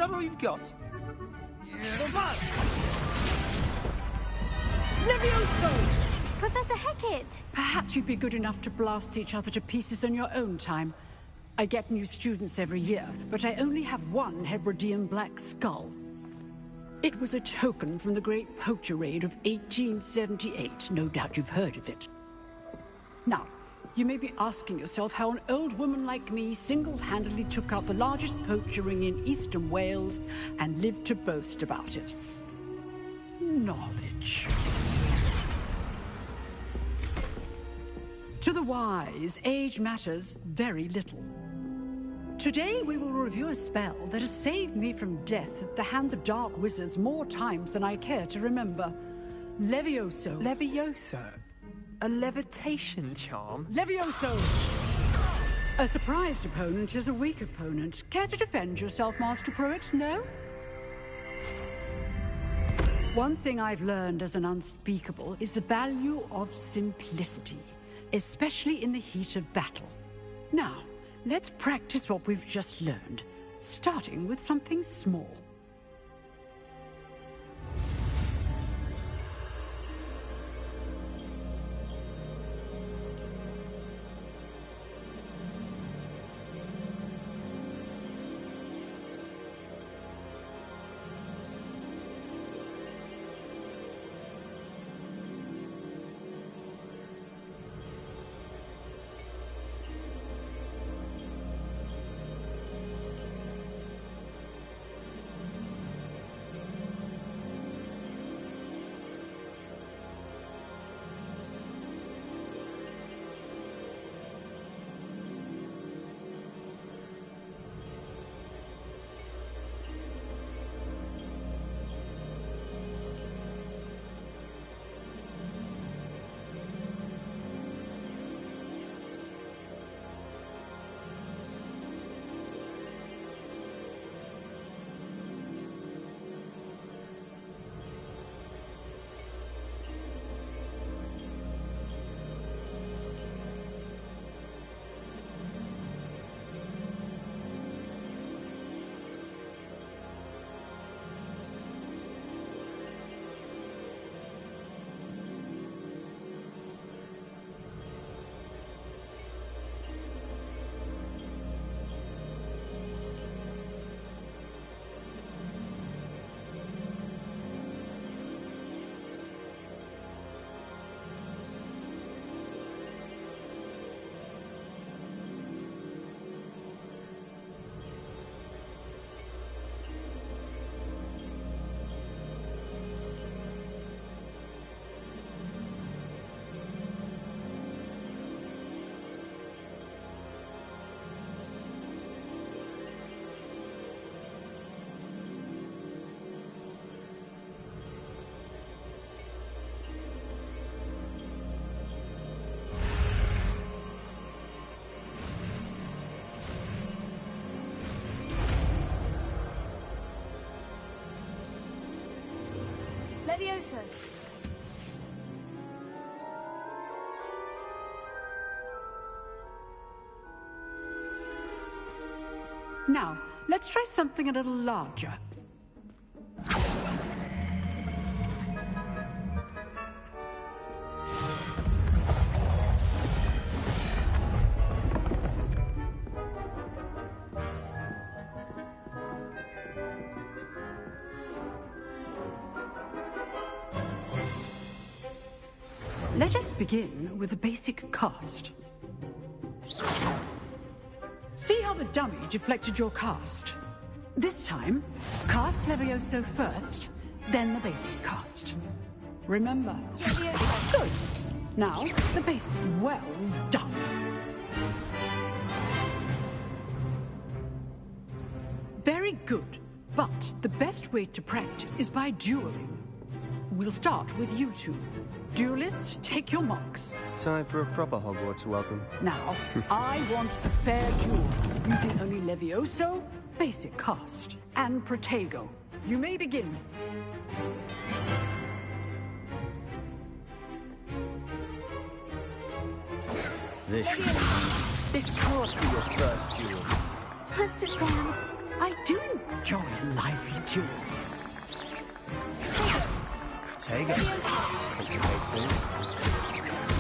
that all you've got? Yeah. Levioso! Professor Hecat! Perhaps you'd be good enough to blast each other to pieces on your own time. I get new students every year, but I only have one Hebridean black skull. It was a token from the Great Poacher Raid of 1878. No doubt you've heard of it. Now, you may be asking yourself how an old woman like me single-handedly took out the largest poacher ring in eastern Wales and lived to boast about it. Knowledge. To the wise, age matters very little. Today we will review a spell that has saved me from death at the hands of dark wizards more times than I care to remember. Levioso. Levioso? A levitation charm? Levioso! A surprised opponent is a weak opponent. Care to defend yourself, Master Pruitt? No? One thing I've learned as an unspeakable is the value of simplicity, especially in the heat of battle. Now, let's practice what we've just learned, starting with something small. Levioso. Now, let's try something a little larger. Let us begin with a basic cast. See how the dummy deflected your cast? This time, cast Levioso first, then the basic cast. Remember, good. Now, the basic. Well done. Very good, but the best way to practice is by dueling. We'll start with you two. Duelists, take your marks. Time for a proper Hogwarts welcome. Now, I want a fair duel, using only Levioso, basic cast, and Protego. You may begin. This can't be your first duel. Master Sam, I do enjoy a lively duel. Protego. Complicates things.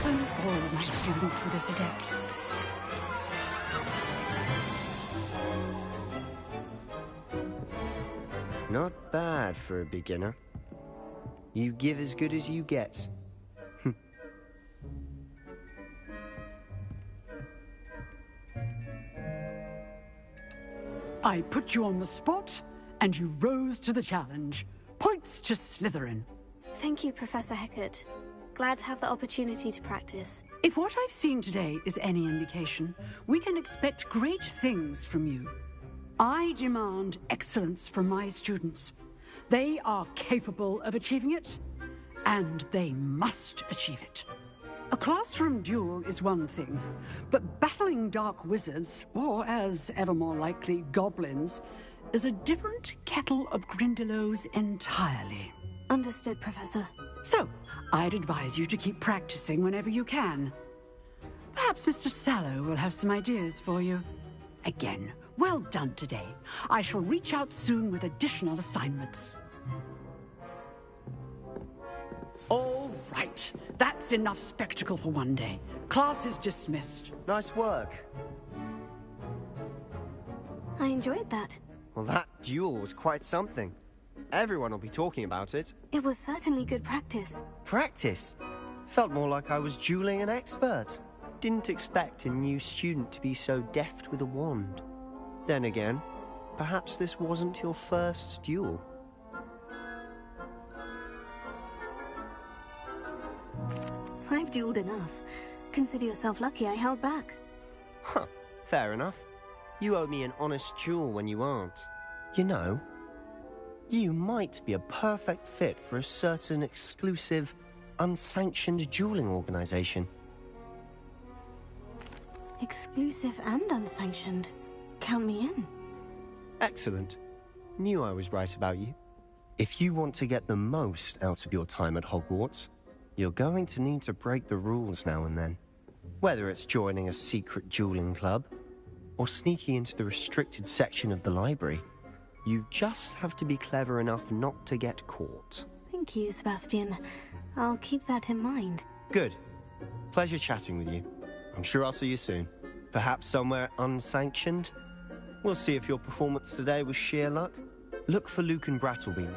And all my students were this adept. Not bad for a beginner. You give as good as you get. I put you on the spot, and you rose to the challenge. Points to Slytherin. Thank you, Professor Hecat. Glad to have the opportunity to practice. If what I've seen today is any indication, we can expect great things from you. I demand excellence from my students. They are capable of achieving it, and they must achieve it. A classroom duel is one thing, but battling dark wizards, or as ever more likely, goblins, is a different kettle of Grindylows entirely. Understood, Professor. So, I'd advise you to keep practicing whenever you can. Perhaps Mr. Sallow will have some ideas for you. Again, well done today. I shall reach out soon with additional assignments. All right. That's enough spectacle for one day. Class is dismissed. Nice work. I enjoyed that. Well, that duel was quite something. Everyone will be talking about it. It was certainly good practice. Practice? Felt more like I was dueling an expert. Didn't expect a new student to be so deft with a wand. Then again, perhaps this wasn't your first duel. I've dueled enough. Consider yourself lucky I held back. Huh, fair enough. You owe me an honest duel when you aren't. You know, you might be a perfect fit for a certain exclusive, unsanctioned dueling organization. Exclusive and unsanctioned. Count me in. Excellent. Knew I was right about you. If you want to get the most out of your time at Hogwarts, you're going to need to break the rules now and then. Whether it's joining a secret dueling club, or sneaking into the restricted section of the library, you just have to be clever enough not to get caught. Thank you, Sebastian. I'll keep that in mind. Good. Pleasure chatting with you. I'm sure I'll see you soon. Perhaps somewhere unsanctioned? We'll see if your performance today was sheer luck. Look for Luke and Brattlebeam.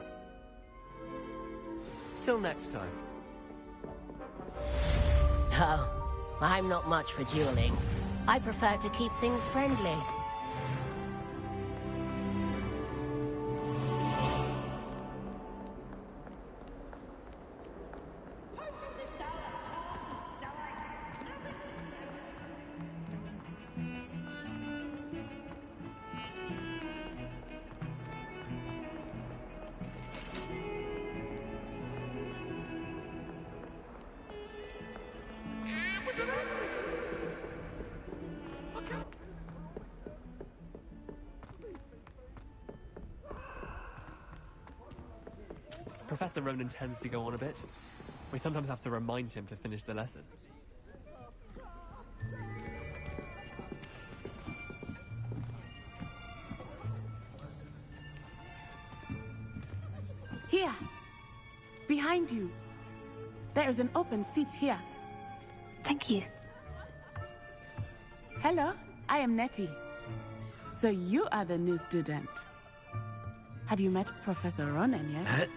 Till next time. Oh, I'm not much for dueling. I prefer to keep things friendly. Professor Ronan tends to go on a bit. We sometimes have to remind him to finish the lesson. Here. Behind you. There is an open seat here. Thank you. Hello, I am Nettie. So you are the new student. Have you met Professor Ronan yet?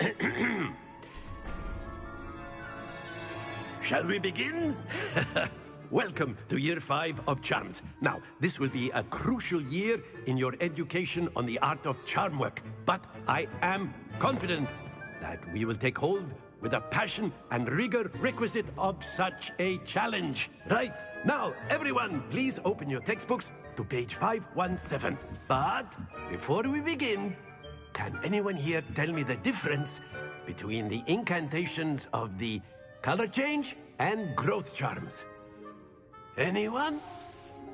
Shall we begin? Welcome to Year 5 of Charms. Now, this will be a crucial year in your education on the art of charm work, but I am confident that we will take hold with the passion and rigor requisite of such a challenge. Right, now, everyone, please open your textbooks to page 517. But before we begin, can anyone here tell me the difference between the incantations of the color change and growth charms? Anyone?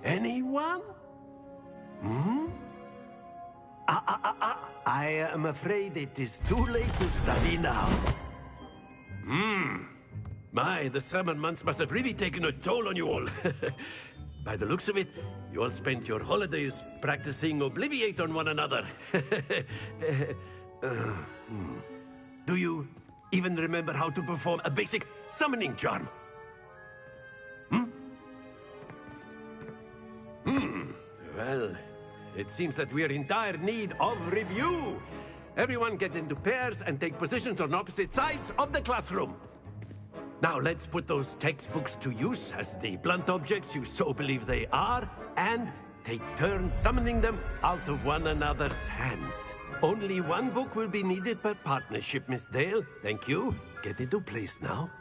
Anyone? I am afraid it is too late to study now. My, the summer months must have really taken a toll on you all. By the looks of it, you all spent your holidays practicing Obliviate on one another. Do you even remember how to perform a basic summoning charm? Well, it seems that we are in dire need of review. Everyone get into pairs and take positions on opposite sides of the classroom. Now let's put those textbooks to use as the blunt objects you so believe they are, and take turns summoning them out of one another's hands. Only one book will be needed per partnership, Miss Dale. Thank you. Get into place now.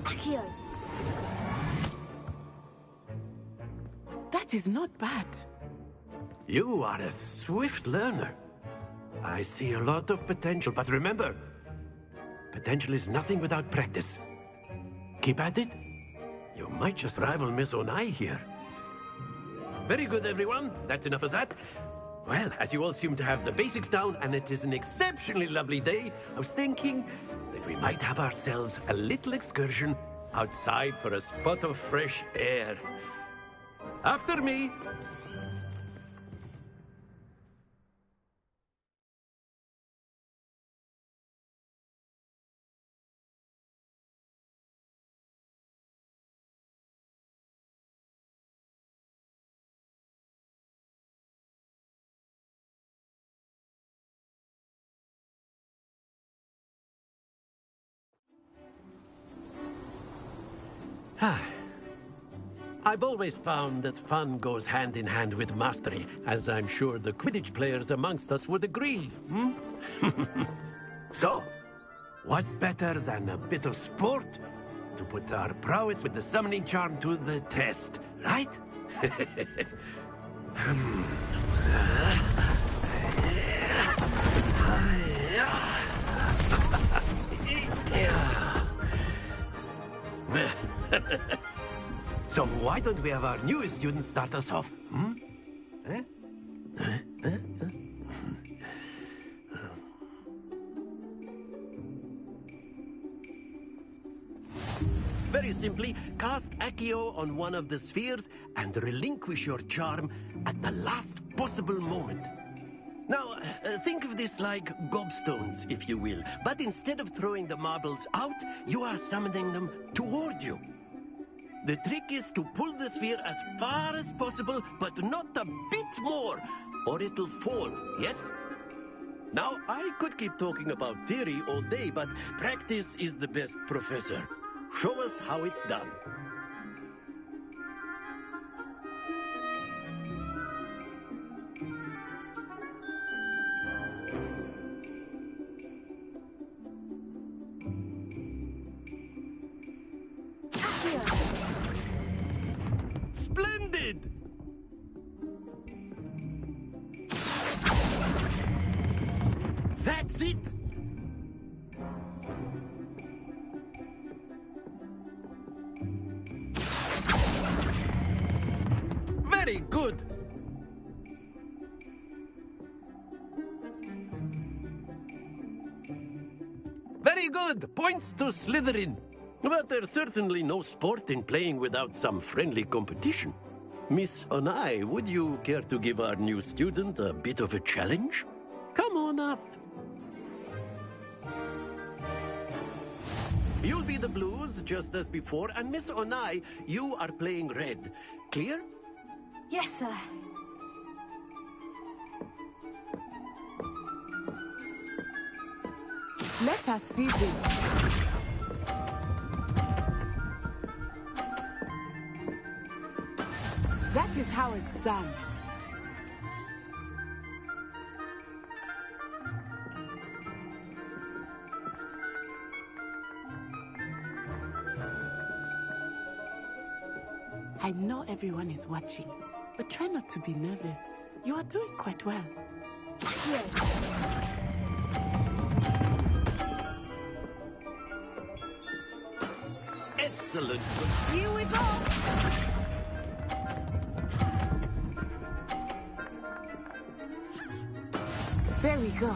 Accio. That is not bad. You are a swift learner. I see a lot of potential, but remember, potential is nothing without practice. Keep at it. You might just rival Miss Onai here. Very good, everyone. That's enough of that. Well, as you all seem to have the basics down, and it is an exceptionally lovely day, I was thinking that we might have ourselves a little excursion outside for a spot of fresh air. After me. I've always found that fun goes hand in hand with mastery, as I'm sure the Quidditch players amongst us would agree. So, what better than a bit of sport to put our prowess with the summoning charm to the test, right? So why don't we have our newest student start us off? Very simply, cast Accio on one of the spheres and relinquish your charm at the last possible moment. Now, think of this like gobstones, if you will. But instead of throwing the marbles out, you are summoning them toward you. The trick is to pull the sphere as far as possible, but not a bit more, or it'll fall, yes? Now, I could keep talking about theory all day, but practice is the best professor. Show us how it's done. Splendid! That's it! Very good! Very good! Points to Slytherin. But there's certainly no sport in playing without some friendly competition. Miss Onai, would you care to give our new student a bit of a challenge? Come on up. You'll be the blues, just as before, and Miss Onai, you are playing red. Clear? Yes, sir. Let us see this. That is how it's done. I know everyone is watching, but try not to be nervous. You are doing quite well. Excellent. Here we go! There we go.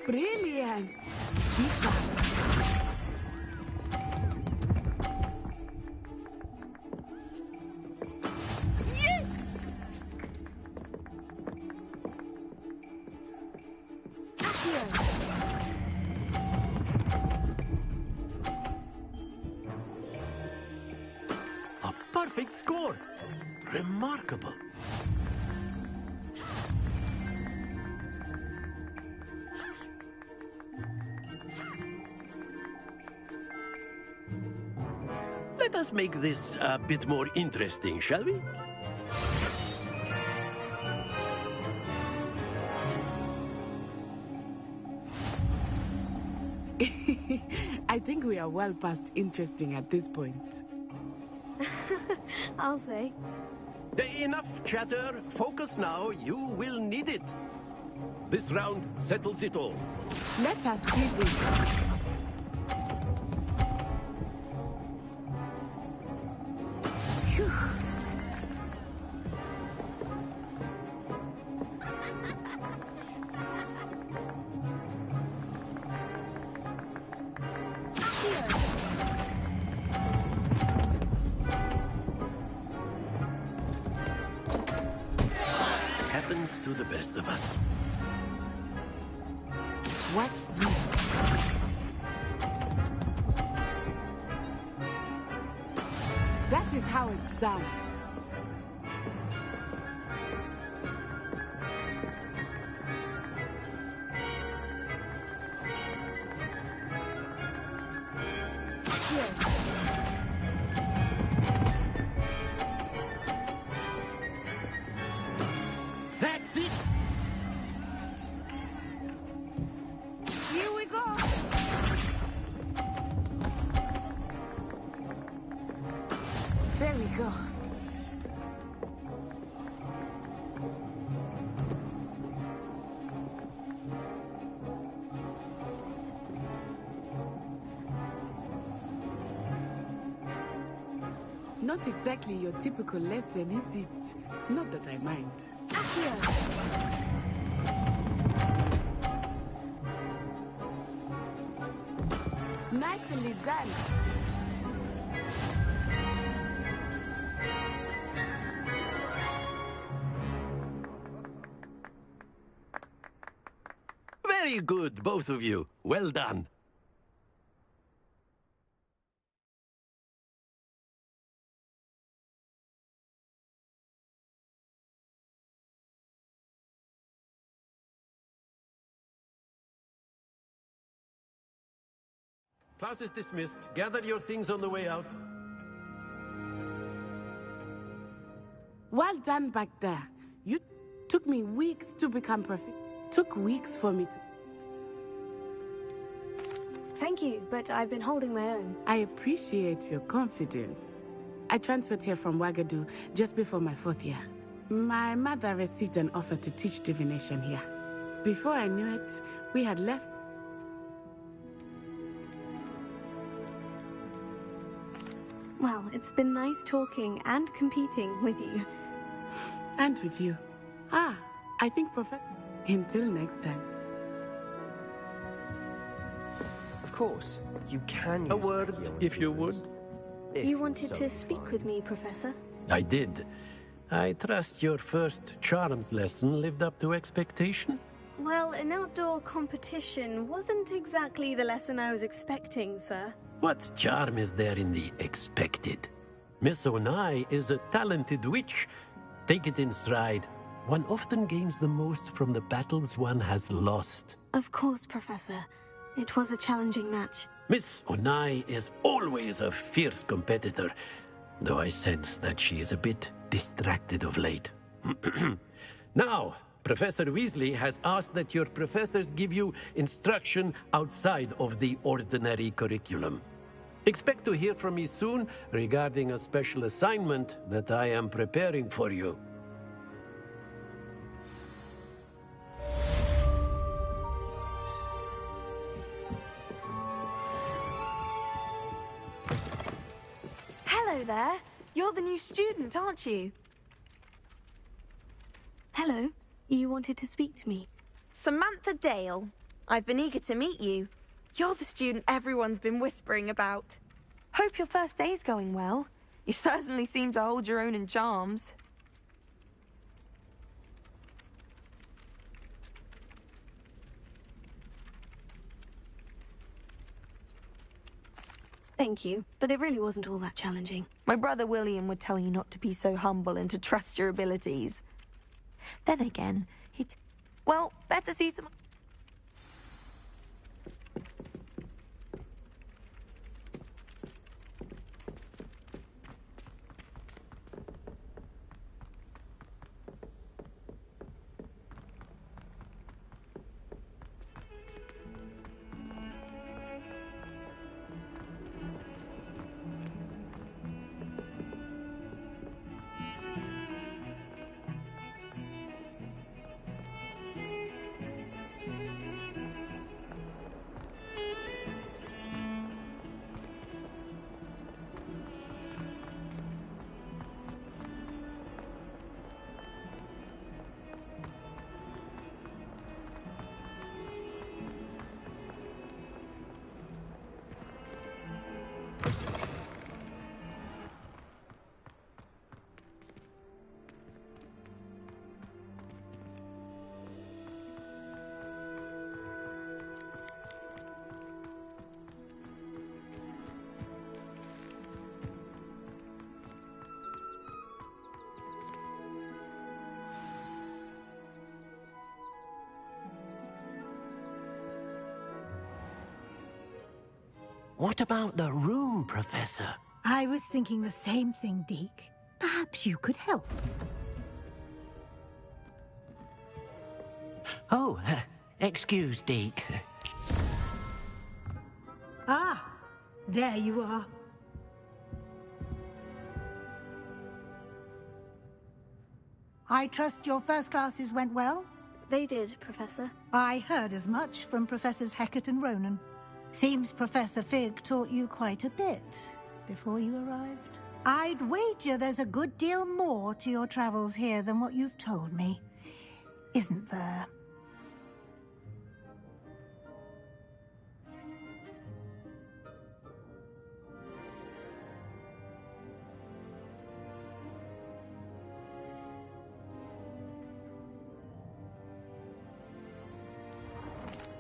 Brilliant! Be sharp. Yes! A perfect score. Remarkable. Let us make this a bit more interesting, shall we? I think we are well past interesting at this point. I'll say. Enough chatter. Focus now. You will need it. This round settles it all. Let us see this. Phew. Happens to the best of us. Watch this. That is how it's done. That's it. Here we go. There we go. Not exactly your typical lesson, is it? Not that I mind. Nicely done. Very good, both of you. Well done. Class is dismissed. Gather your things on the way out. Well done back there. You took me weeks to become perfect. Took weeks for me to... Thank you, but I've been holding my own. I appreciate your confidence. I transferred here from Wagadu just before my 4th year. My mother received an offer to teach divination here. Before I knew it, we had left. Well, it's been nice talking and competing with you. And with you. I think Prophet... Until next time. Of course, you can use A word, that here if you on would. Hogwarts. If You wanted so to speak with me, Professor? I did. I trust your first charms lesson lived up to expectation? Well, an outdoor competition wasn't exactly the lesson I was expecting, sir. What charm is there in the expected? Miss Onai is a talented witch. Take it in stride. one often gains the most from the battles one has lost. Of course, Professor. It was a challenging match. Miss Onai is always a fierce competitor, though I sense that she is a bit distracted of late. Now, Professor Weasley has asked that your professors give you instruction outside of the ordinary curriculum. Expect to hear from me soon regarding a special assignment that I am preparing for you. Hello there. You're the new student, aren't you? Hello. You wanted to speak to me? Samantha Dale. I've been eager to meet you. You're the student everyone's been whispering about. Hope your first day's going well. You certainly seem to hold your own in charms. Thank you, but it really wasn't all that challenging. My brother William would tell you not to be so humble and to trust your abilities. Then again, well, better see some... What about the room, Professor? I was thinking the same thing, Deke. Perhaps you could help. Oh, excuse, Deke. Ah, there you are. I trust your first classes went well? They did, Professor. I heard as much from Professors Hecat and Ronan. Seems Professor Fig taught you quite a bit before you arrived. I'd wager there's a good deal more to your travels here than what you've told me. Isn't there?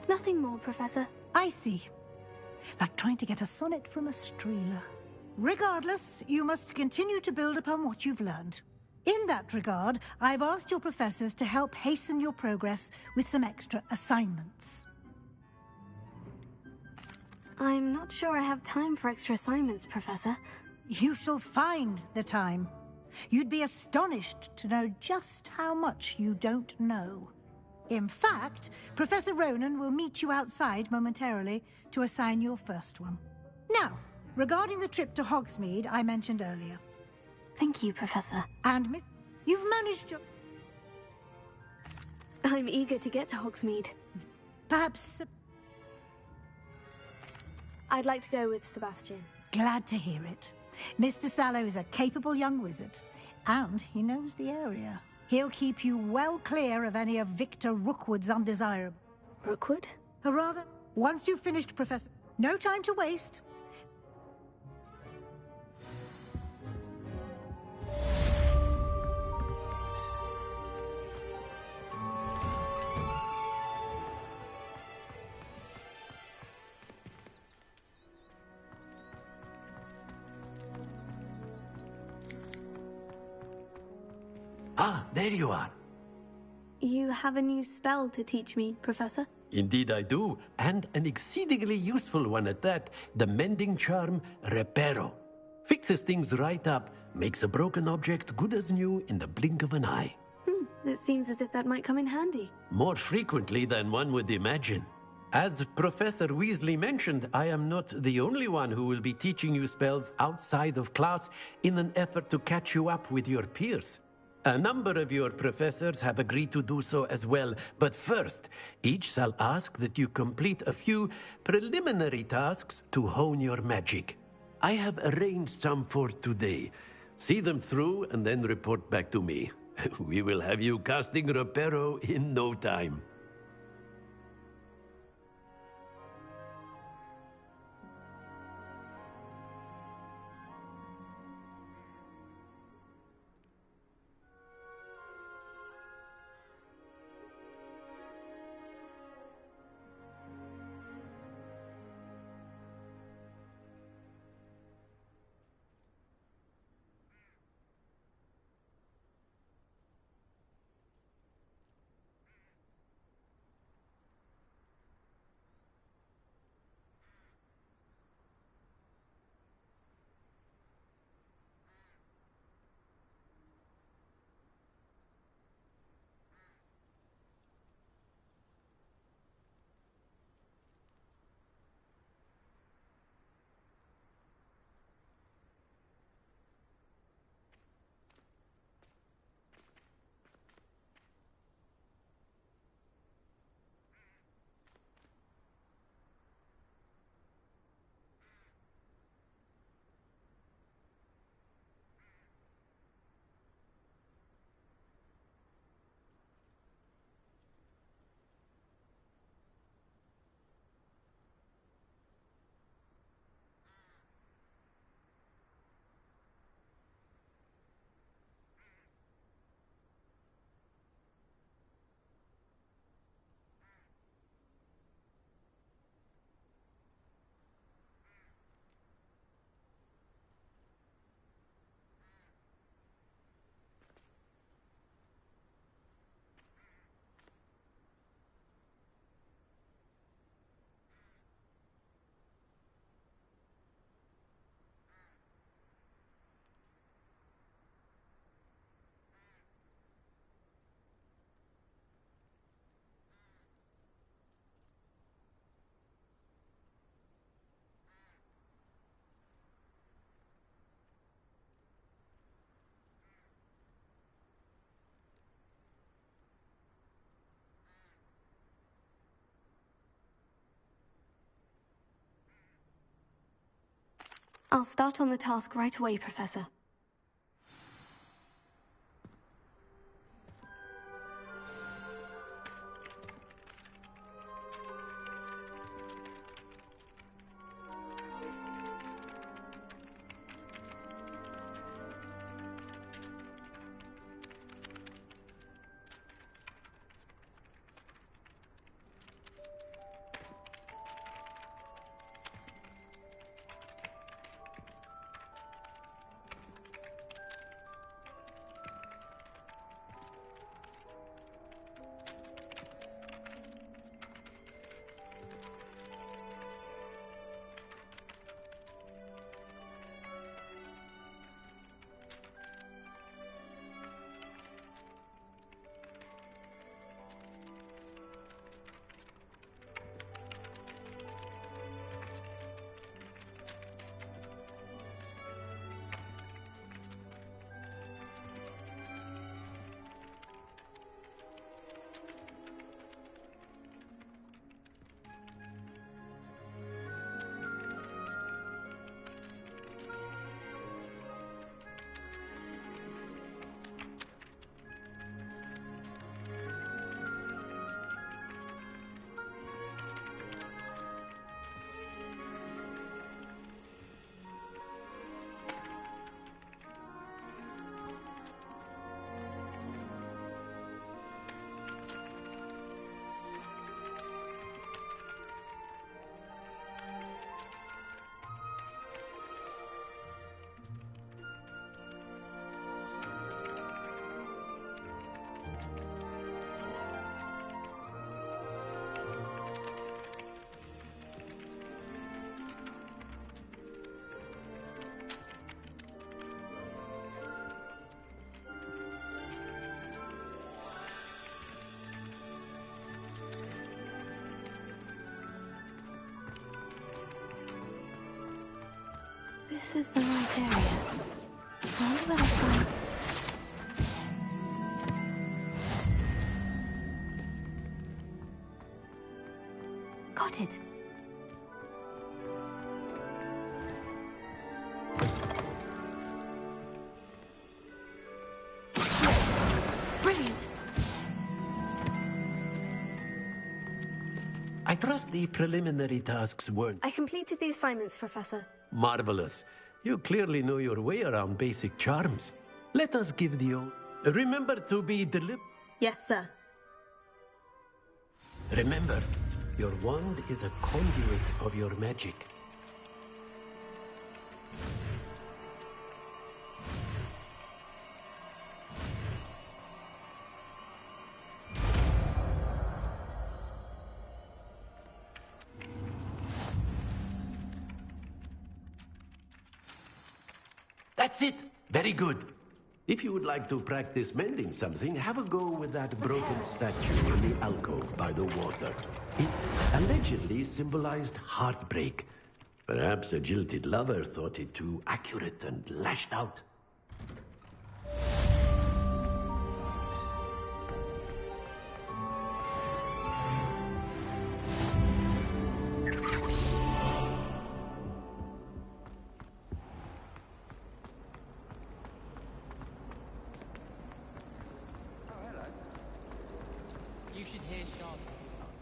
Nothing more, Professor. I see. Like trying to get a sonnet from a streeler. Regardless, you must continue to build upon what you've learned. In that regard, I've asked your professors to help hasten your progress with some extra assignments. I'm not sure I have time for extra assignments, Professor. You shall find the time. You'd be astonished to know just how much you don't know. In fact, Professor Ronan will meet you outside momentarily to assign your first one. Now, regarding the trip to Hogsmeade I mentioned earlier. Thank you, Professor. And Miss... You've managed your... I'm eager to get to Hogsmeade. Perhaps... I'd like to go with Sebastian. Glad to hear it. Mr. Sallow is a capable young wizard, and he knows the area. He'll keep you well clear of any of Victor Rookwood's undesirable... Rookwood? Or rather, once you've finished, Professor... No time to waste. Ah, there you are. You have a new spell to teach me, Professor? Indeed I do, and an exceedingly useful one at that. The mending charm, Reparo. Fixes things right up, makes a broken object good as new in the blink of an eye. It seems as if that might come in handy. More frequently than one would imagine. As Professor Weasley mentioned, I am not the only one who will be teaching you spells outside of class in an effort to catch you up with your peers. A number of your professors have agreed to do so as well, but first, each shall ask that you complete a few preliminary tasks to hone your magic. I have arranged some for today. See them through and then report back to me. We will have you casting Reparo in no time. I'll start on the task right away, Professor. This is the right area. I wonder where to find... Got it. Brilliant. I trust the preliminary tasks weren't... I completed the assignments, Professor. Marvelous. You clearly know your way around basic charms. Let us give the old... Remember to be Yes, sir. Remember, your wand is a conduit of your magic. That's it! Very good. If you would like to practice mending something, have a go with that broken statue in the alcove by the water. It allegedly symbolized heartbreak. Perhaps a jilted lover thought it too accurate and lashed out.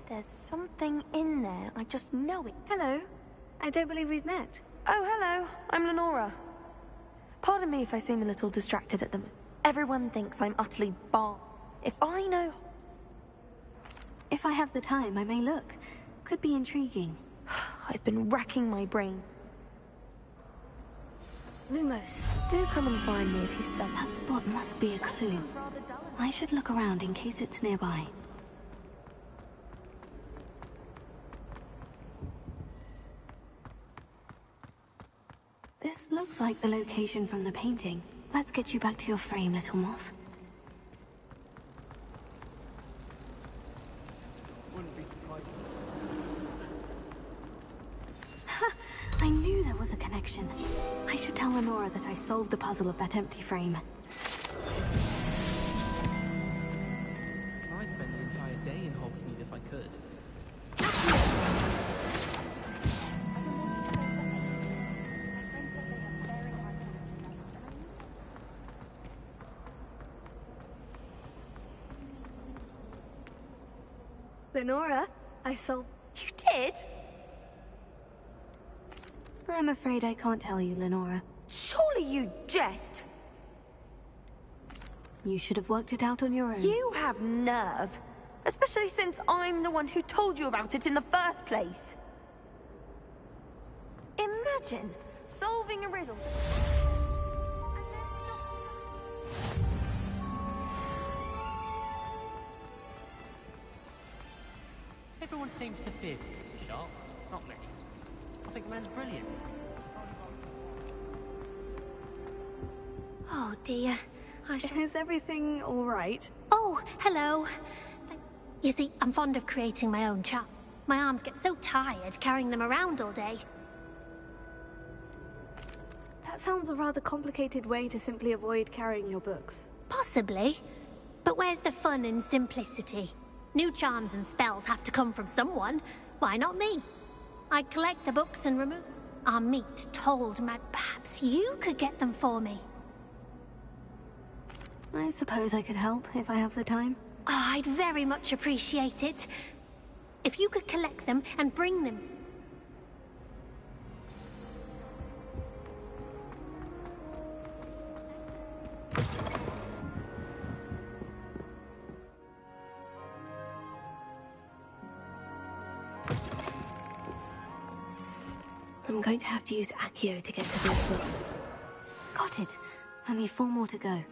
There's something in there. I just know it. Hello. I don't believe we've met. Oh, hello. I'm Lenora. Pardon me if I seem a little distracted at the moment. Everyone thinks I'm utterly If I know... If I have the time, I may look. Could be intriguing. I've been racking my brain. Lumos. Do come and find me if you study. That spot must be a clue. I should look around in case it's nearby. This looks like the location from the painting. Let's get you back to your frame, little moth. Wouldn't be surprised. I knew there was a connection. I should tell Lenora that I solved the puzzle of that empty frame. I'd spend the entire day in Hogsmeade if I could. Lenora, I solved... You did? I'm afraid I can't tell you, Lenora. Surely you jest. You should have worked it out on your own. You have nerve. Especially since I'm the one who told you about it in the first place. Imagine solving a riddle. Everyone seems to fear this shop. Not me. I think the man's brilliant. Oh dear. Is everything all right? Oh, hello. You see, I'm fond of creating my own charm. My arms get so tired carrying them around all day. That sounds a rather complicated way to simply avoid carrying your books. Possibly. But where's the fun in simplicity? New charms and spells have to come from someone. Why not me? I collect the books and remove... Our meat told Mad. Perhaps you could get them for me. I suppose I could help if I have the time. Oh, I'd very much appreciate it. If you could collect them and bring them... I'm going to have to use Accio to get to those books. Got it. Only 4 more to go.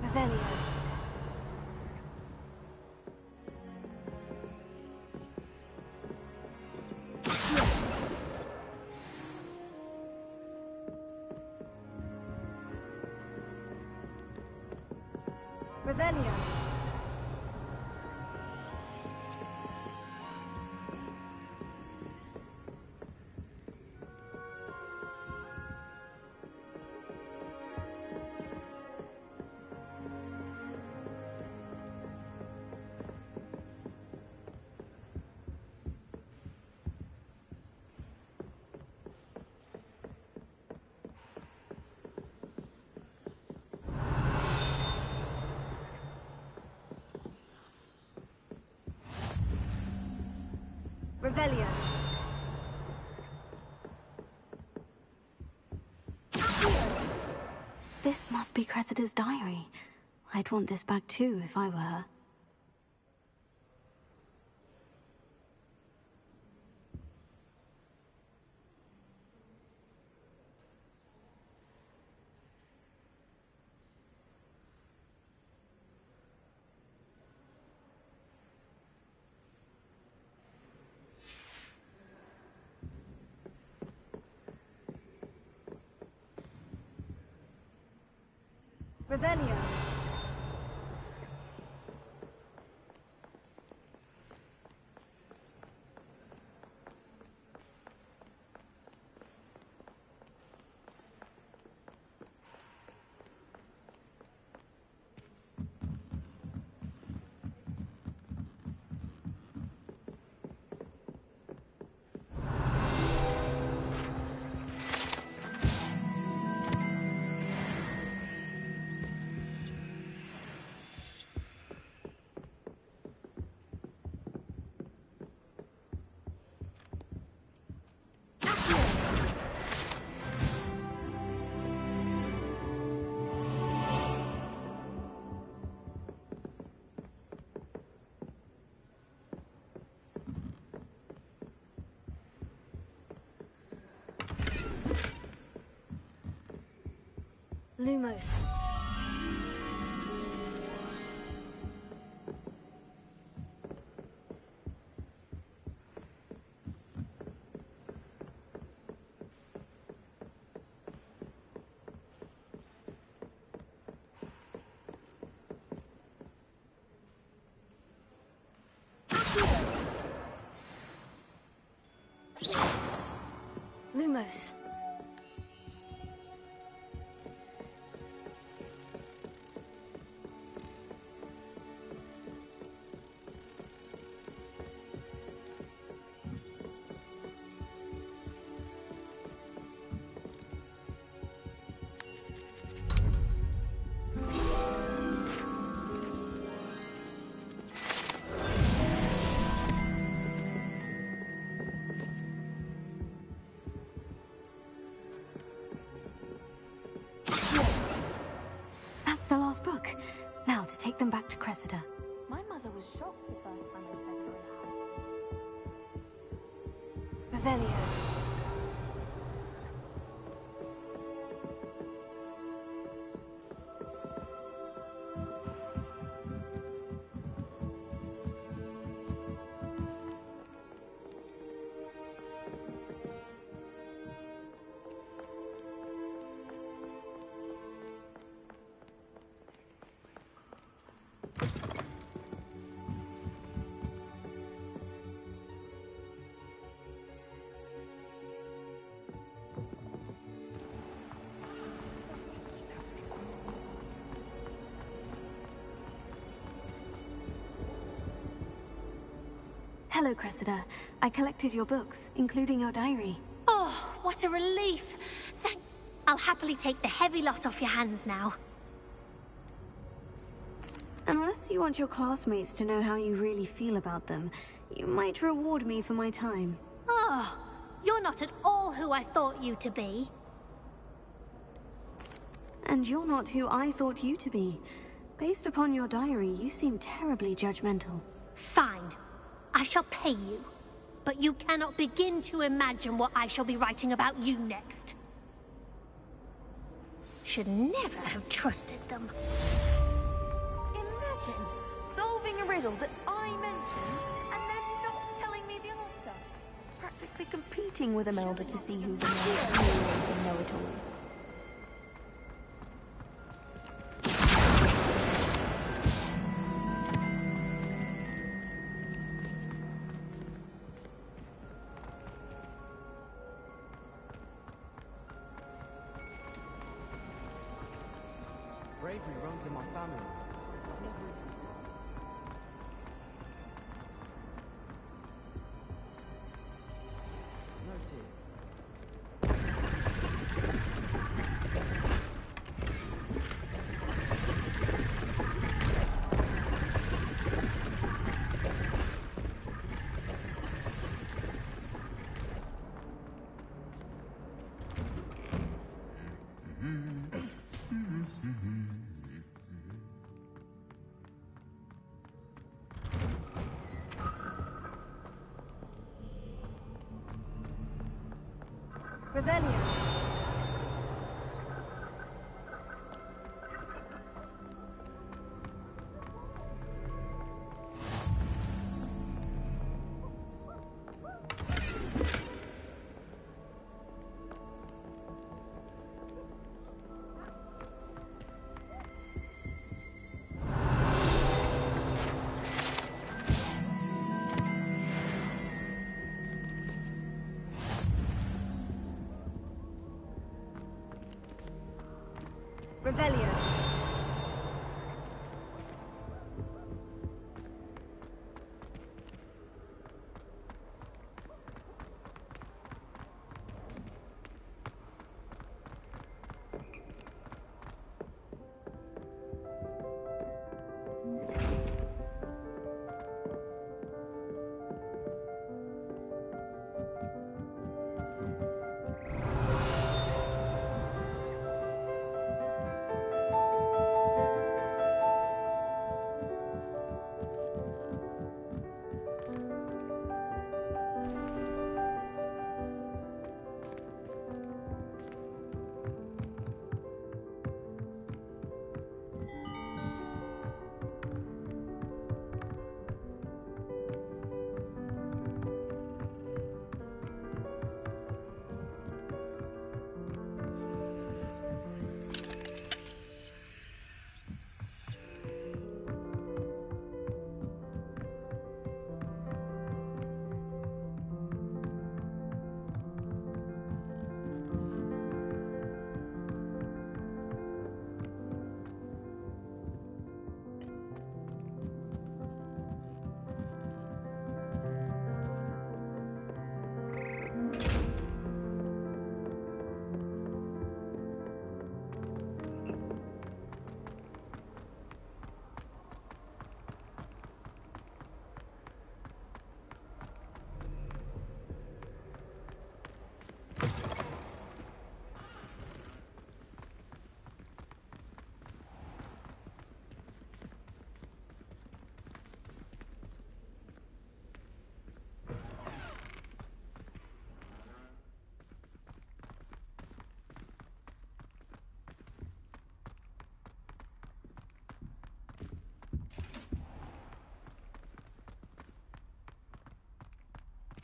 Revelio. Revelio. Revelio. This must be Cressida's diary. I'd want this back too if I were her. Revelio. Lumos. Lumos. That's the last book. Now to take them back to Cressida. My mother was shocked the first time I set her in house. Revelio. Hello, Cressida. I collected your books, including your diary. Oh, what a relief. I'll happily take the heavy lot off your hands now. Unless you want your classmates to know how you really feel about them, you might reward me for my time. Oh, you're not at all who I thought you to be. And you're not who I thought you to be. Based upon your diary, you seem terribly judgmental. Fine. I shall pay you. But you cannot begin to imagine what I shall be writing about you next. Should never have trusted them. Imagine solving a riddle that I mentioned and then not telling me the answer. Practically competing with Imelda to see who's a know-it-all. Bravery runs in my family. No tears. Revelio. Revelio.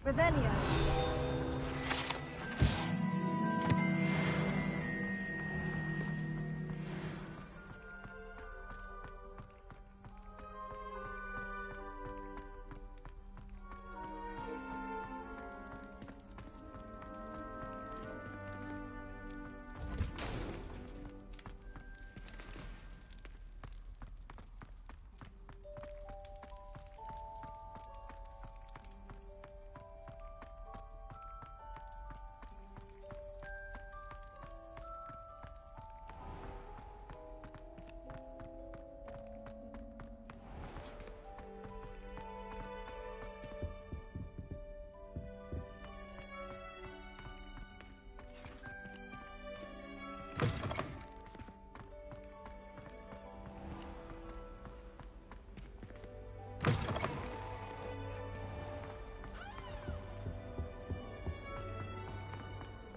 Revelio.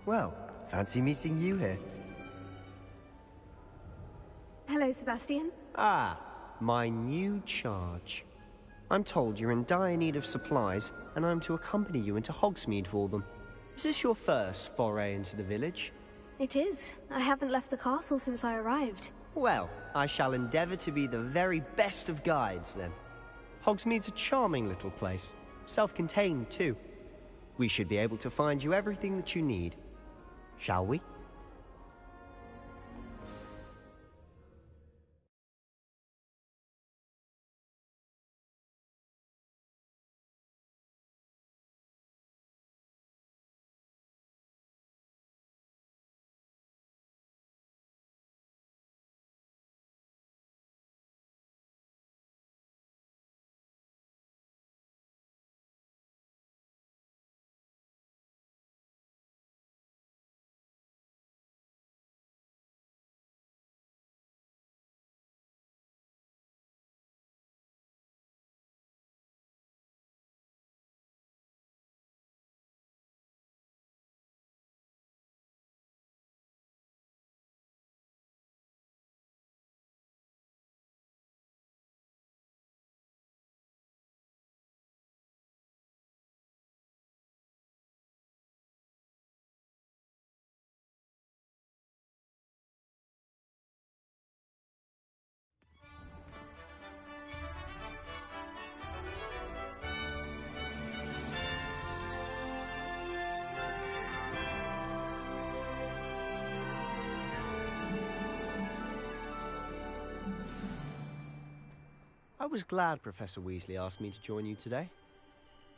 Well, fancy meeting you here. Hello, Sebastian. Ah, my new charge. I'm told you're in dire need of supplies, and I'm to accompany you into Hogsmeade for them. Is this your first foray into the village? It is. I haven't left the castle since I arrived. Well, I shall endeavour to be the very best of guides, then. Hogsmeade's a charming little place. Self-contained, too. We should be able to find you everything that you need. Shall we? I was glad Professor Weasley asked me to join you today.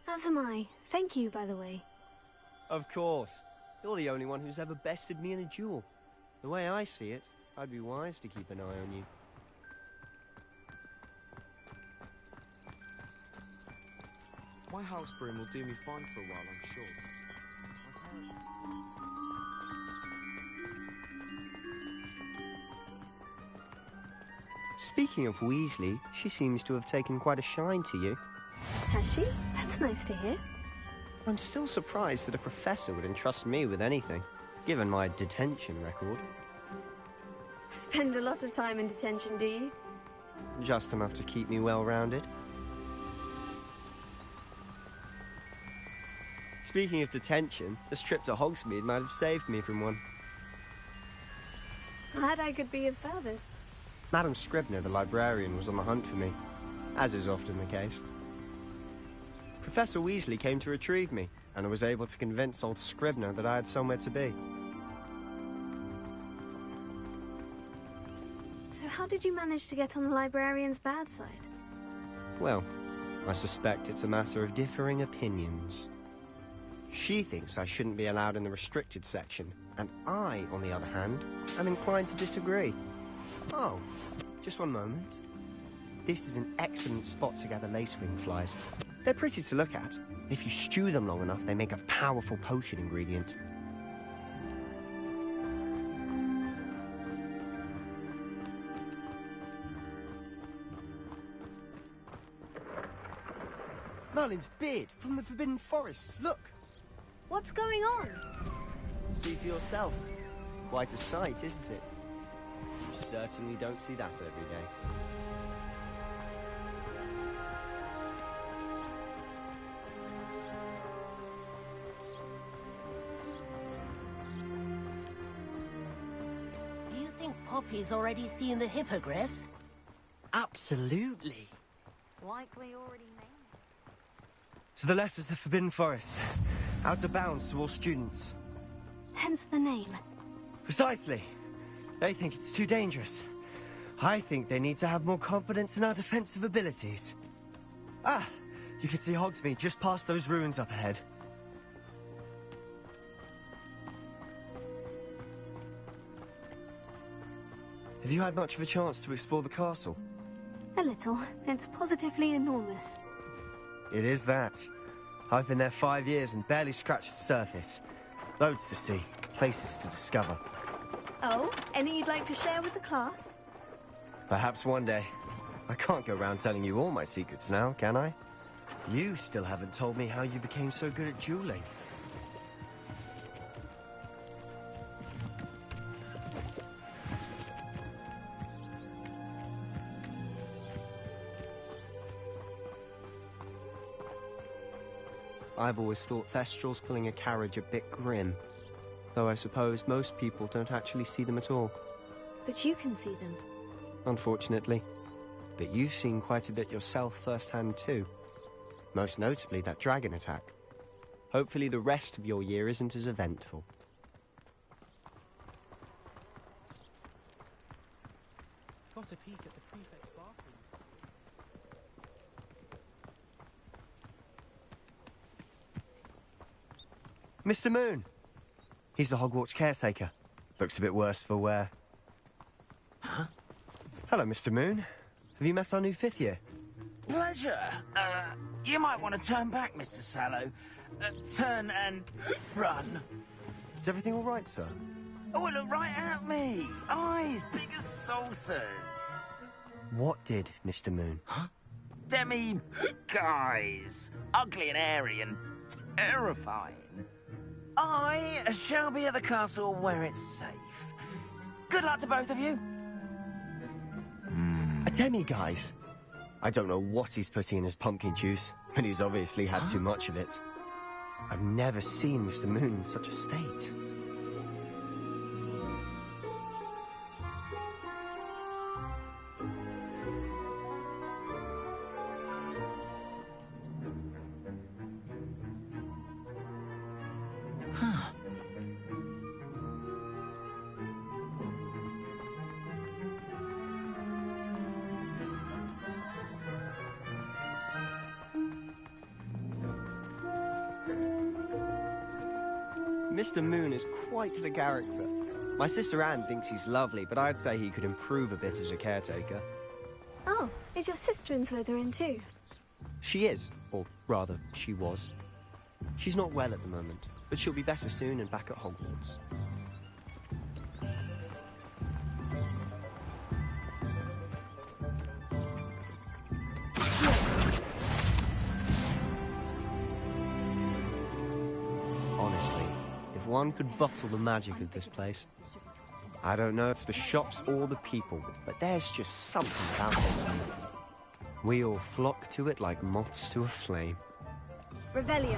As am I. Thank you, by the way. Of course. You're the only one who's ever bested me in a duel. The way I see it, I'd be wise to keep an eye on you. My house broom will do me fine for a while, I'm sure. Speaking of Weasley, she seems to have taken quite a shine to you. Has she? That's nice to hear. I'm still surprised that a professor would entrust me with anything, given my detention record. Spend a lot of time in detention, do you? Just enough to keep me well-rounded. Speaking of detention, this trip to Hogsmeade might have saved me from one. Glad I could be of service. Madam Scribner, the librarian, was on the hunt for me, as is often the case. Professor Weasley came to retrieve me, and I was able to convince old Scribner that I had somewhere to be. So how did you manage to get on the librarian's bad side? Well, I suspect it's a matter of differing opinions. She thinks I shouldn't be allowed in the restricted section, and I, on the other hand, am inclined to disagree. Oh, just one moment. This is an excellent spot to gather lacewing flies. They're pretty to look at. If you stew them long enough, they make a powerful potion ingredient. Merlin's beard from the Forbidden Forest. Look! What's going on? See for yourself. Quite a sight, isn't it? You certainly don't see that every day. Do you think Poppy's already seen the hippogriffs? Absolutely. Likely already named. To the left is the Forbidden Forest. Out of bounds to all students. Hence the name. Precisely. They think it's too dangerous. I think they need to have more confidence in our defensive abilities. Ah, you can see Hogsmeade just past those ruins up ahead. Have you had much of a chance to explore the castle? A little. It's positively enormous. It is that. I've been there 5 years and barely scratched the surface. Loads to see, places to discover. Oh, any you'd like to share with the class? Perhaps one day. I can't go around telling you all my secrets now, can I? You still haven't told me how you became so good at dueling. I've always thought Thestrals pulling a carriage a bit grim. Though I suppose most people don't actually see them at all. But you can see them. Unfortunately. But you've seen quite a bit yourself firsthand too. Most notably that dragon attack. Hopefully the rest of your year isn't as eventful. Got a peek at the prefect's bathroom. Mr. Moon! He's the Hogwarts caretaker. Looks a bit worse for wear. Huh? Hello, Mr. Moon. Have you met our new 5th year? Pleasure. You might want to turn back, Mr. Sallow. Turn and run. Is everything all right, sir? Oh, look right at me. Eyes big as saucers. What did, Mr. Moon? Huh? Demi guys. Ugly and airy and terrifying. I shall be at the castle where it's safe. Good luck to both of you. A demi-guise? I don't know what he's putting in his pumpkin juice, but he's obviously had too much of it. I've never seen Mr. Moon in such a state. Mr. Moon is quite the character. My sister Anne thinks he's lovely, but I'd say he could improve a bit as a caretaker. Oh, is your sister in Slytherin too? She is, or rather, she was. She's not well at the moment, but she'll be better soon and back at Hogwarts. Honestly, if one could bottle the magic of this place. I don't know it's the shops or the people, but there's just something about it. We all flock to it like moths to a flame. Revelio.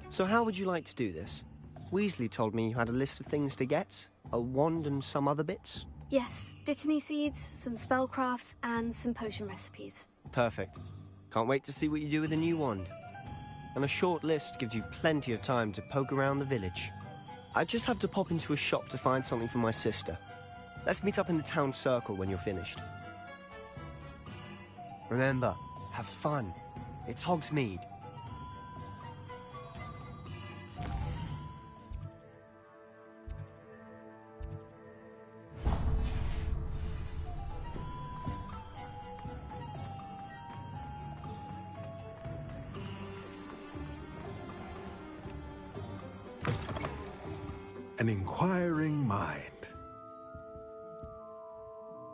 So how would you like to do this? Weasley told me you had a list of things to get, a wand and some other bits. Yes, Dittany seeds, some spellcrafts, and some potion recipes. Perfect. Can't wait to see what you do with the new wand. And a short list gives you plenty of time to poke around the village. I just have to pop into a shop to find something for my sister. Let's meet up in the town circle when you're finished. Remember, have fun. It's Hogsmeade. An inquiring mind.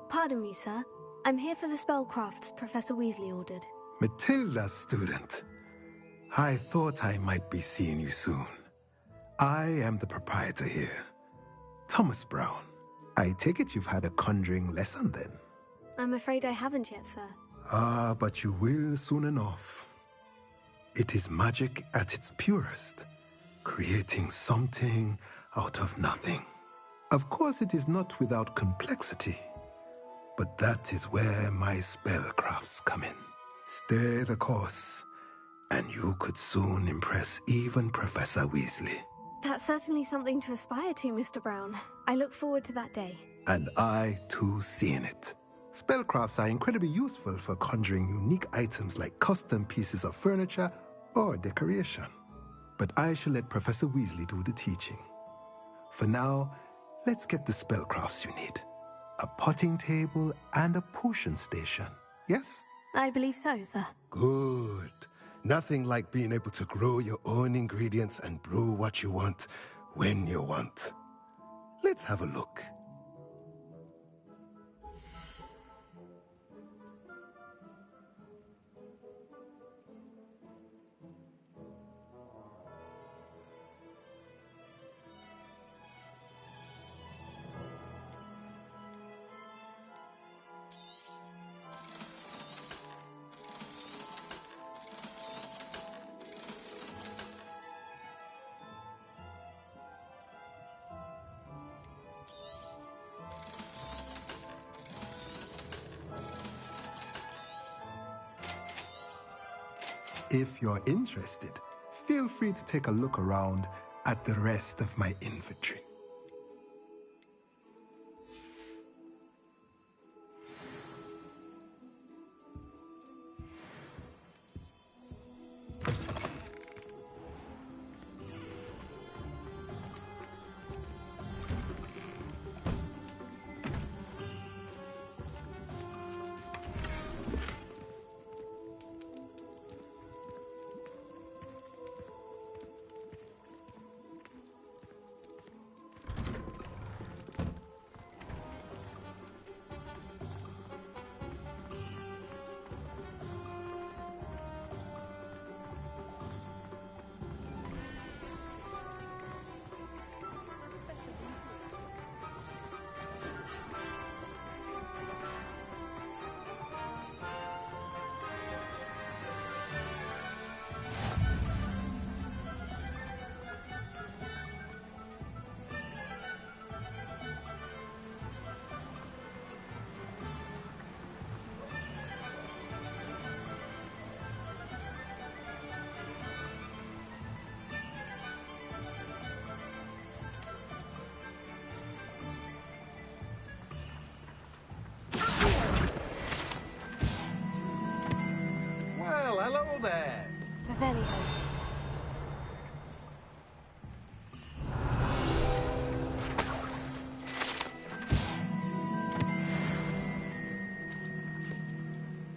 Pardon me, sir. I'm here for the spellcrafts Professor Weasley ordered. Matilda, student. I thought I might be seeing you soon. I am the proprietor here, Thomas Brown. I take it you've had a conjuring lesson then? I'm afraid I haven't yet, sir. Ah, but you will soon enough. It is magic at its purest, creating something out of nothing. Of course, it is not without complexity, but that is where my spellcrafts come in. Stay the course, and you could soon impress even Professor Weasley. That's certainly something to aspire to, Mr. Brown. I look forward to that day. And I, too, seeing it. Spellcrafts are incredibly useful for conjuring unique items like custom pieces of furniture or decoration. But I shall let Professor Weasley do the teaching. For now, let's get the spellcrafts you need. A potting table and a potion station, yes? I believe so, sir. Good. Nothing like being able to grow your own ingredients and brew what you want when you want. Let's have a look. If you're interested, feel free to take a look around at the rest of my inventory.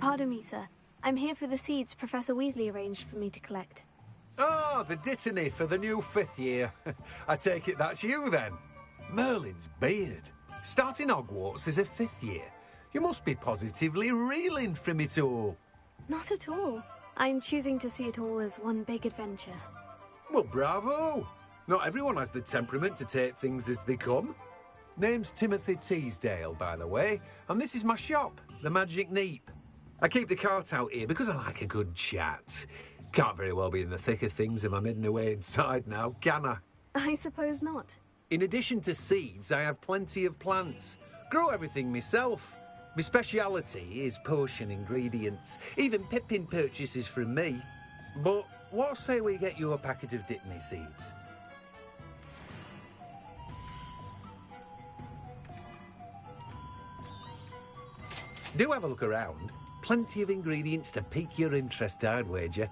Pardon me, sir. I'm here for the seeds Professor Weasley arranged for me to collect. Ah, the dittany for the new 5th year. I take it that's you, then. Merlin's beard. Starting Hogwarts as a 5th year. You must be positively reeling from it all. Not at all. I'm choosing to see it all as one big adventure. Well, bravo! Not everyone has the temperament to take things as they come. Name's Timothy Teasdale, by the way, and this is my shop, the Magic Neep. I keep the cart out here because I like a good chat. Can't very well be in the thick of things if I'm hidden away inside now, can I? I suppose not. In addition to seeds, I have plenty of plants. Grow everything myself. My speciality is potion ingredients. Even Pippin purchases from me. But what say we get you a packet of Dittany seeds? Do have a look around. Plenty of ingredients to pique your interest, I'd wager.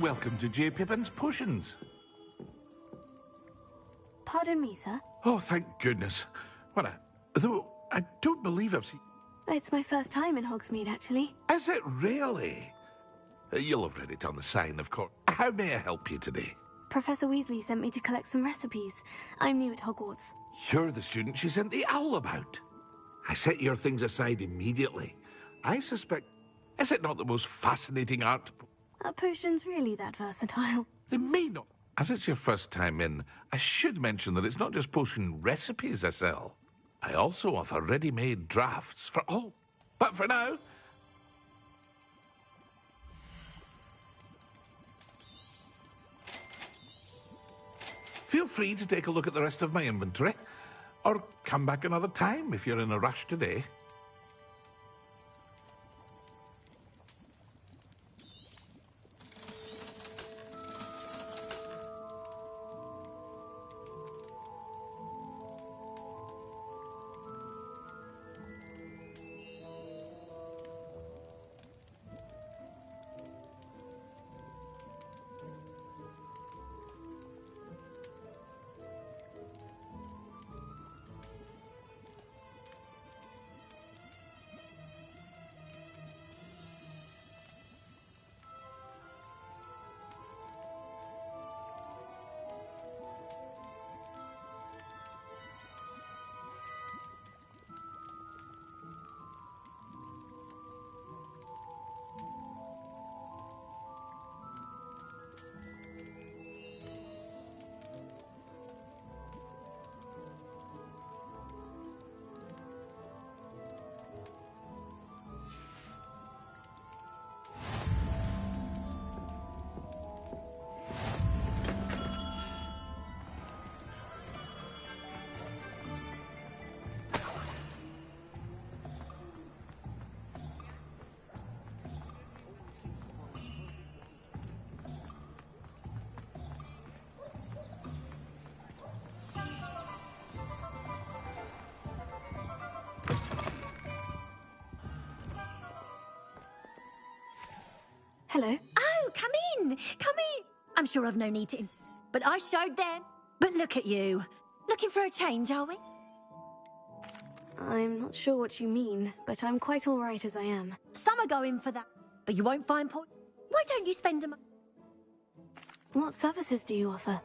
Welcome to J. Pippin's Potions. Pardon me, sir. Oh, thank goodness. Though I don't believe I've seen... It's my first time in Hogsmeade, actually. Is it really? You'll have read it on the sign, of course. How may I help you today? Professor Weasley sent me to collect some recipes. I'm new at Hogwarts. You're the student she sent the owl about. I set your things aside immediately. I suspect... Is it not the most fascinating art... Are potions really that versatile? They may not. As it's your first time in, I should mention that it's not just potion recipes I sell. I also offer ready-made drafts for all. But for now... Feel free to take a look at the rest of my inventory. Or come back another time if you're in a rush today. Hello. Oh, come in. Come in. I'm sure I've no need to... But I showed them. But look at you. Looking for a change, are we? I'm not sure what you mean, but I'm quite all right as I am. Some are going for that, but you won't find Paul. Why don't you spend a month? What services do you offer?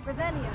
Revelio.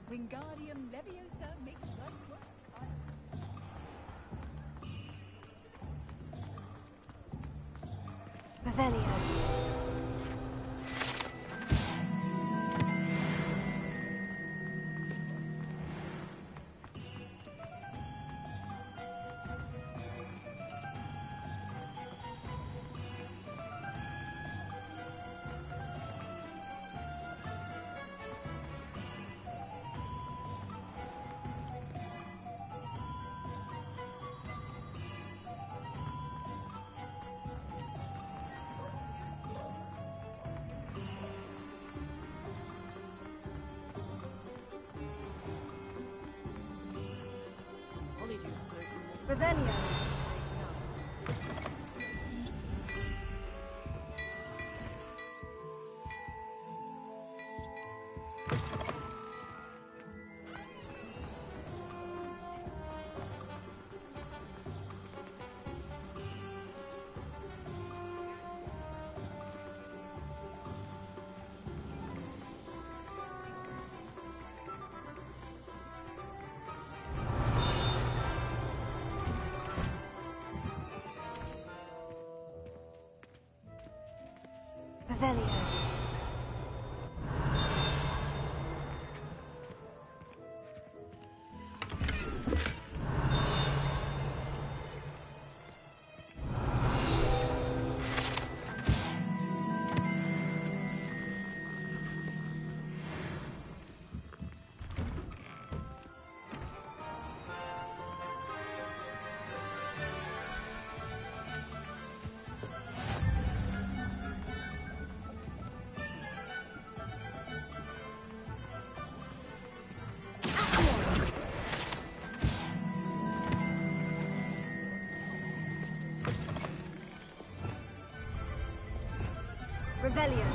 Wingardium Leviosa makes life work. Revelio. Revelio. Revelio. Revelio.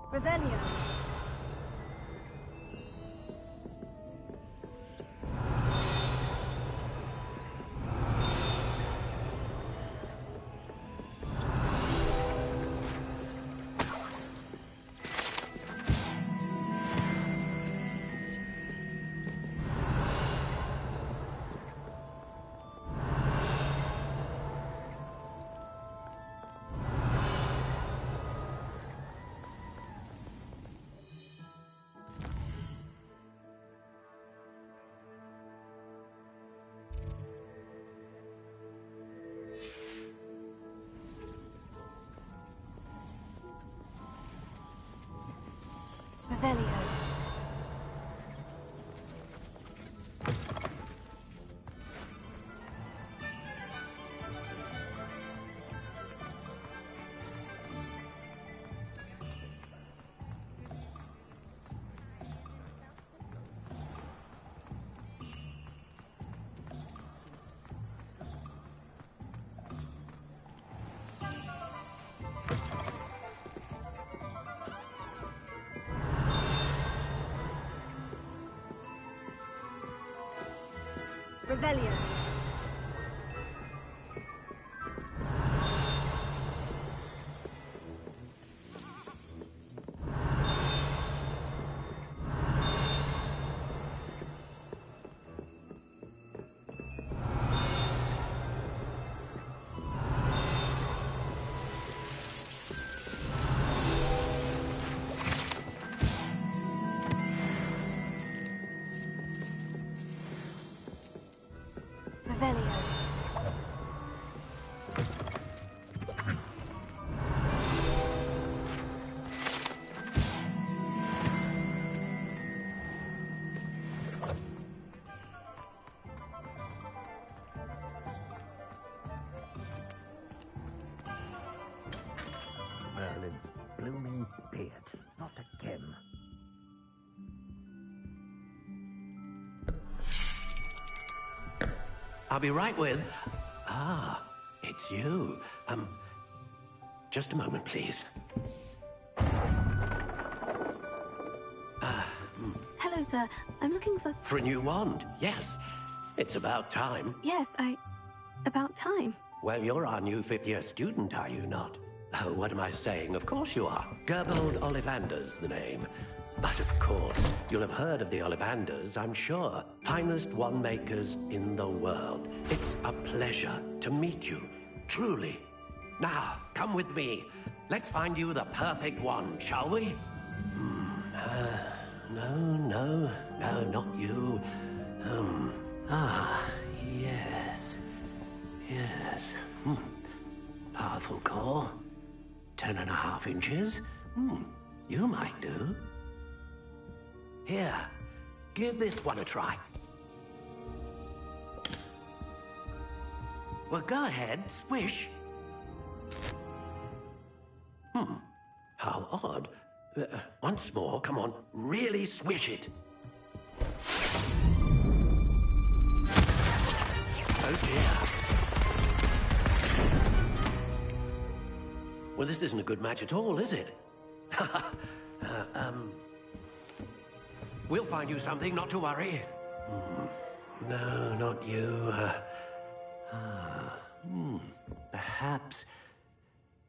Revelio. Revelio. Revelio. I'll be right with... Ah, it's you. Just a moment, please. Hello, sir. I'm looking for... For a new wand, yes. It's about time. Yes, about time. Well, you're our new fifth-year student, are you not? Oh, what am I saying? Of course you are. Gerbold Ollivander's the name. But of course, you'll have heard of the Ollivanders, I'm sure. Finest wand makers in the world. It's a pleasure to meet you, truly. Now, come with me. Let's find you the perfect wand, shall we? No, not you. Yes. Powerful core. 10.5 inches. You might do. Here, give this one a try. Well, go ahead, swish. How odd. Once more, come on, really swish it. Oh dear. Well, this isn't a good match at all, is it? We'll find you something, not to worry. No, not you. Perhaps...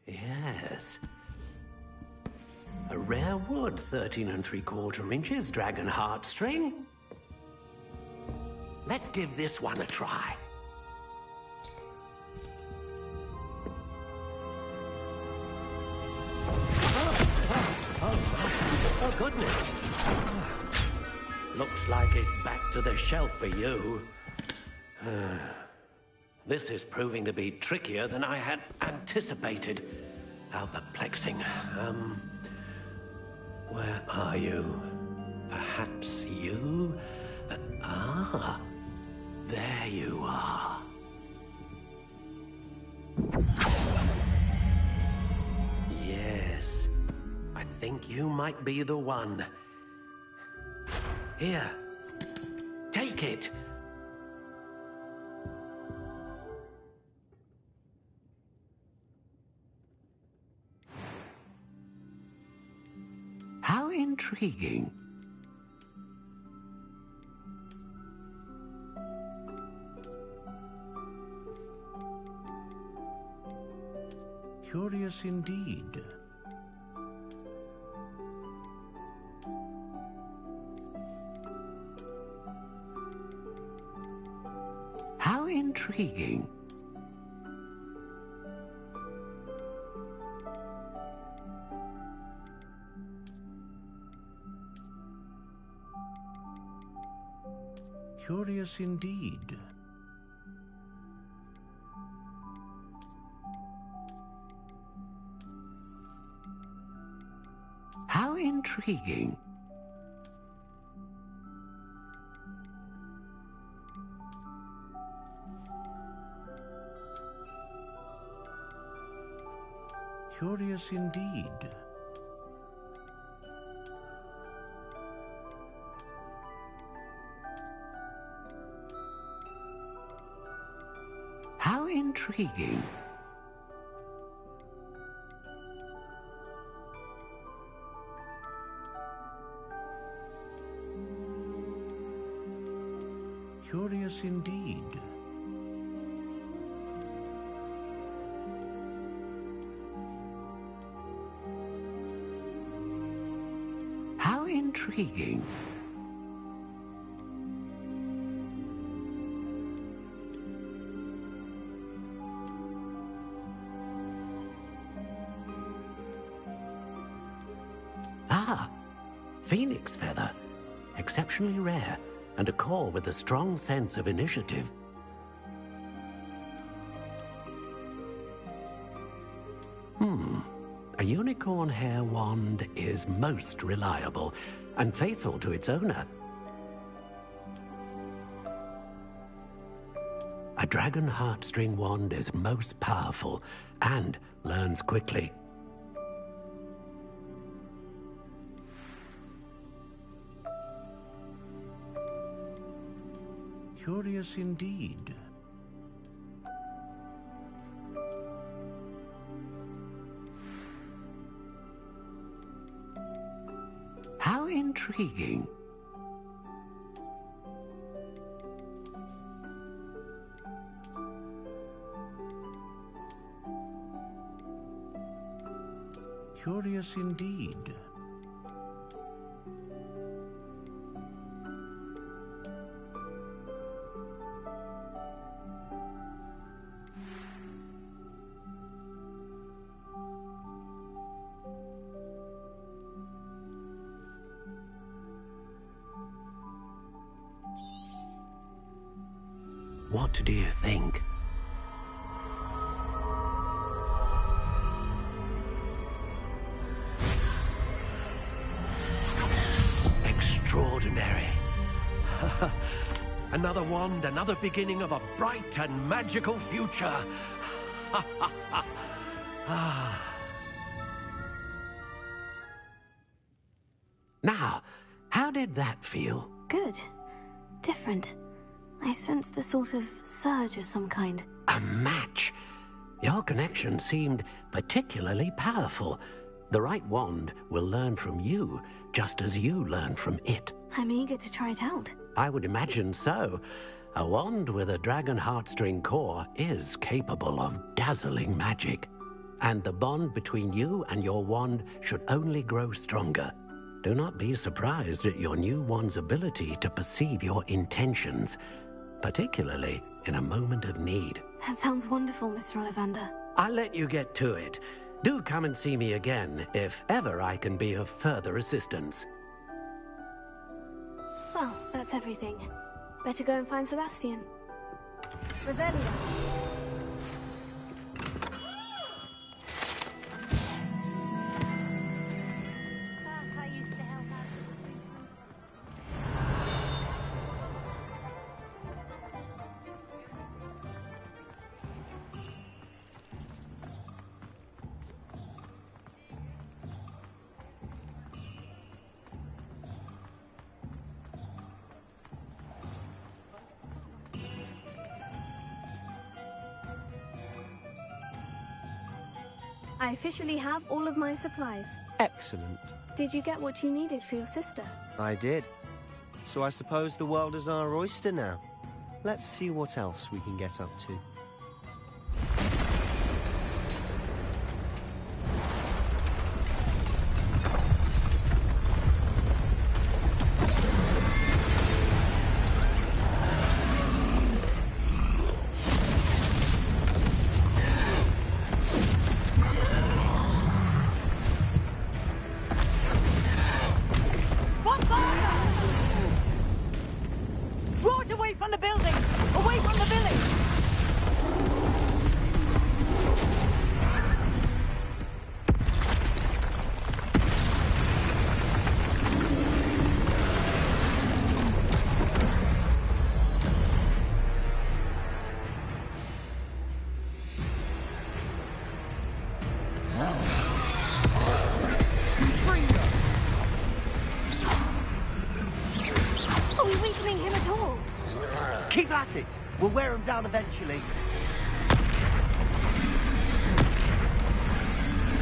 Yes. A rare wood, 13 3/4 inches, dragon heartstring. Let's give this one a try. Oh, goodness. Looks like it's back to the shelf for you. This is proving to be trickier than I had anticipated. How perplexing. Where are you? Perhaps you? There you are. Yes, I think you might be the one. Here, take it. How intriguing. Curious indeed. How intriguing. Curious indeed. How intriguing. Curious indeed. How intriguing. Curious indeed. How intriguing. Ah, phoenix feather. Exceptionally rare, and a core with a strong sense of initiative. A unicorn hair wand is most reliable and faithful to its owner. A dragon heartstring wand is most powerful and learns quickly. Curious indeed. intriguing. Curious indeed. What do you think? Extraordinary. Another wand, another beginning of a bright and magical future. Now, how did that feel? Good. Different. I sensed a sort of surge of some kind. A match? Your connection seemed particularly powerful. The right wand will learn from you, just as you learn from it. I'm eager to try it out. I would imagine so. A wand with a dragon heartstring core is capable of dazzling magic. And the bond between you and your wand should only grow stronger. Do not be surprised at your new wand's ability to perceive your intentions, particularly in a moment of need. That sounds wonderful, Mr. Ollivander. I'll let you get to it. Do come and see me again if ever I can be of further assistance. Well, that's everything. Better go and find Sebastian. Revelio. I officially have all of my supplies. Excellent. Did you get what you needed for your sister? I did. So I suppose the world is our oyster now. Let's see what else we can get up to. Draw it away from the building! Away from the village! Are we weakening him at all? Keep at it! We'll wear him down eventually.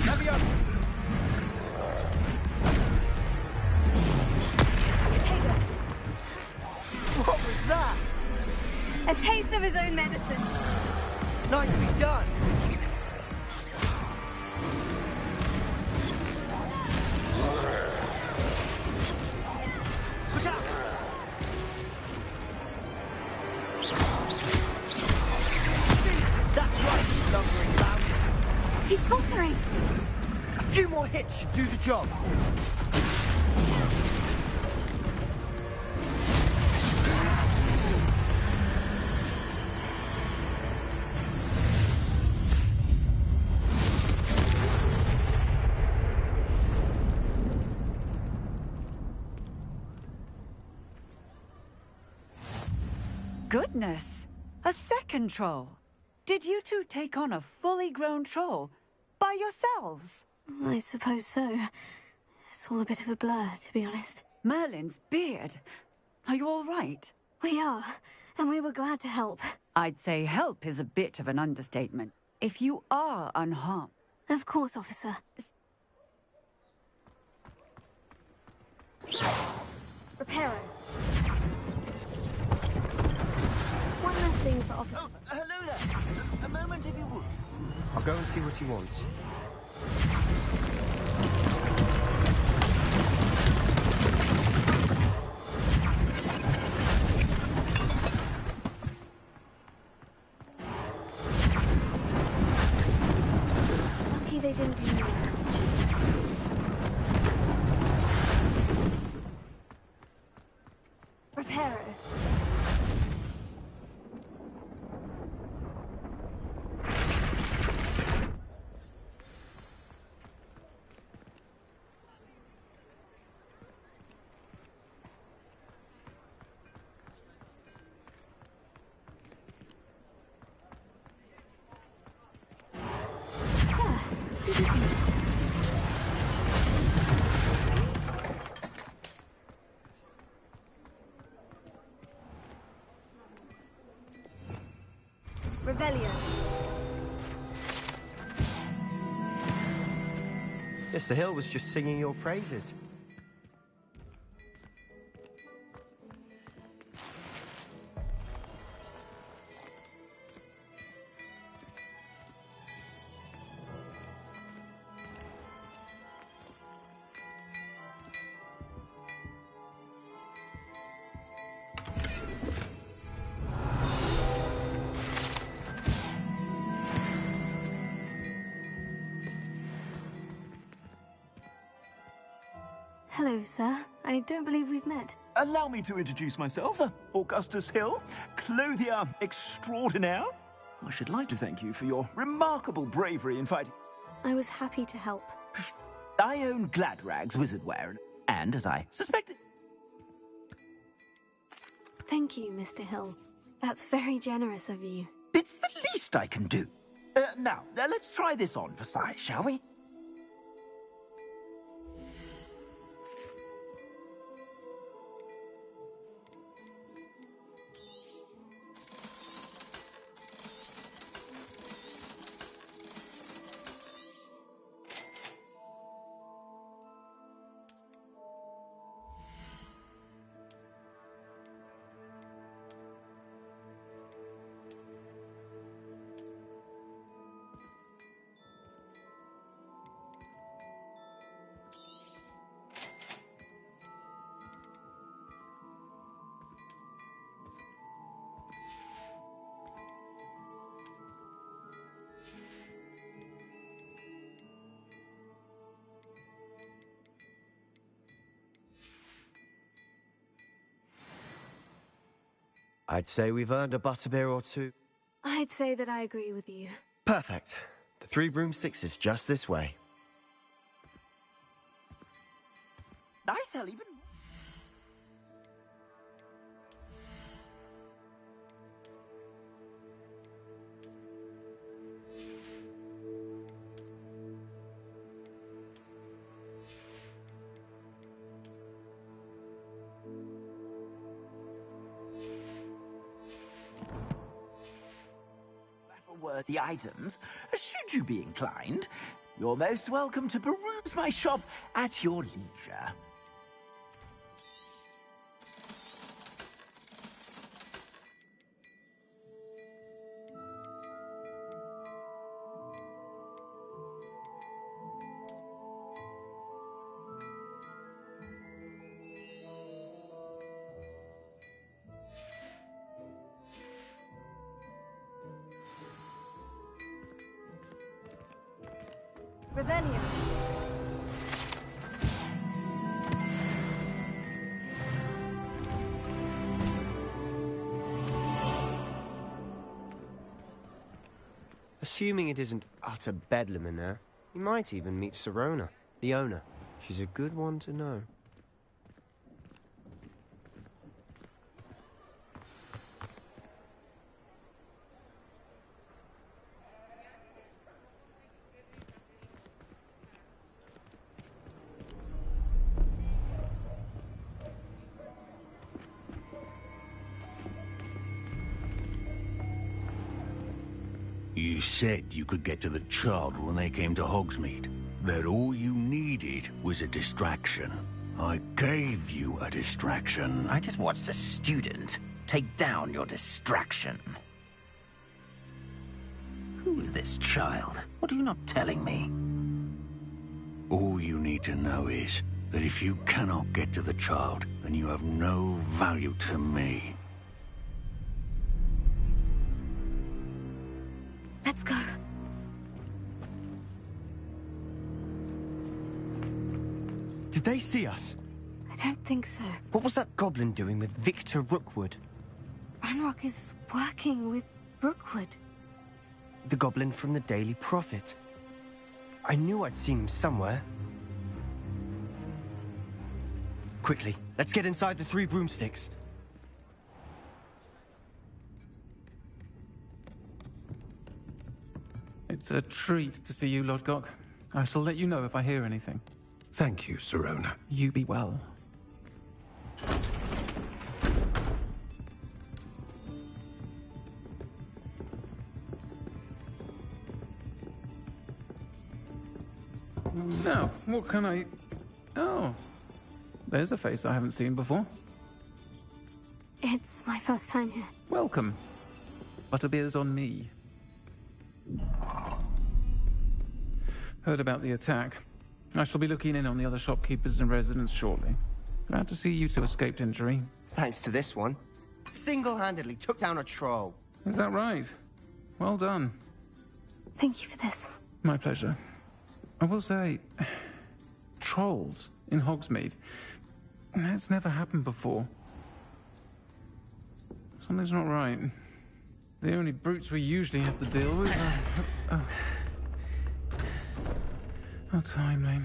Heavy up! Potato. What was that? A taste of his own medicine. Nicely done. Look out! That's right, you lumbering lambs. He's faltering. A few more hits should do the job. Goodness! A second troll! Did you two take on a fully grown troll by yourselves? I suppose so. It's all a bit of a blur, to be honest. Merlin's beard. Are you all right? We are, and we were glad to help. I'd say help is a bit of an understatement. If you are unharmed. Of course, officer. Reparo. One last thing for officers. Oh, hello there. A moment if you would. I'll go and see what he wants. Lucky they didn't do any damage. Reparo. Revelio. Mr. Hill was just singing your praises. Hello, sir. I don't believe we've met. Allow me to introduce myself, Augustus Hill, clothier extraordinaire. I should like to thank you for your remarkable bravery in fighting. I was happy to help. I own Gladrag's wizardwear, and as I suspected... Thank you, Mr. Hill. That's very generous of you. It's the least I can do. Now, let's try this on for size, shall we? I'd say we've earned a butterbeer or two. I'd say that I agree with you. Perfect. The 3 broomsticks is just this way. I sell even... Worthy items, should you be inclined. You're most welcome to peruse my shop at your leisure. Revelio. Assuming it isn't utter bedlam in there, you might even meet Sirona, the owner. She's a good one to know. You said you could get to the child when they came to Hogsmeade. That all you needed was a distraction. I gave you a distraction. I just watched a student take down your distraction. Who's this child? What are you not telling me? All you need to know is that if you cannot get to the child, then you have no value to me. Let's go. Did they see us? I don't think so. What was that goblin doing with Victor Rookwood? Ranrock is working with Rookwood. The goblin from the Daily Prophet. I knew I'd seen him somewhere. Quickly, let's get inside the 3 broomsticks. It's a treat to see you, Lodgok. I shall let you know if I hear anything. Thank you, Sirona. You be well. Now, what can I... Oh, there's a face I haven't seen before. It's my first time here. Welcome. Butterbeer's on me. Heard about the attack. I shall be looking in on the other shopkeepers and residents shortly. Glad to see you two escaped injury. Thanks to this one. Single-handedly took down a troll. Is that right? Well done. Thank you for this. My pleasure. I will say, trolls in Hogsmeade. That's never happened before. Something's not right. The only brutes we usually have to deal with are... How timely.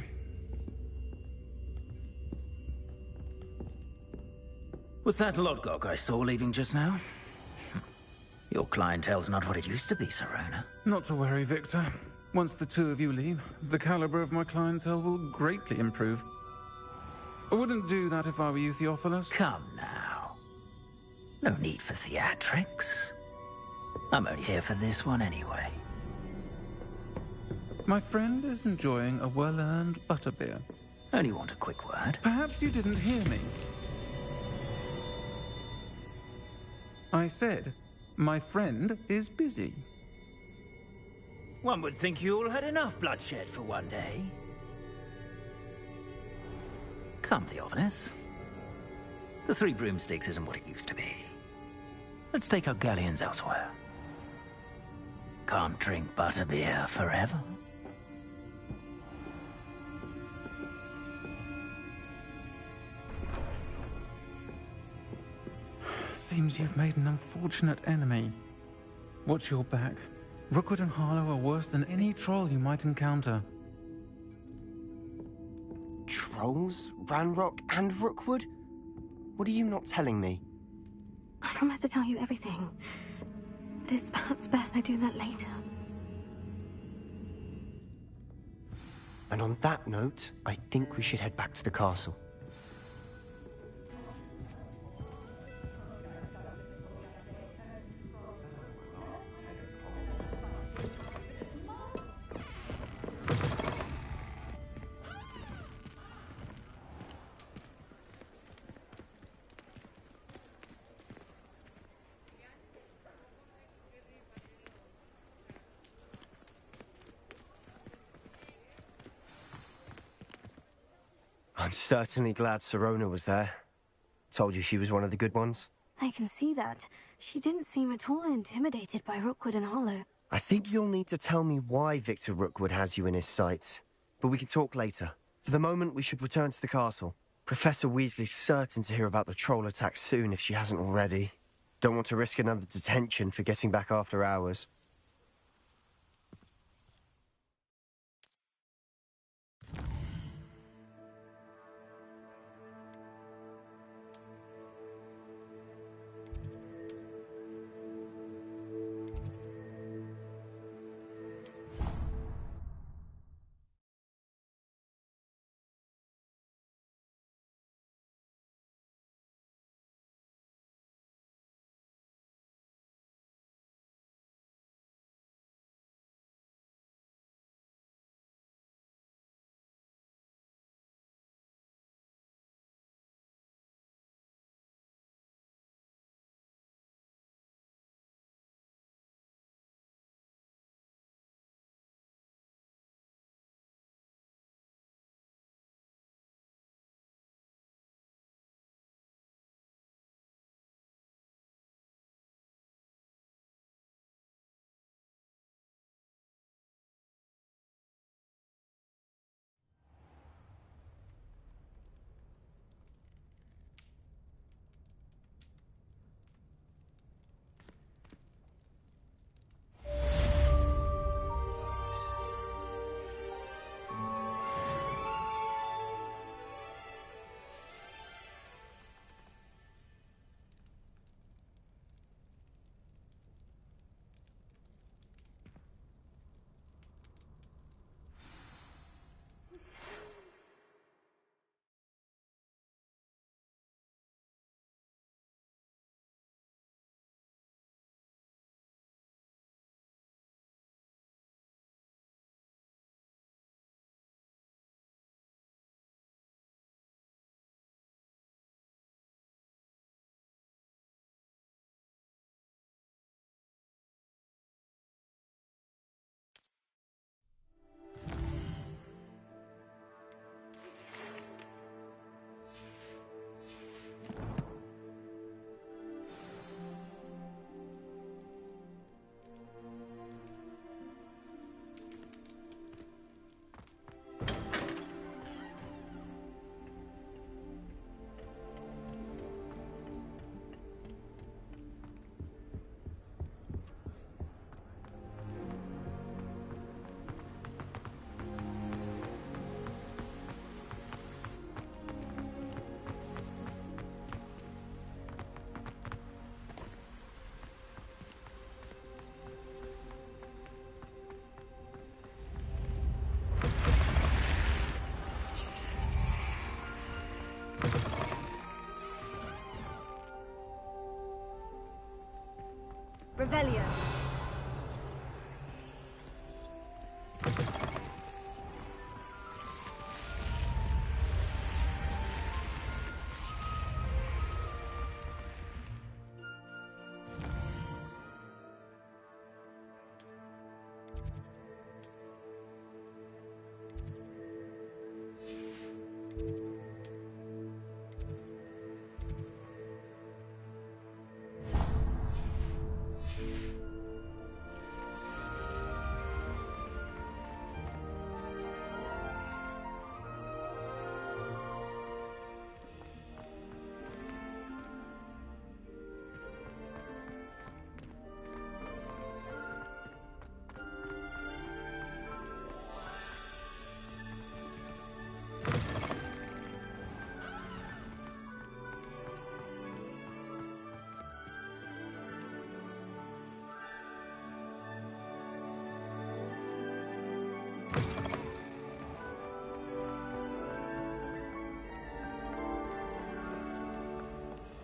Was that Lodgok I saw leaving just now? Your clientele's not what it used to be, Sirona. Not to worry, Victor. Once the two of you leave, the caliber of my clientele will greatly improve. I wouldn't do that if I were you, Theophilus. Come now. No need for theatrics. I'm only here for this one anyway. My friend is enjoying a well-earned butterbeer. Only want a quick word. Perhaps you didn't hear me. I said, my friend is busy. One would think you all had enough bloodshed for one day. Come, Theophilus. The 3 broomsticks isn't what it used to be. Let's take our galleons elsewhere. Can't drink butterbeer forever. Seems you've made an unfortunate enemy. Watch your back. Rookwood and Harlow are worse than any troll you might encounter. Trolls? Ranrock and Rookwood? What are you not telling me? I promise to tell you everything. But it's perhaps best I do that later. And on that note, I think we should head back to the castle. I'm certainly glad Sirona was there. Told you she was one of the good ones. I can see that. She didn't seem at all intimidated by Rookwood and Harlow. I think you'll need to tell me why Victor Rookwood has you in his sights. But we can talk later. For the moment, we should return to the castle. Professor Weasley's certain to hear about the troll attack soon if she hasn't already. Don't want to risk another detention for getting back after hours. Revelio.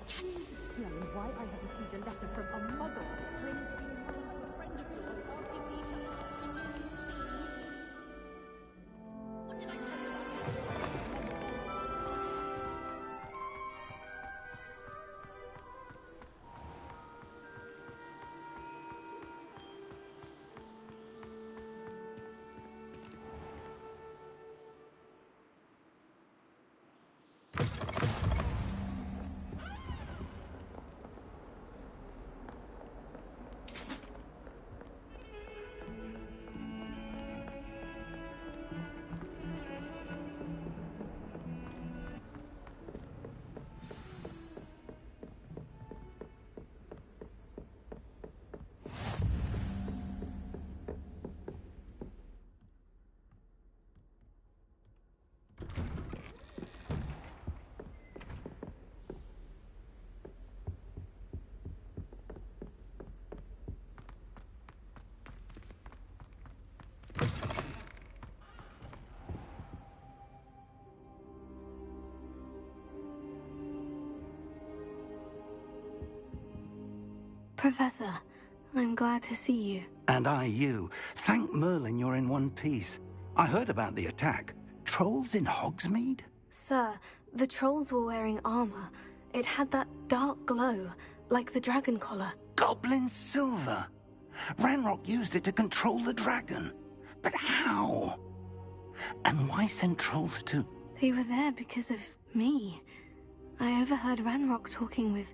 Can you explain why I have received a letter from a muggle claiming that he was a friend of yours asking me to What did I tell you about Professor, I'm glad to see you. And I you. Thank Merlin you're in one piece. I heard about the attack. Trolls in Hogsmeade? Sir, the trolls were wearing armor. It had that dark glow, like the dragon collar. Goblin silver. Ranrock used it to control the dragon. But how? And why send trolls to... They were there because of me. I overheard Ranrock talking with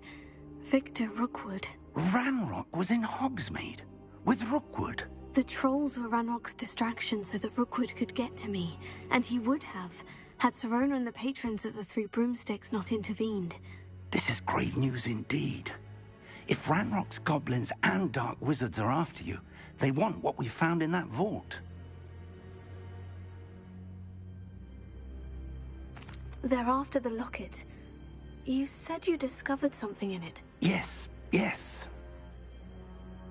Victor Rookwood. Ranrock was in Hogsmeade? With Rookwood? The trolls were Ranrock's distraction so that Rookwood could get to me. And he would have, had Serona and the patrons at the Three Broomsticks not intervened. This is grave news indeed. If Ranrock's goblins and dark wizards are after you, they want what we found in that vault. They're after the locket. You said you discovered something in it. Yes.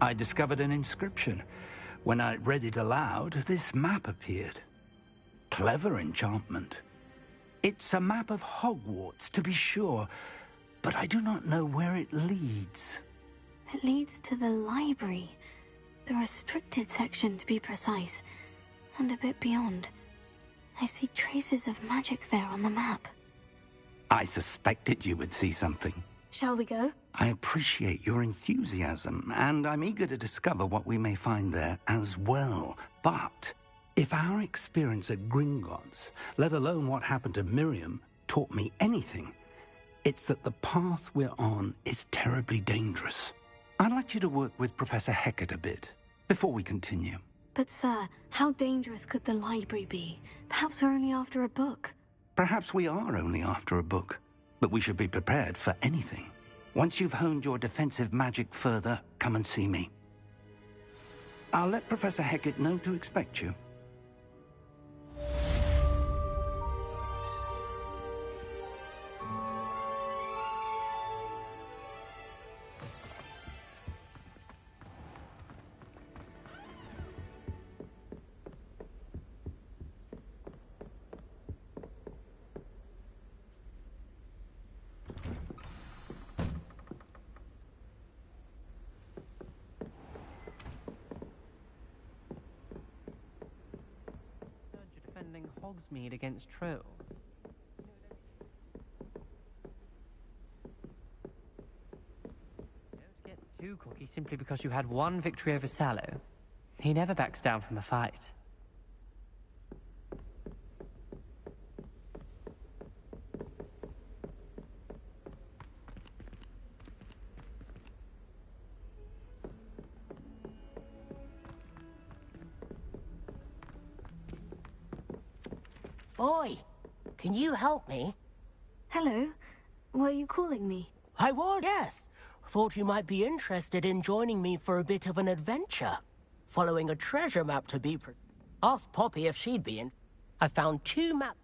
I discovered an inscription. When I read it aloud, this map appeared. Clever enchantment. It's a map of Hogwarts, to be sure, but I do not know where it leads. It leads to the library. The restricted section, to be precise. And a bit beyond. I see traces of magic there on the map. I suspected you would see something. Shall we go? I appreciate your enthusiasm, and I'm eager to discover what we may find there as well. But if our experience at Gringotts, let alone what happened to Miriam, taught me anything, it's that the path we're on is terribly dangerous. I'd like you to work with Professor Hecat a bit before we continue. But sir, how dangerous could the library be? Perhaps we're only after a book. Perhaps we are only after a book, but we should be prepared for anything. Once you've honed your defensive magic further, come and see me. I'll let Professor Hecat know to expect you. Hogsmeade against trolls. Don't get too cocky simply because you had one victory over Sallow. He never backs down from a fight. Boy, can you help me? Hello. Were you calling me? I was, yes. Thought you might be interested in joining me for a bit of an adventure. Following a treasure map to be Asked Poppy if she'd be in. I found 2 maps.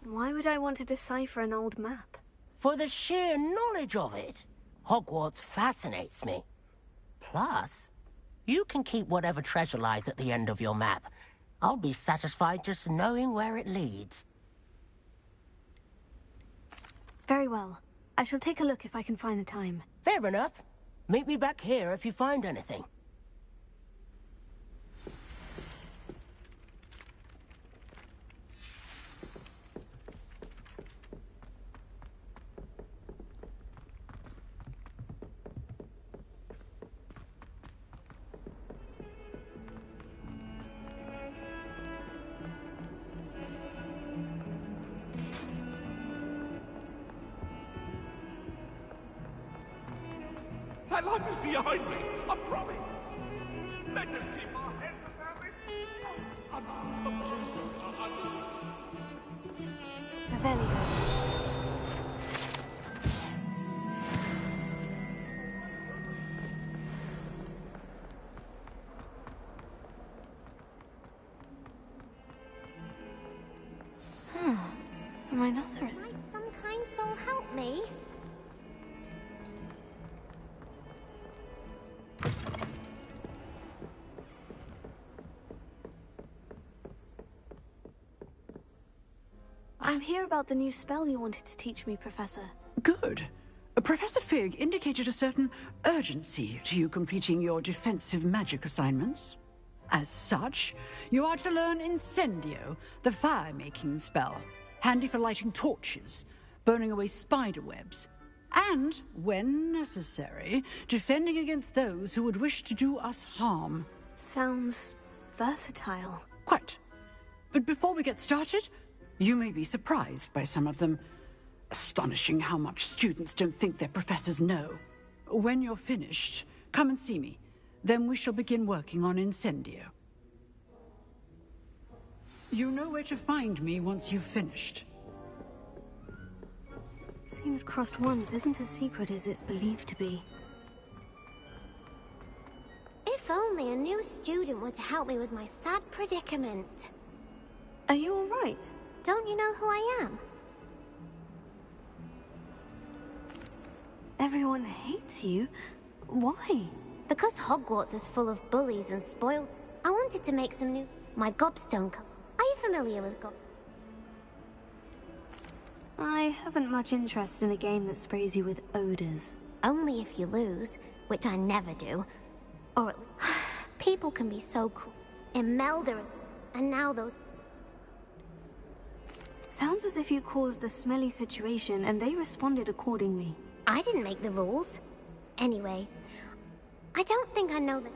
Why would I want to decipher an old map? For the sheer knowledge of it. Hogwarts fascinates me. Plus, you can keep whatever treasure lies at the end of your map. I'll be satisfied just knowing where it leads. Very well. I shall take a look if I can find the time. Fair enough. Meet me back here if you find anything. That life is behind me, I promise. Let us keep our heads about this. Revelio. A rhinoceros. Might some kind soul help me? I'm here about the new spell you wanted to teach me, Professor. Good. Professor Fig indicated a certain urgency to you completing your defensive magic assignments. As such, you are to learn Incendio, the fire-making spell, handy for lighting torches, burning away spider webs, and, when necessary, defending against those who would wish to do us harm. Sounds versatile. Quite. But before we get started, you may be surprised by some of them. Astonishing how much students don't think their professors know. When you're finished, come and see me. Then we shall begin working on Incendio. You know where to find me once you've finished. Seems crossed ones isn't as secret as it's believed to be. If only a new student were to help me with my sad predicament. Are you all right? Don't you know who I am? Everyone hates you. Why? Because Hogwarts is full of bullies and spoiled. I wanted to make some new... My gobstone... Are you familiar with I haven't much interest in a game that sprays you with odors. Only if you lose, which I never do. Or... People can be so cruel. Imelda is... And now those... Sounds as if you caused a smelly situation and they responded accordingly. I didn't make the rules. Anyway, I don't think I know that...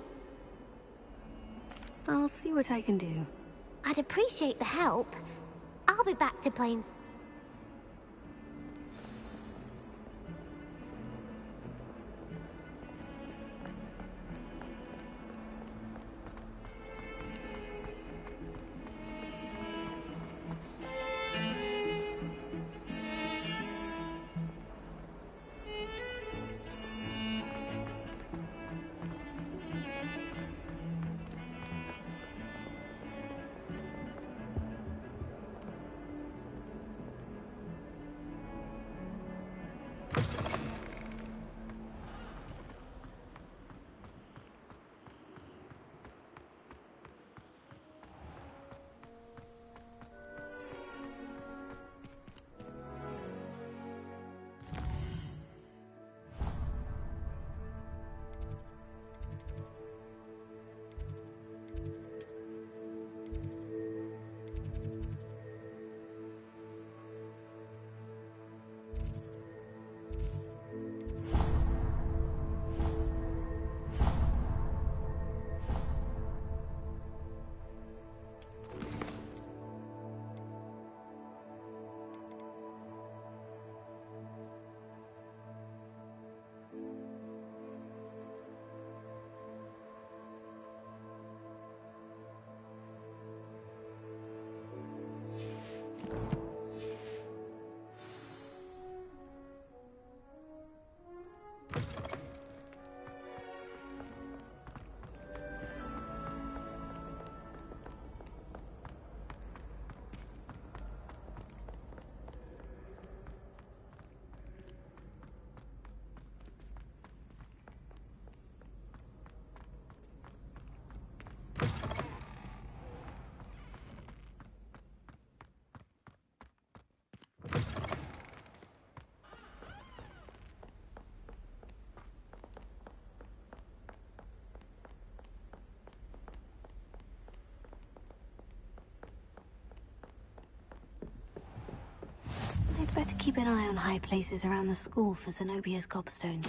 I'll see what I can do. I'd appreciate the help. I'll be back to playing... better keep an eye on high places around the school for Zenobia's gobstones.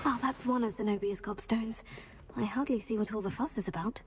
Oh, that's one of Zenobia's gobstones. I hardly see what all the fuss is about.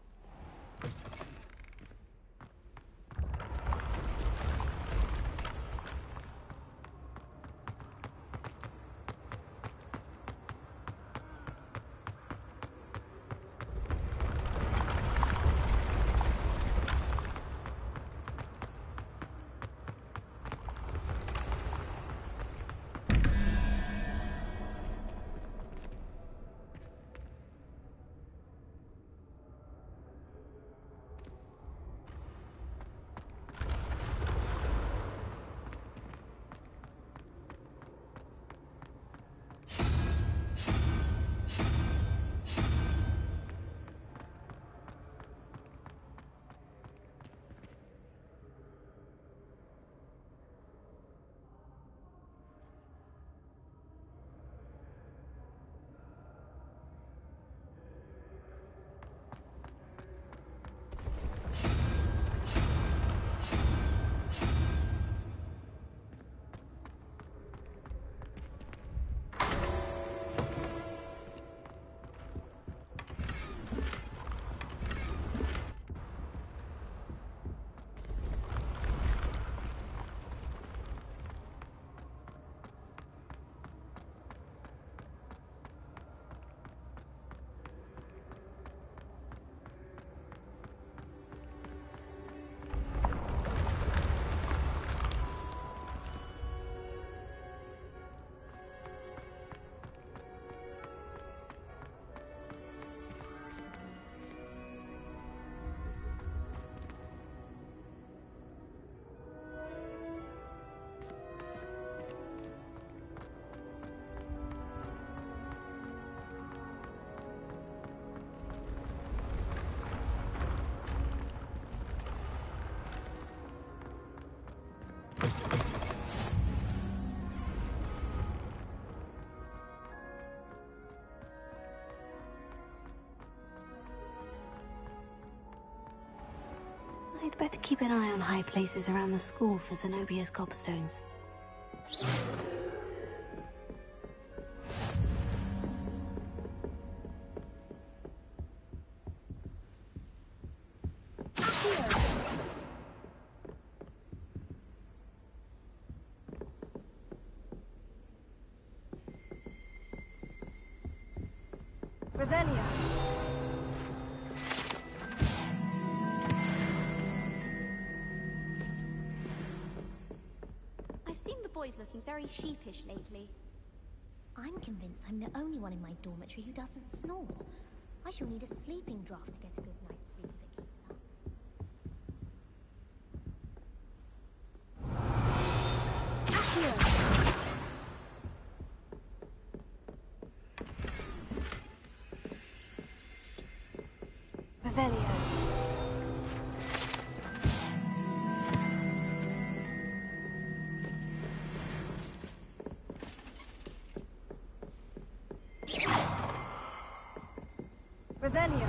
I'd better keep an eye on high places around the school for Zenobia's gobstones. Revelio. I've seen the boys looking very sheepish lately. I'm convinced I'm the only one in my dormitory who doesn't snore. I shall need a sleeping draught to get a good night's sleep that keeps up. Revelio. Revelio.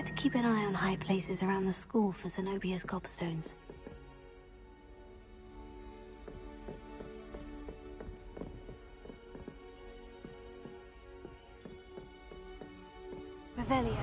better keep an eye on high places around the school for Zenobia's gobstones. Revelio.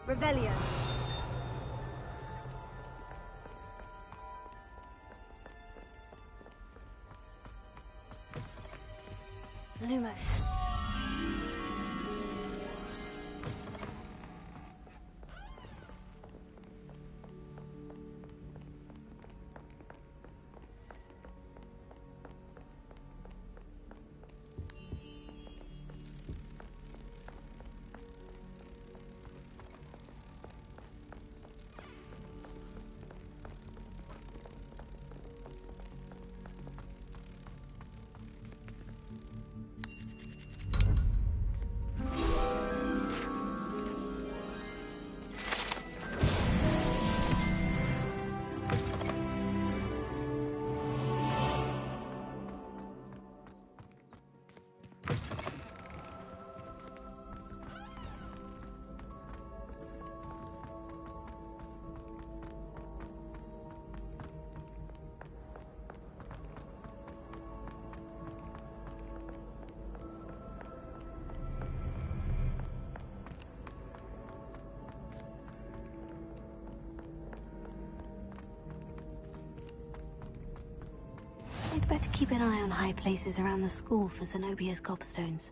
Revelio. Lumos. I'd better keep an eye on high places around the school for Zenobia's gobstones.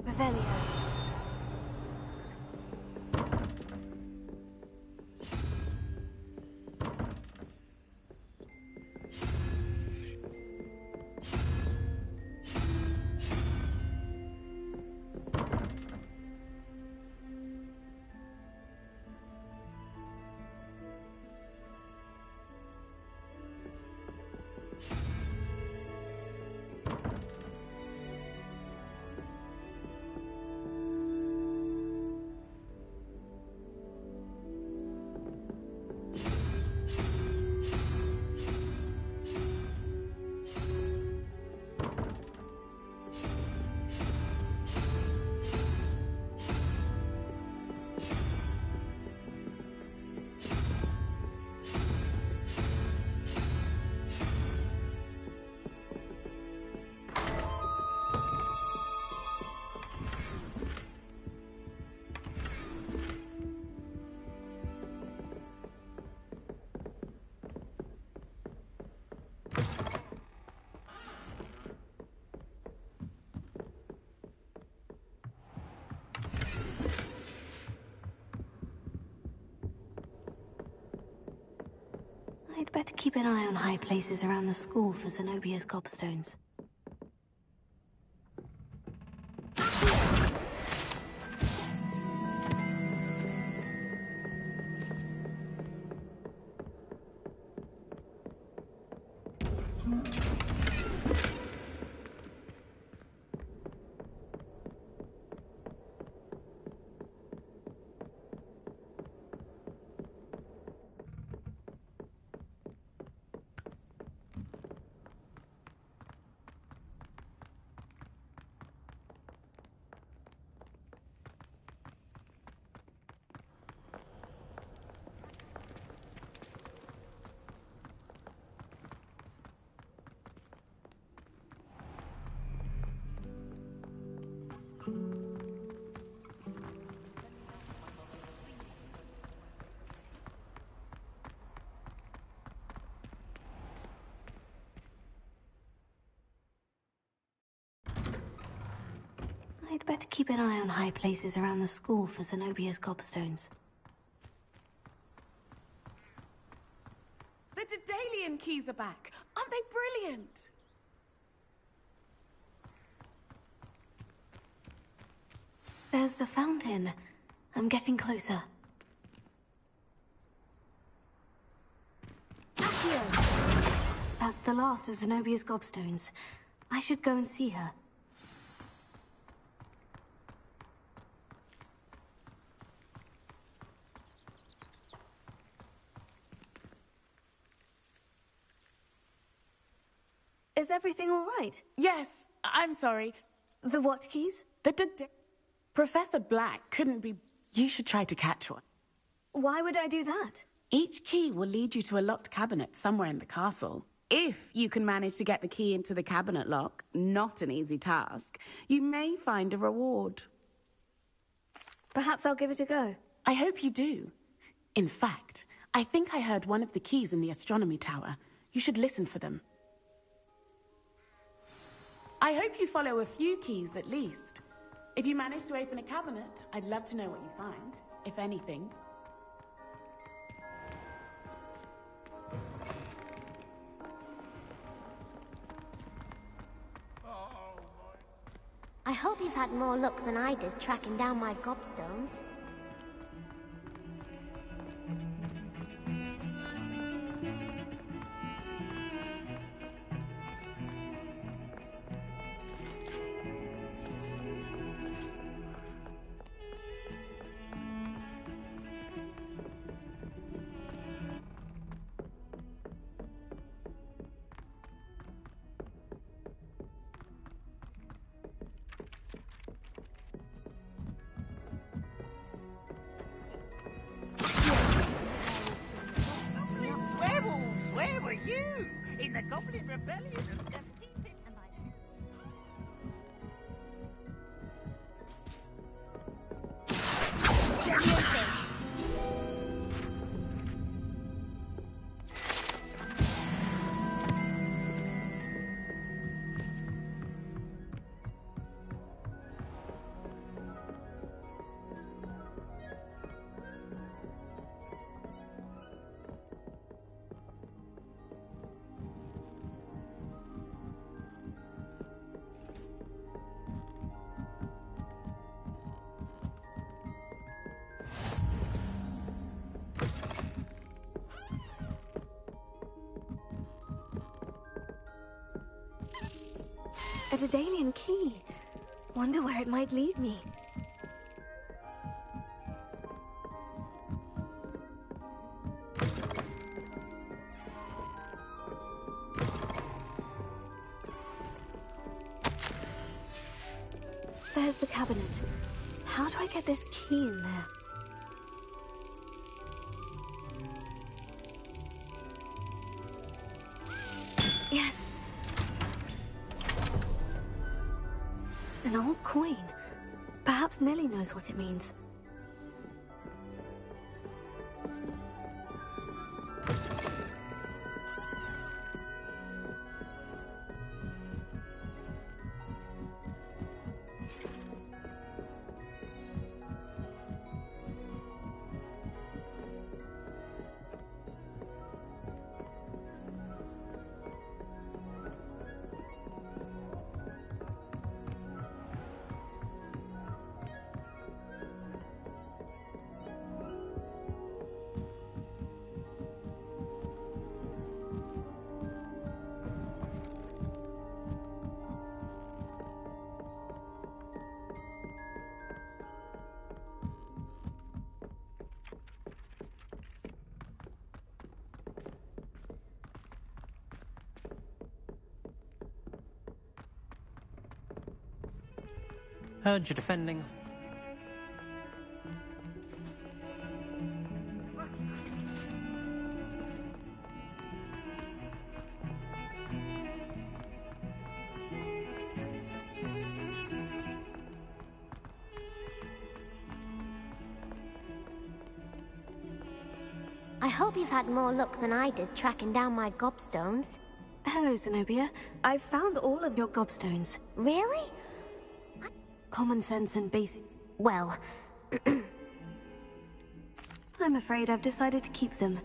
Revelio. I'd better keep an eye on high places around the school for Zenobia's gobstones. I'd better keep an eye on high places around the school for Zenobia's gobstones. The Daedalian keys are back. Aren't they brilliant? There's the fountain. I'm getting closer. Accio! That's the last of Zenobia's gobstones. I should go and see her. Is everything all right? Yes, I'm sorry. The what keys? Professor Black couldn't be... You should try to catch one. Why would I do that? Each key will lead you to a locked cabinet somewhere in the castle. If you can manage to get the key into the cabinet lock, not an easy task, you may find a reward. Perhaps I'll give it a go. I hope you do. In fact, I think I heard one of the keys in the astronomy tower. You should listen for them. I hope you follow a few keys at least. If you manage to open a cabinet, I'd love to know what you find, if anything. I hope you've had more luck than I did tracking down my gobstones. goblin rebellion has stepped deep into my... A Daedalian key. Wonder where it might lead me. There's the cabinet. How do I get this key in there? Yes. An old coin. Perhaps Nellie knows what it means. Heard you defending. I hope you've had more luck than I did tracking down my gobstones. Hello, Zenobia. I've found all of your gobstones. Really? Common sense and basic. Well, I'm afraid I've decided to keep them.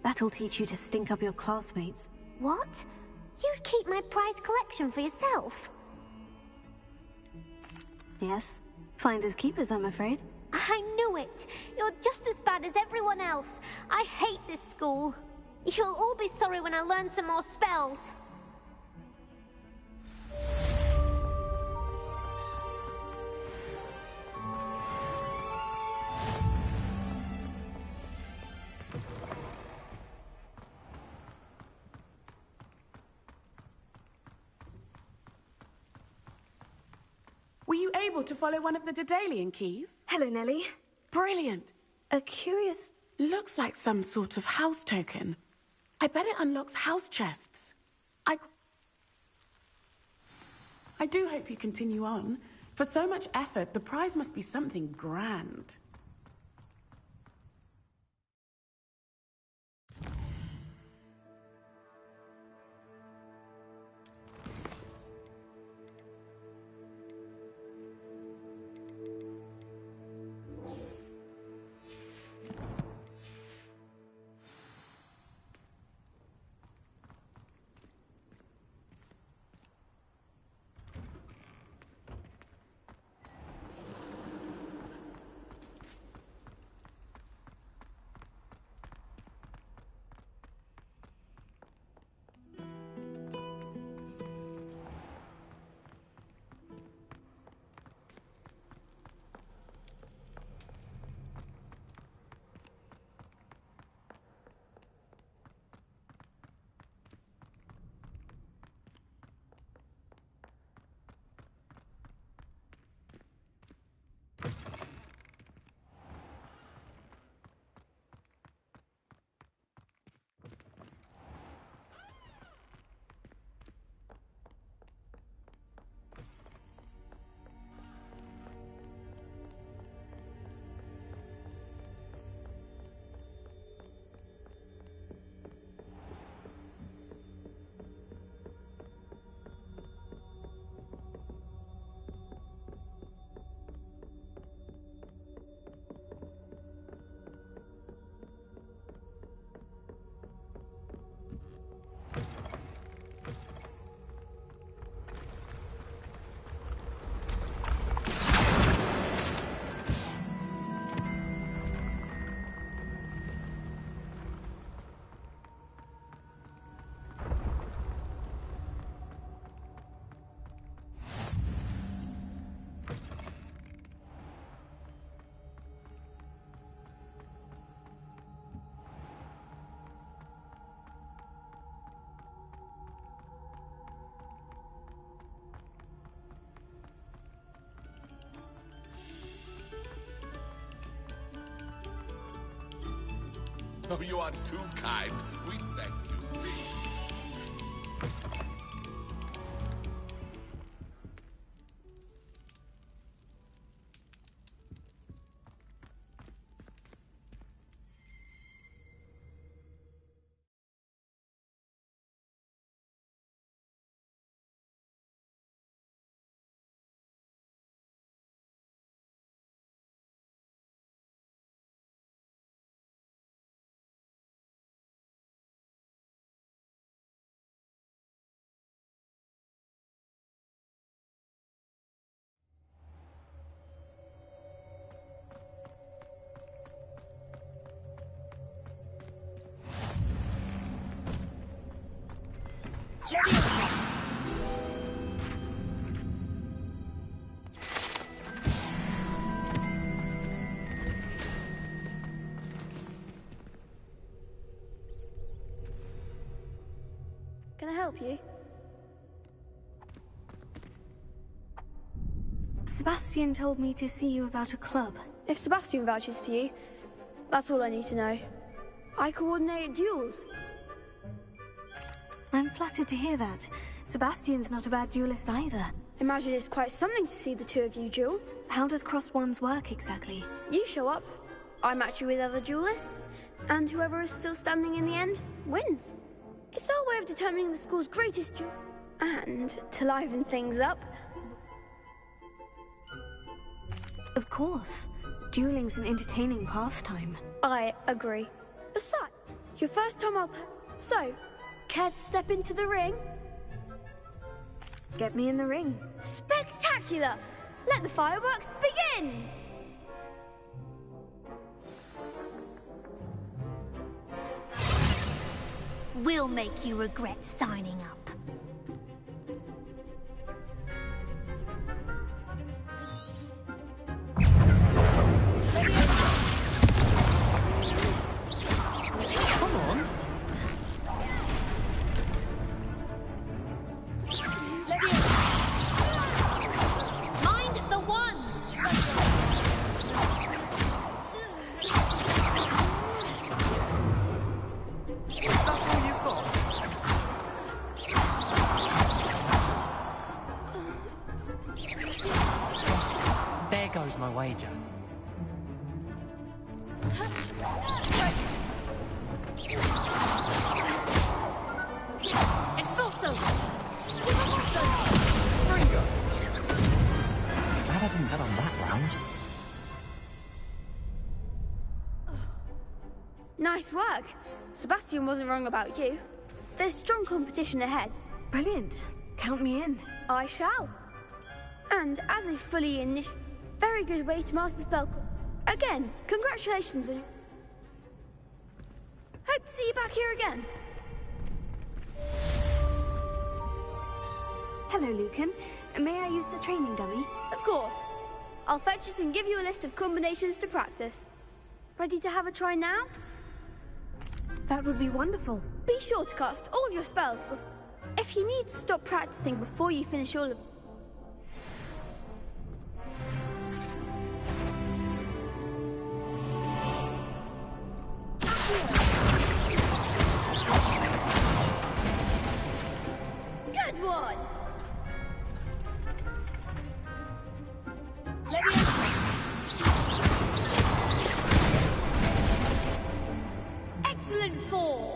That'll teach you to stink up your classmates. what? You'd keep my prized collection for yourself? Yes. Finders keepers, I'm afraid. I knew it! You're just as bad as everyone else. I hate this school. You'll all be sorry when I learn some more spells. Were you able to follow one of the Daedalian keys? Hello, Nellie. Brilliant. A curious... Looks like some sort of house token. I bet it unlocks house chests. I do hope you continue on. For so much effort, the prize must be something grand. Oh, you are too kind. We thank you. Can I help you? Sebastian told me to see you about a club. If Sebastian vouches for you, that's all I need to know. I coordinate duels. I'm flattered to hear that. Sebastian's not a bad duelist either. Imagine it's quite something to see the two of you duel. How does crossed ones work exactly? You show up, I match you with other duelists, and whoever is still standing in the end wins. It's our way of determining the school's greatest duel. And to liven things up... Of course. Dueling's an entertaining pastime. I agree. Besides, your first time I'll... So, care to step into the ring? Get me in the ring. Spectacular! Let the fireworks begin! We'll make you regret signing up. Come on. Mind the wand! That's all you've got? There goes my wager. Expulso! Glad I didn't bet on that round. Nice work. Sebastian wasn't wrong about you. There's strong competition ahead. Brilliant. Count me in. I shall. And as a fully very good way to master spell. Again, congratulations on... Hope to see you back here again. Hello, Lucan. May I use the training dummy? Of course. I'll fetch it and give you a list of combinations to practice. Ready to have a try now? That would be wonderful. Be sure to cast all your spells before... If you need to stop practicing before you finish all of... Good one! Excellent form!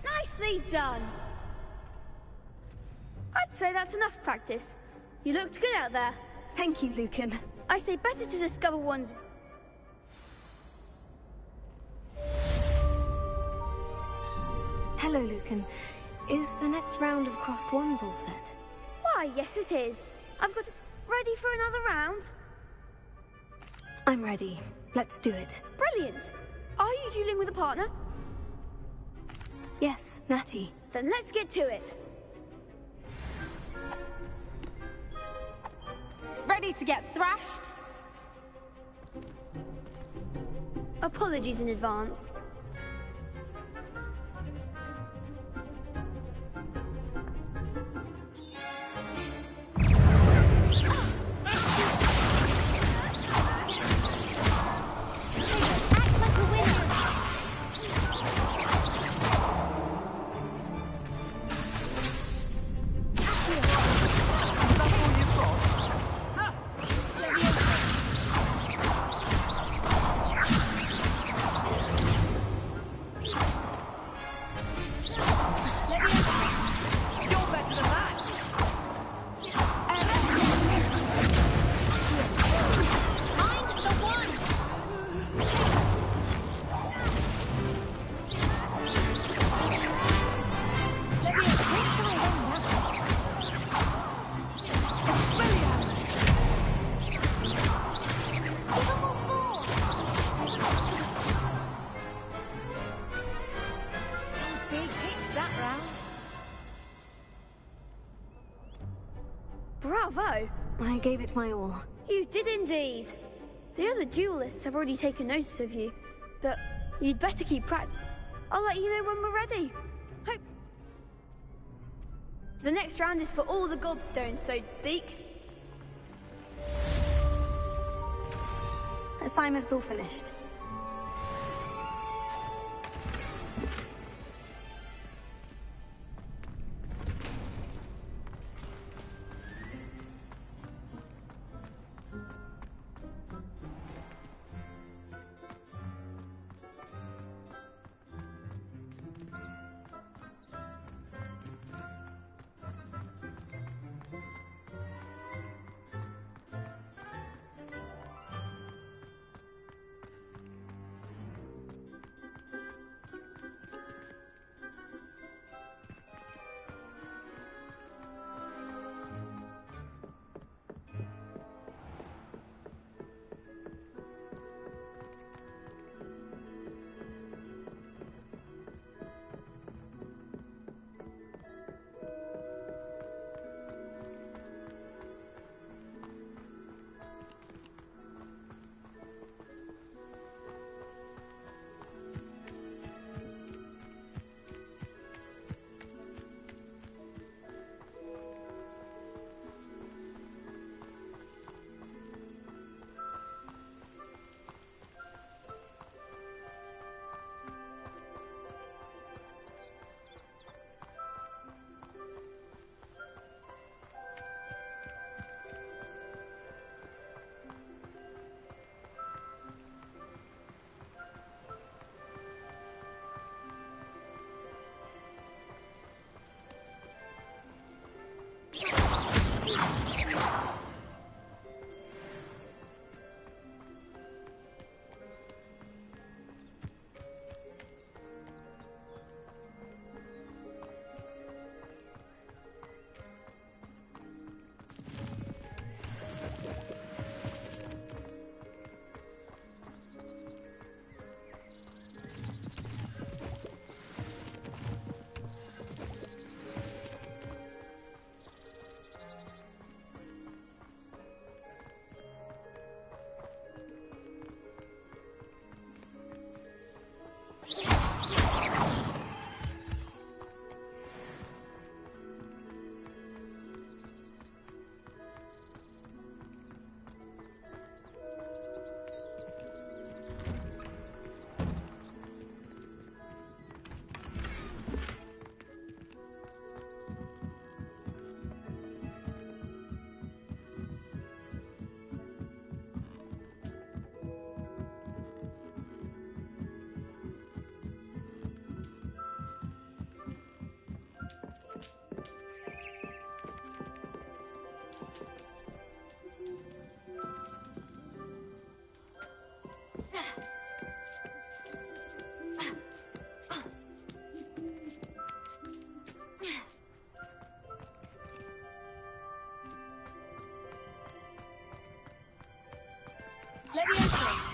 Nicely done! I'd say that's enough practice. You looked good out there. Thank you, Lucan. I say better to discover one's... Hello, Lucan. Is the next round of crossed ones all set? Why, yes it is. I've got... Ready for another round? I'm ready. Let's do it. Brilliant! Are you dueling with a partner? Yes, Natty. Then let's get to it. Ready to get thrashed? Apologies in advance. I gave it my all. You did indeed. The other duelists have already taken notice of you, but you'd better keep practice. I'll let you know when we're ready. Hope. The next round is for all the gobstones, so to speak. Assignment's all finished. Leviosa!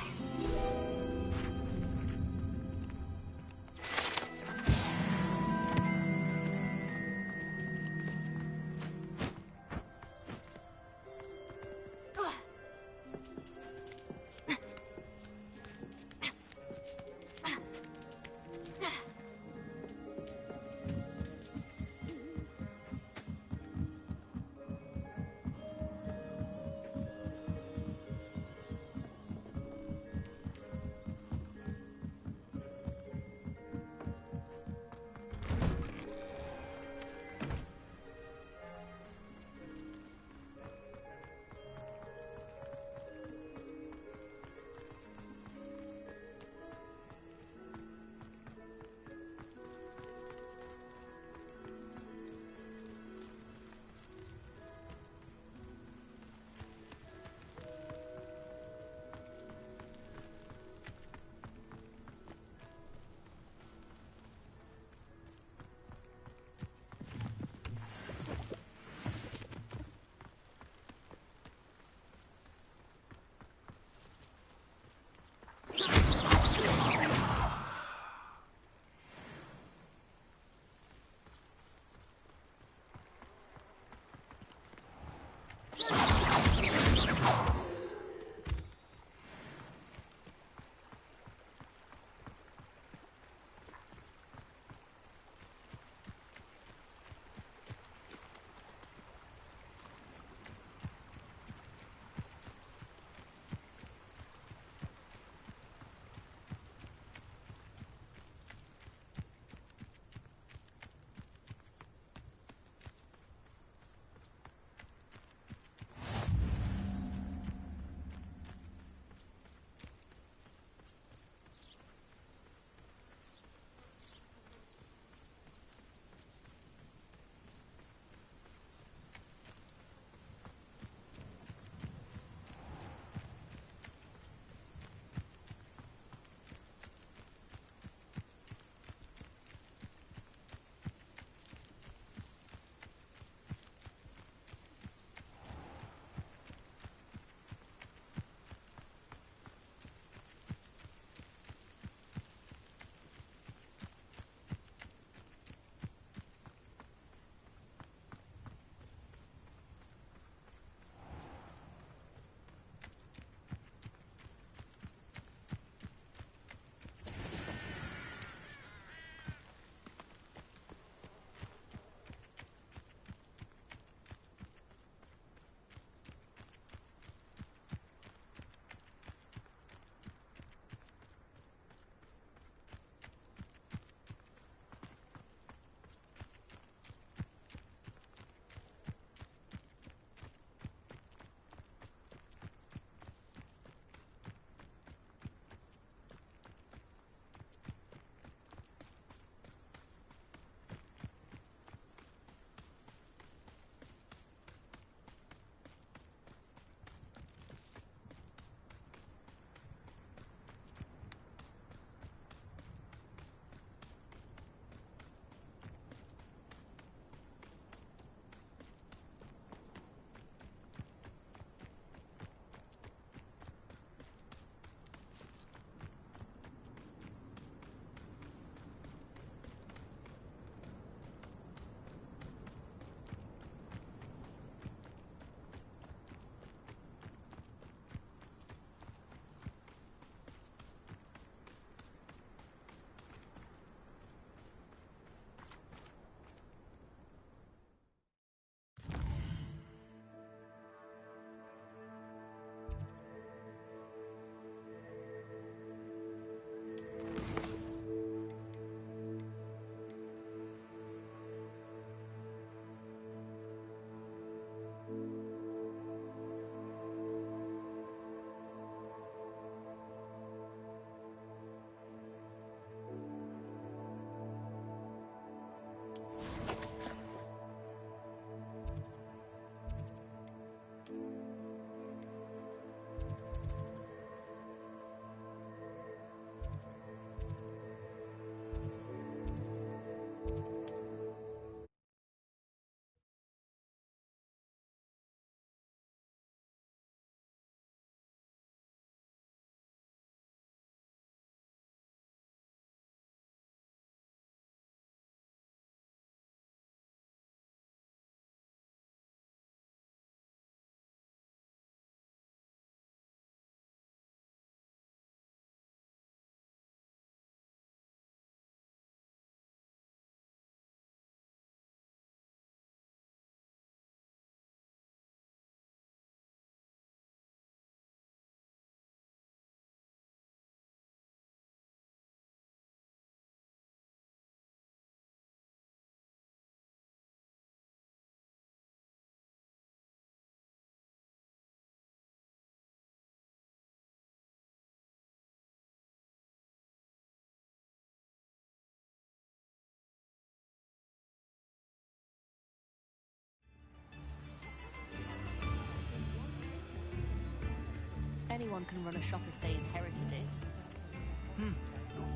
anyone can run a shop if they inherited it.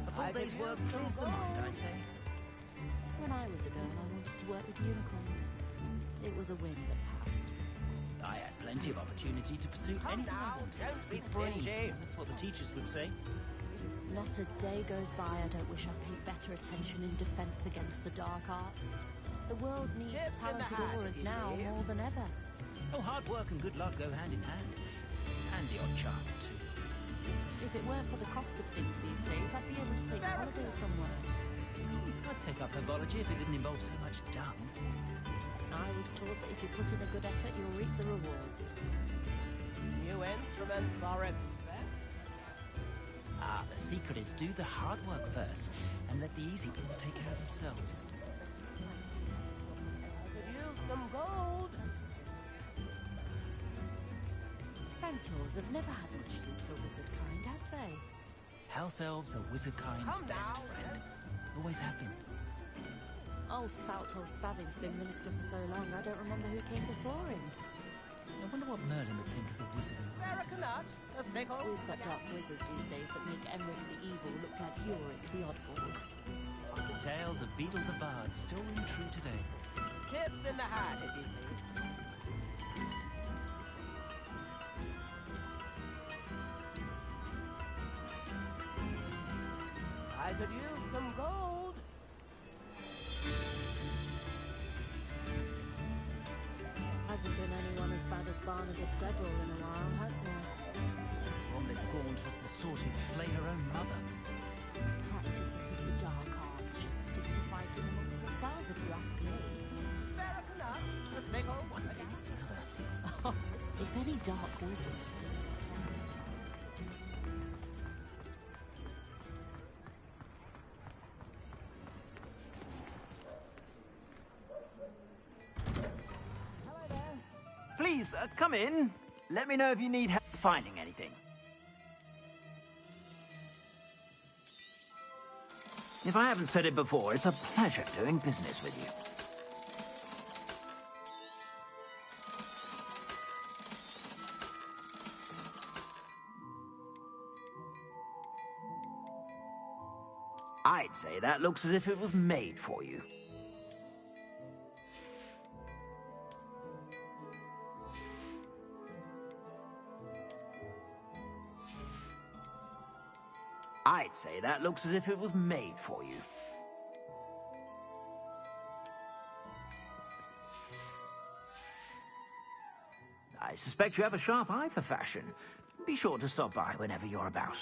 A full day's work clears the mind, I say. When I was a girl, I wanted to work with unicorns. It was a whim that passed. I had plenty of opportunity to pursue anything I wanted. don't be Free. fringy. That's what the teachers would say. Not a day goes by I don't wish I'd paid better attention in defense against the dark arts. The world needs Chips in the talented hat, aurors if you now please. more than ever. Oh, hard work and good luck go hand in hand. And the odd charm, too. If it weren't for the cost of things these days, I'd be able to take a holiday somewhere. I'd take up herbology if it didn't involve so much dung. I was taught that if you put in a good effort, you'll reap the rewards. New instruments are expensive. Ah, the secret is do the hard work first, and let the easy bits take care of themselves. I could use some gold. Centaurs have never had much use for wizard kind, have they? House elves are wizard kind's Come best now. friend. Always have been. Old Spout-Hole Spavin's been minister for so long, I don't remember who came before him. I wonder what Merlin would think of a wizard who American nut, a sickle. We've got dark wizards these days that make Emmerich the Evil look like Yorick the Oddball. The tales of Beetle the Bard still ring true today. Chips in the hat, if you please. I could use some gold. Hasn't been anyone as bad as Barnabas Deverell in a while, has there? Bromley Gaunt was the sort who'd flay her own mother. Practices of the dark arts should stick to fighting amongst themselves, if you ask me. American nut, a sickle. One thing it's another. If any dark wizard... Please, come in. Let me know if you need help finding anything. If I haven't said it before, it's a pleasure doing business with you. I'd say that looks as if it was made for you. I'd say that looks as if it was made for you. I suspect you have a sharp eye for fashion. Be sure to stop by whenever you're about.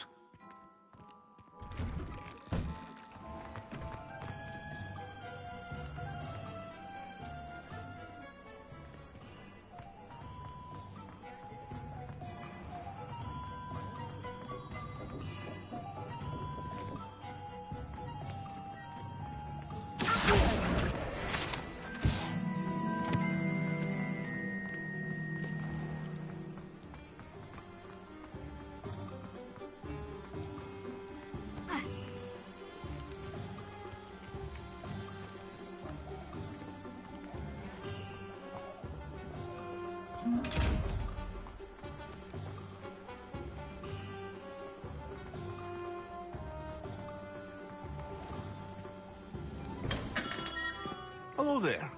Hello there.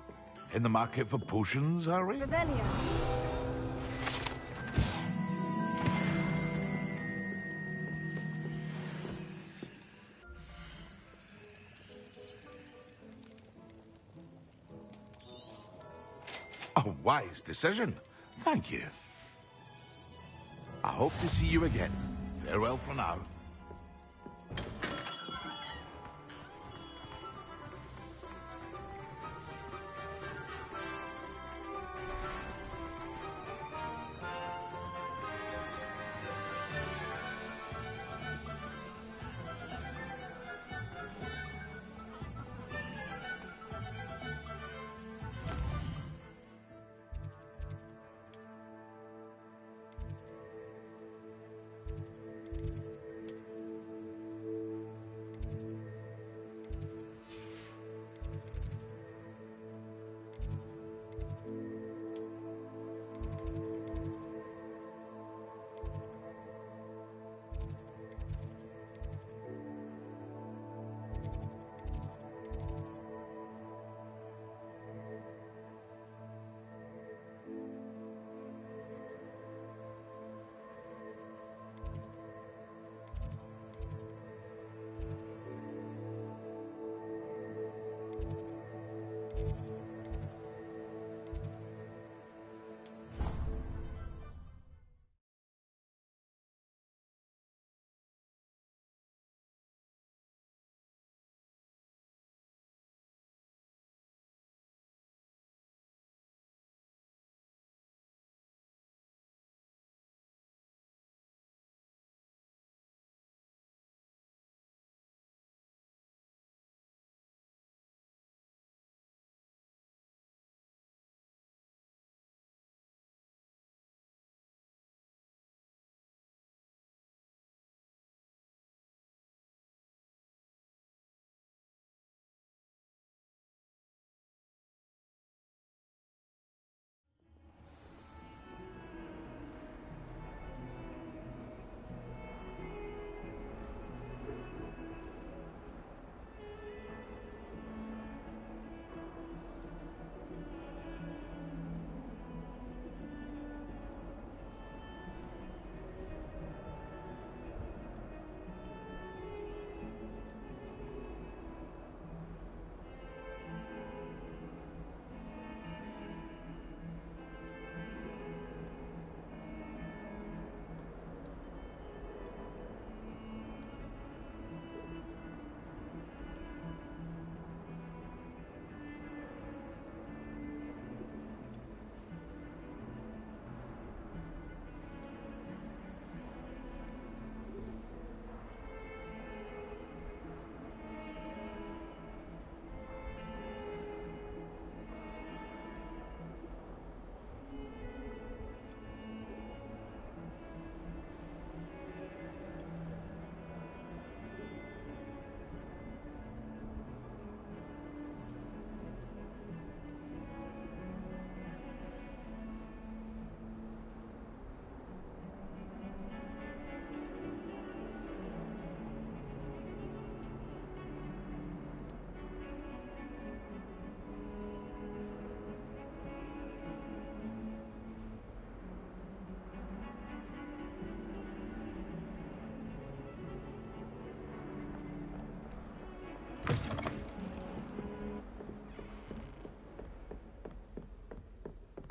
In the market for potions, are we? Revelio. A wise decision. Thank you. I hope to see you again. Farewell for now.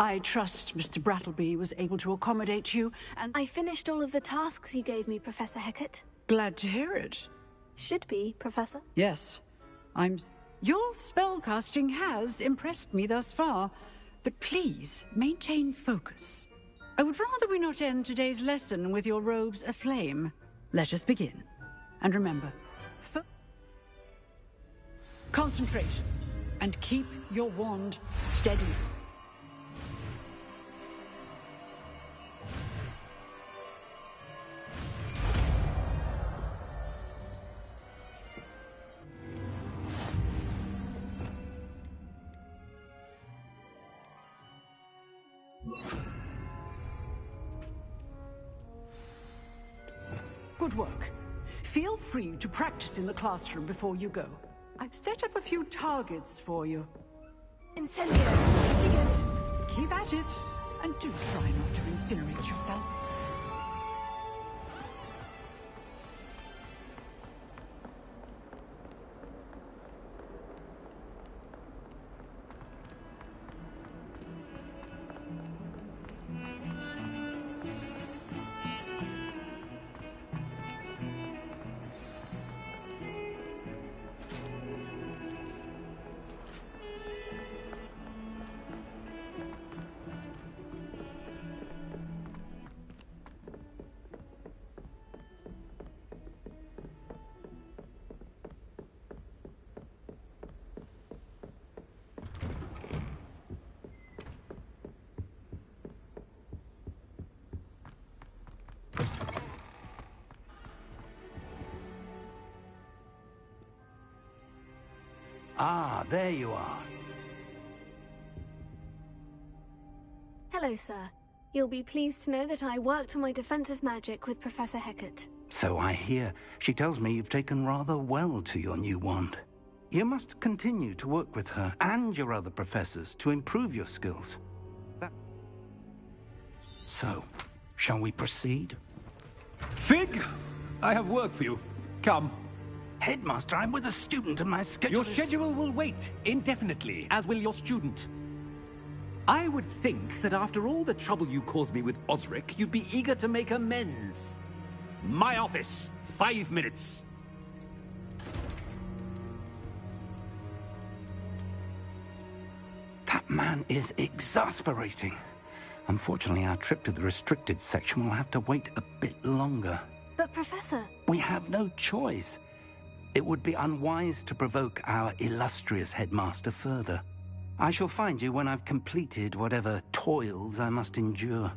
I trust Mr. Brattleby was able to accommodate you, and I finished all of the tasks you gave me, Professor Hecat. glad to hear it. Should be, Professor. Yes, Your spellcasting has impressed me thus far, but please maintain focus. I would rather we not end today's lesson with your robes aflame. Let us begin. And remember, concentrate and keep your wand steady. Good work. Feel free to practice in the classroom before you go. I've set up a few targets for you. Incendio! Keep at it, and do try not to incinerate yourself. Ah, there you are. Hello, sir. You'll be pleased to know that I worked on my defensive magic with Professor Hecat. So I hear. She tells me you've taken rather well to your new wand. You must continue to work with her and your other professors to improve your skills. So, shall we proceed? Fig, I have work for you. Come. Headmaster, I'm with a student and my schedule Your schedule will wait indefinitely, as will your student. I would think that after all the trouble you caused me with Osric, you'd be eager to make amends. My office, 5 minutes. That man is exasperating. Unfortunately, our trip to the restricted section will have to wait a bit longer. But, Professor... We have no choice. It would be unwise to provoke our illustrious headmaster further. I shall find you when I've completed whatever toils I must endure.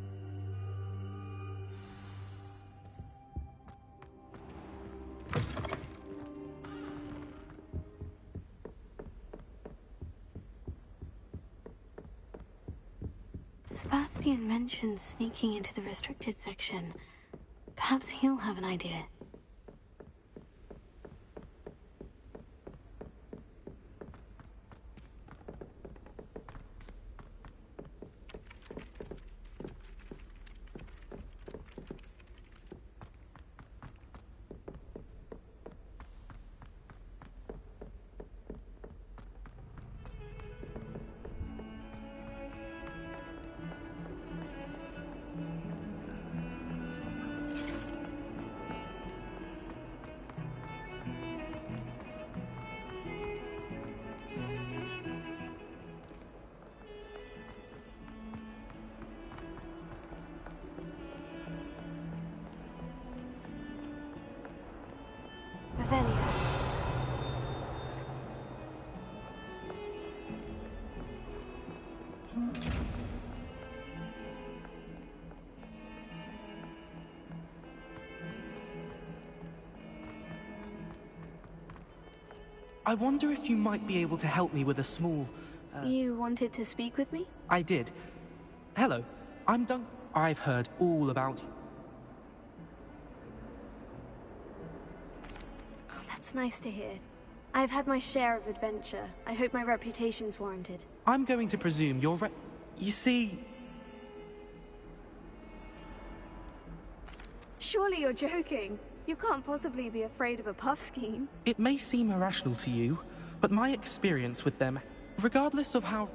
Sebastian mentioned sneaking into the restricted section. Perhaps he'll have an idea. I wonder if you might be able to help me with a small... You wanted to speak with me? I did. Hello, I'm Dunk. I've heard all about you. Oh, that's nice to hear. I've had my share of adventure. I hope my reputation's warranted. I'm going to presume you're You see... Surely you're joking. You can't possibly be afraid of a puff scheme. It may seem irrational to you, but my experience with them, regardless of how...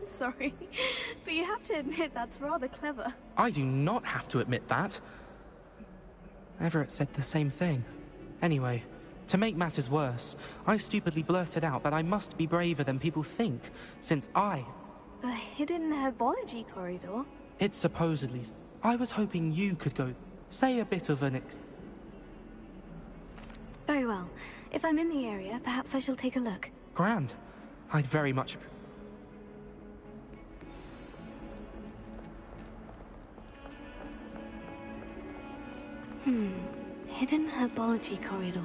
Sorry, but you have to admit that's rather clever. I do not have to admit that. Everett said the same thing. Anyway, to make matters worse, I stupidly blurted out that I must be braver than people think, since The hidden herbology corridor? It's supposedly... I was hoping you could go... say a bit of an Very well. If I'm in the area, perhaps I shall take a look. Grand. I'd very much... Hidden herbology corridor.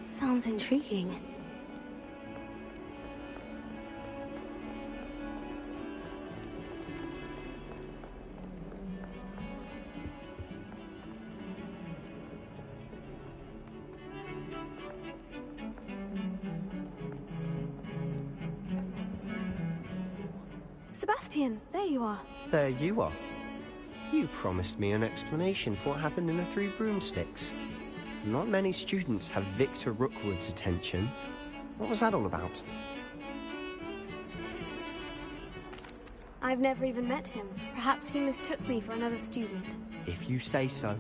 Sounds intriguing. Sebastian, there you are. There you are. You promised me an explanation for what happened in the Three Broomsticks. Not many students have Victor Rookwood's attention. What was that all about? I've never even met him. Perhaps he mistook me for another student. If you say so.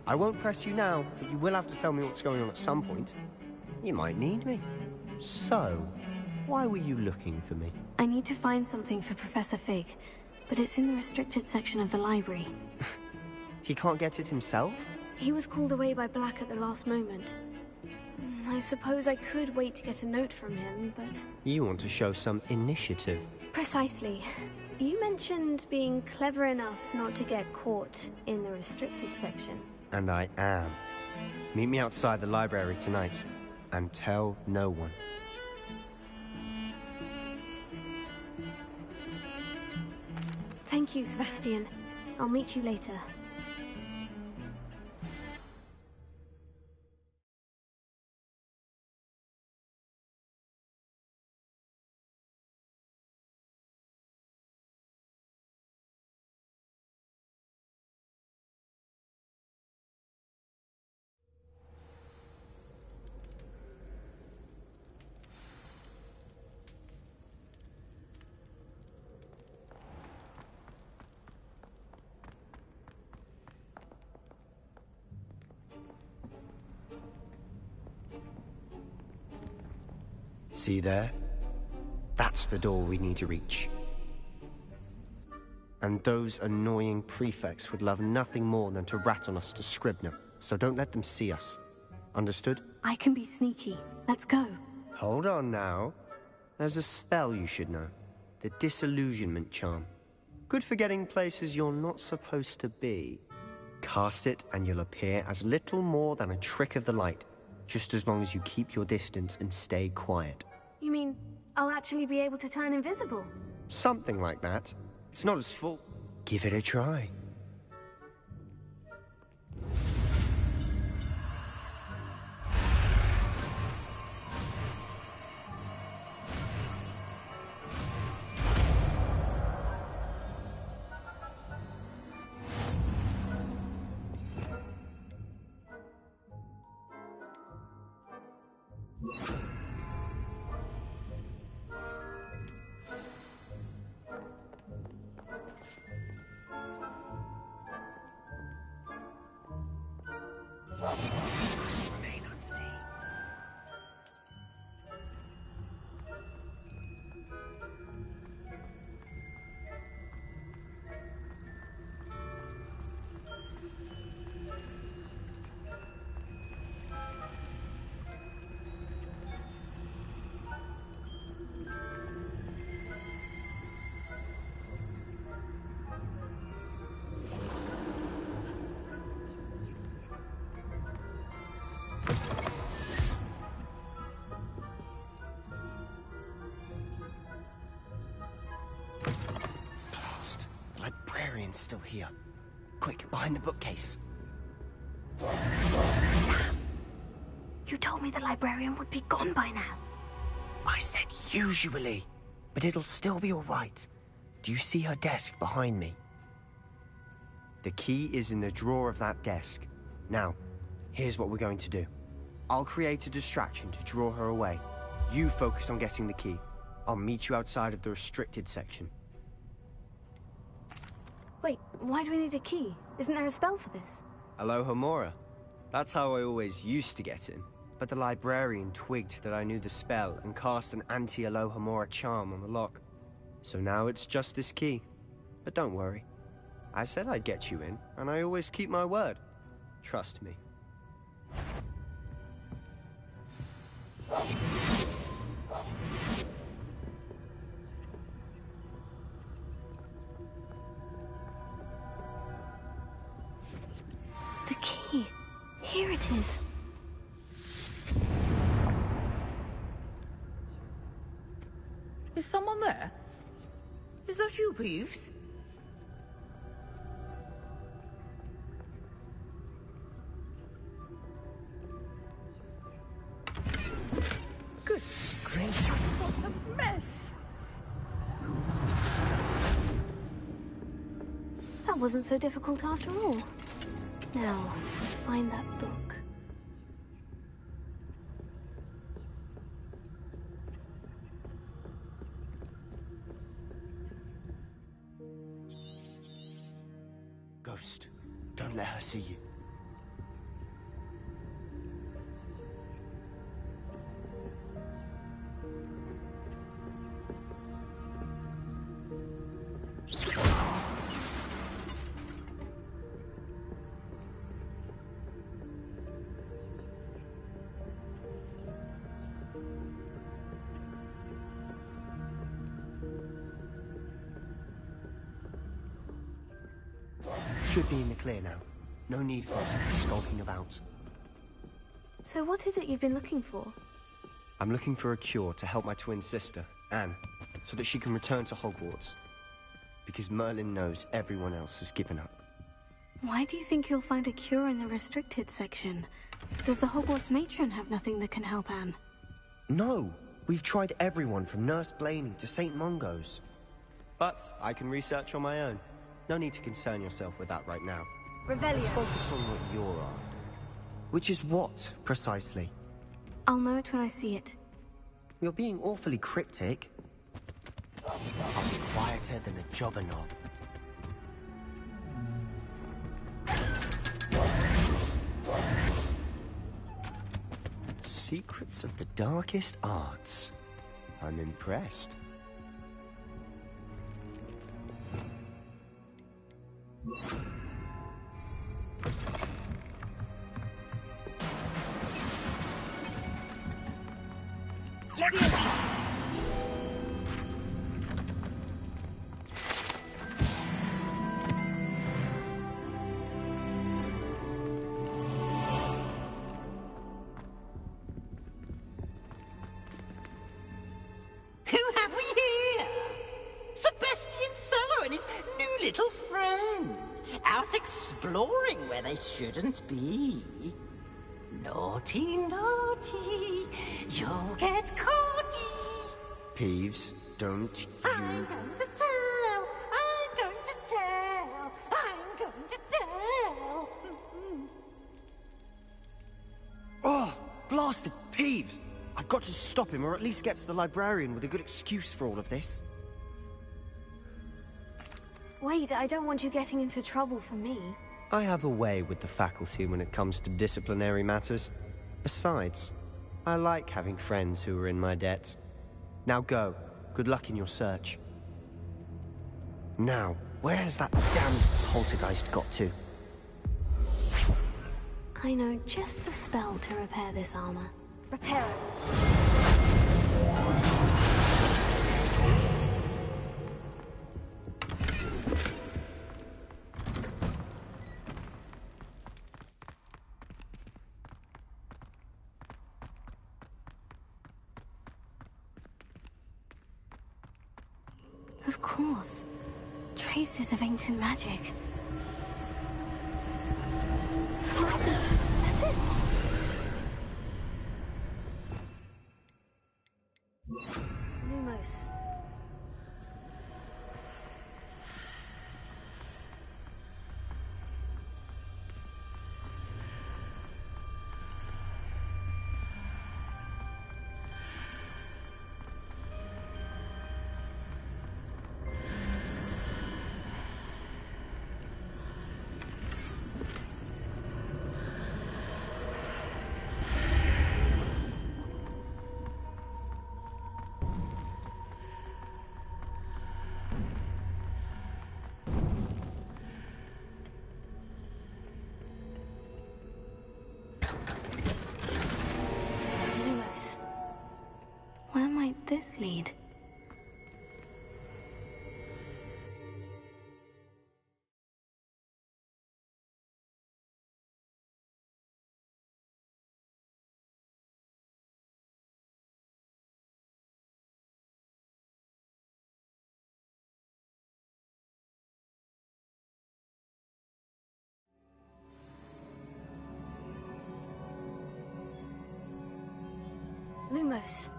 I won't press you now, but you will have to tell me what's going on at some point. You might need me. So, why were you looking for me? I need to find something for Professor Fig, but it's in the restricted section of the library. He can't get it himself? He was called away by Black at the last moment. I suppose I could wait to get a note from him, but... You want to show some initiative. Precisely. You mentioned being clever enough not to get caught in the restricted section. And I am. Meet me outside the library tonight, and tell no one. Thank you, Sebastian. I'll meet you later. See there? That's the door we need to reach. And those annoying prefects would love nothing more than to rat on us to Scribner, so don't let them see us. Understood? I can be sneaky. Let's go. Hold on now. There's a spell you should know. The Disillusionment Charm. Good for getting places you're not supposed to be. Cast it and you'll appear as little more than a trick of the light, just as long as you keep your distance and stay quiet. You mean I'll actually be able to turn invisible? Something like that. It's not as full. Give it a try. Still here. Quick, behind the bookcase. You told me the librarian would be gone by now. I said usually, but it'll still be all right. Do you see her desk behind me? The key is in the drawer of that desk. Now, here's what we're going to do. I'll create a distraction to draw her away. You focus on getting the key. I'll meet you outside of the restricted section. Wait, why do we need a key? Isn't there a spell for this? Alohomora. That's how I always used to get in. But the librarian twigged that I knew the spell and cast an anti-Alohomora charm on the lock. So now it's just this key. But don't worry. I said I'd get you in, and I always keep my word. Trust me. The key. Here it is. Is someone there? Is that you, Peeves? Good gracious, what a mess! That wasn't so difficult after all. Now, find that book. Ghost, don't let her see you. Should be in the clear now. No need for us to be skulking about. So what is it you've been looking for? I'm looking for a cure to help my twin sister, Anne, so that she can return to Hogwarts. Because Merlin knows everyone else has given up. Why do you think you'll find a cure in the restricted section? Does the Hogwarts matron have nothing that can help Anne? No! We've tried everyone from Nurse Blaney to St. Mungo's. But I can research on my own. No need to concern yourself with that right now. Let's focus on what you're after. Which is what, precisely? I'll know it when I see it. You're being awfully cryptic. I'll be quieter than a jobberknob. Secrets of the darkest arts. I'm impressed. Who have we here? Sebastian Sallow and his new little friend. Out exploring where they shouldn't be. Naughty, naughty, you'll get caughty. Peeves, don't you... I'm going to tell, I'm going to tell, I'm going to tell. Oh, blasted Peeves! I've got to stop him, or at least get to the librarian with a good excuse for all of this. Wait, I don't want you getting into trouble for me. I have a way with the faculty when it comes to disciplinary matters. Besides, I like having friends who are in my debt. Now go. Good luck in your search. Now, where has that damned poltergeist got to? I know just the spell to repair this armor. Repair it. Of course. Traces of ancient magic. Must be. That's it. Lumos. this lead? Lumos.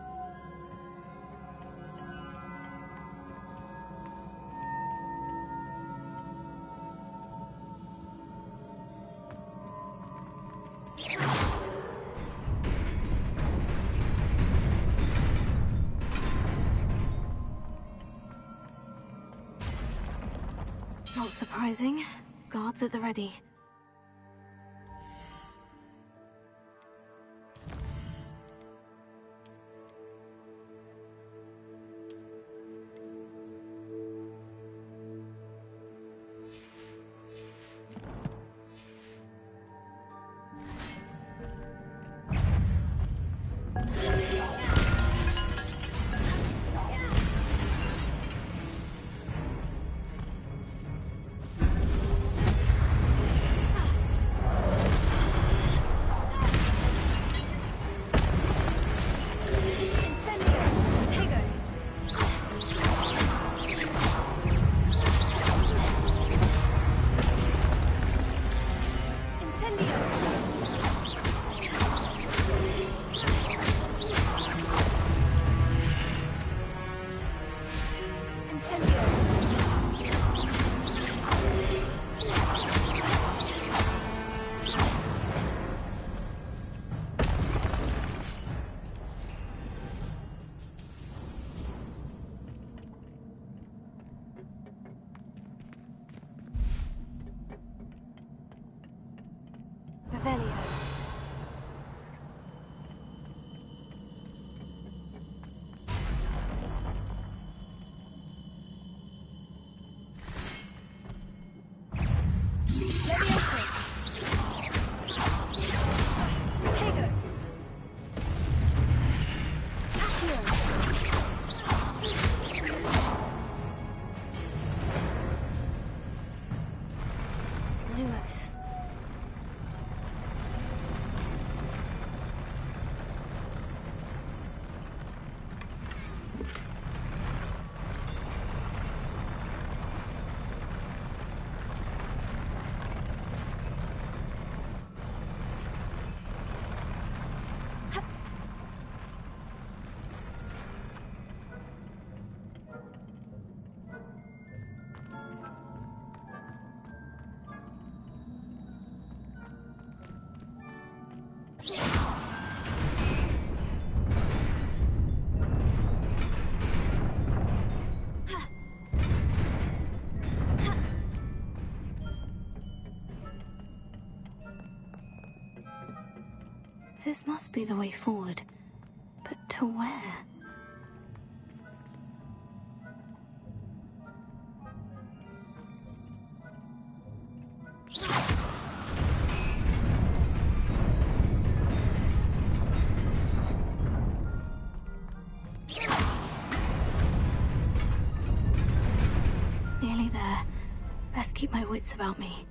Not surprising. Guards at the ready. Revelio. Lumos. This must be the way forward. But to where? Nearly there. Best keep my wits about me.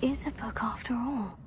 is a book after all.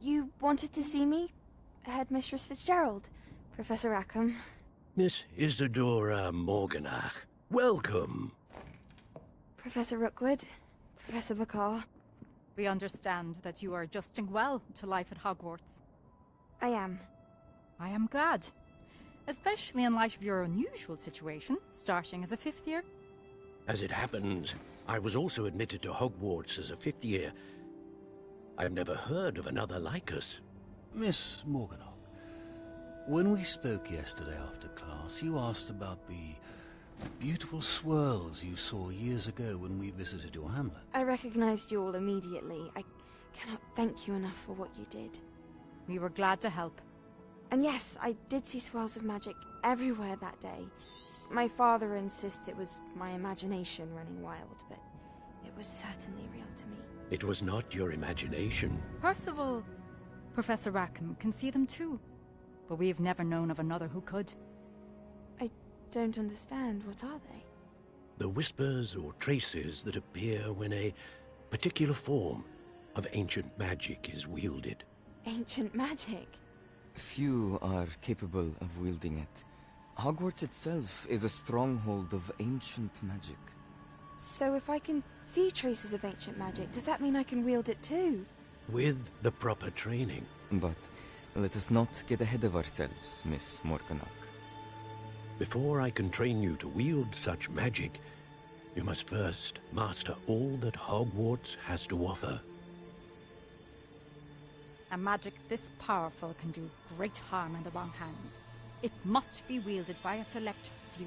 You wanted to see me? Headmistress Fitzgerald, Professor Rackham. Miss Isadora Morganach, welcome. Professor Rookwood, Professor Bakar. We understand that you are adjusting well to life at Hogwarts. I am. I am glad. Especially in light of your unusual situation, starting as a 5th year. As it happens, I was also admitted to Hogwarts as a 5th year. I've never heard of another like us. Miss Morganach, when we spoke yesterday after class, you asked about the beautiful swirls you saw years ago when we visited your hamlet. I recognized you all immediately. I cannot thank you enough for what you did. We were glad to help. And yes, I did see swirls of magic everywhere that day. My father insists it was my imagination running wild, but it was certainly real to me. It was not your imagination. Percival, Professor Rackham can see them too. But we have never known of another who could. I don't understand. What are they? The whispers or traces that appear when a particular form of ancient magic is wielded. Ancient magic? Few are capable of wielding it. Hogwarts itself is a stronghold of ancient magic. So if I can see traces of ancient magic, does that mean I can wield it too? With the proper training. But let us not get ahead of ourselves, Miss Morganach. Before I can train you to wield such magic, you must first master all that Hogwarts has to offer. A magic this powerful can do great harm in the wrong hands. It must be wielded by a select few.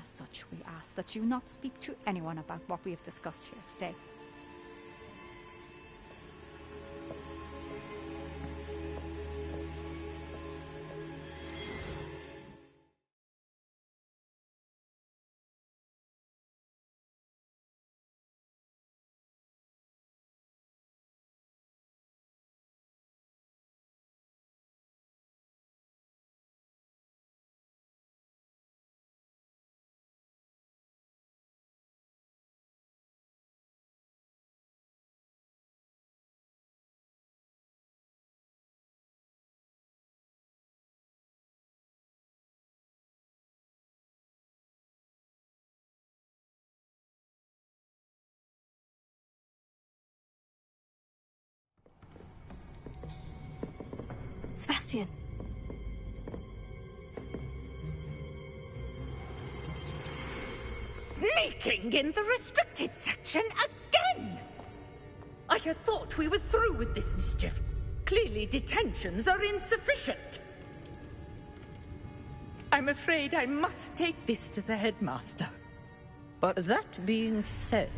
As such, we ask that you not speak to anyone about what we have discussed here today. Sebastian. Sneaking in the restricted section again! I had thought we were through with this mischief. Clearly detentions are insufficient. I'm afraid I must take this to the headmaster. But that being said,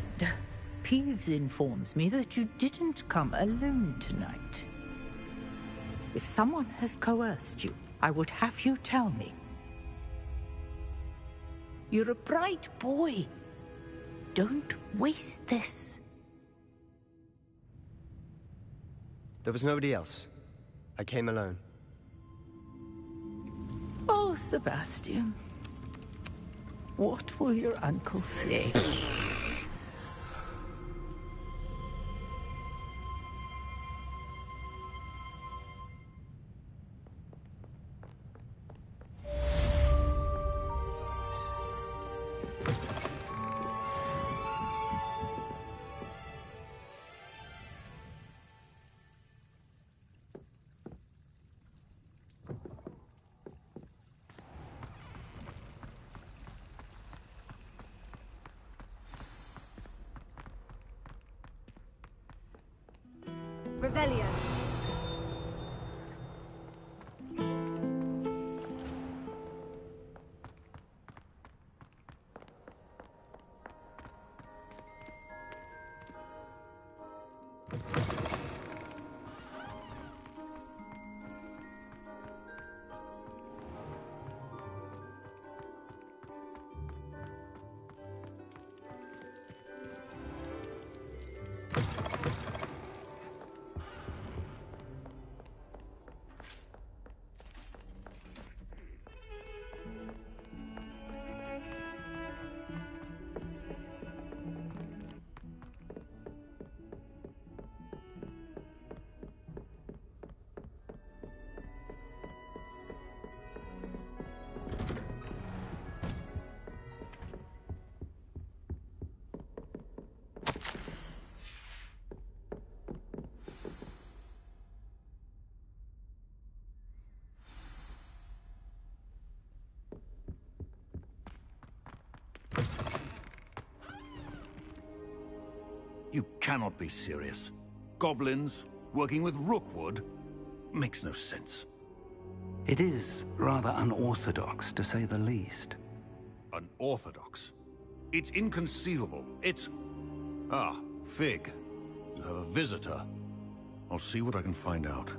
Peeves informs me that you didn't come alone tonight. If someone has coerced you, I would have you tell me. You're a bright boy. Don't waste this. There was nobody else. I came alone. Oh, Sebastian. What will your uncle say? Revelio. You cannot be serious. Goblins working with Rookwood makes no sense. It is rather unorthodox, to say the least. Unorthodox? It's inconceivable. It's... Ah, Fig. You have a visitor. I'll see what I can find out.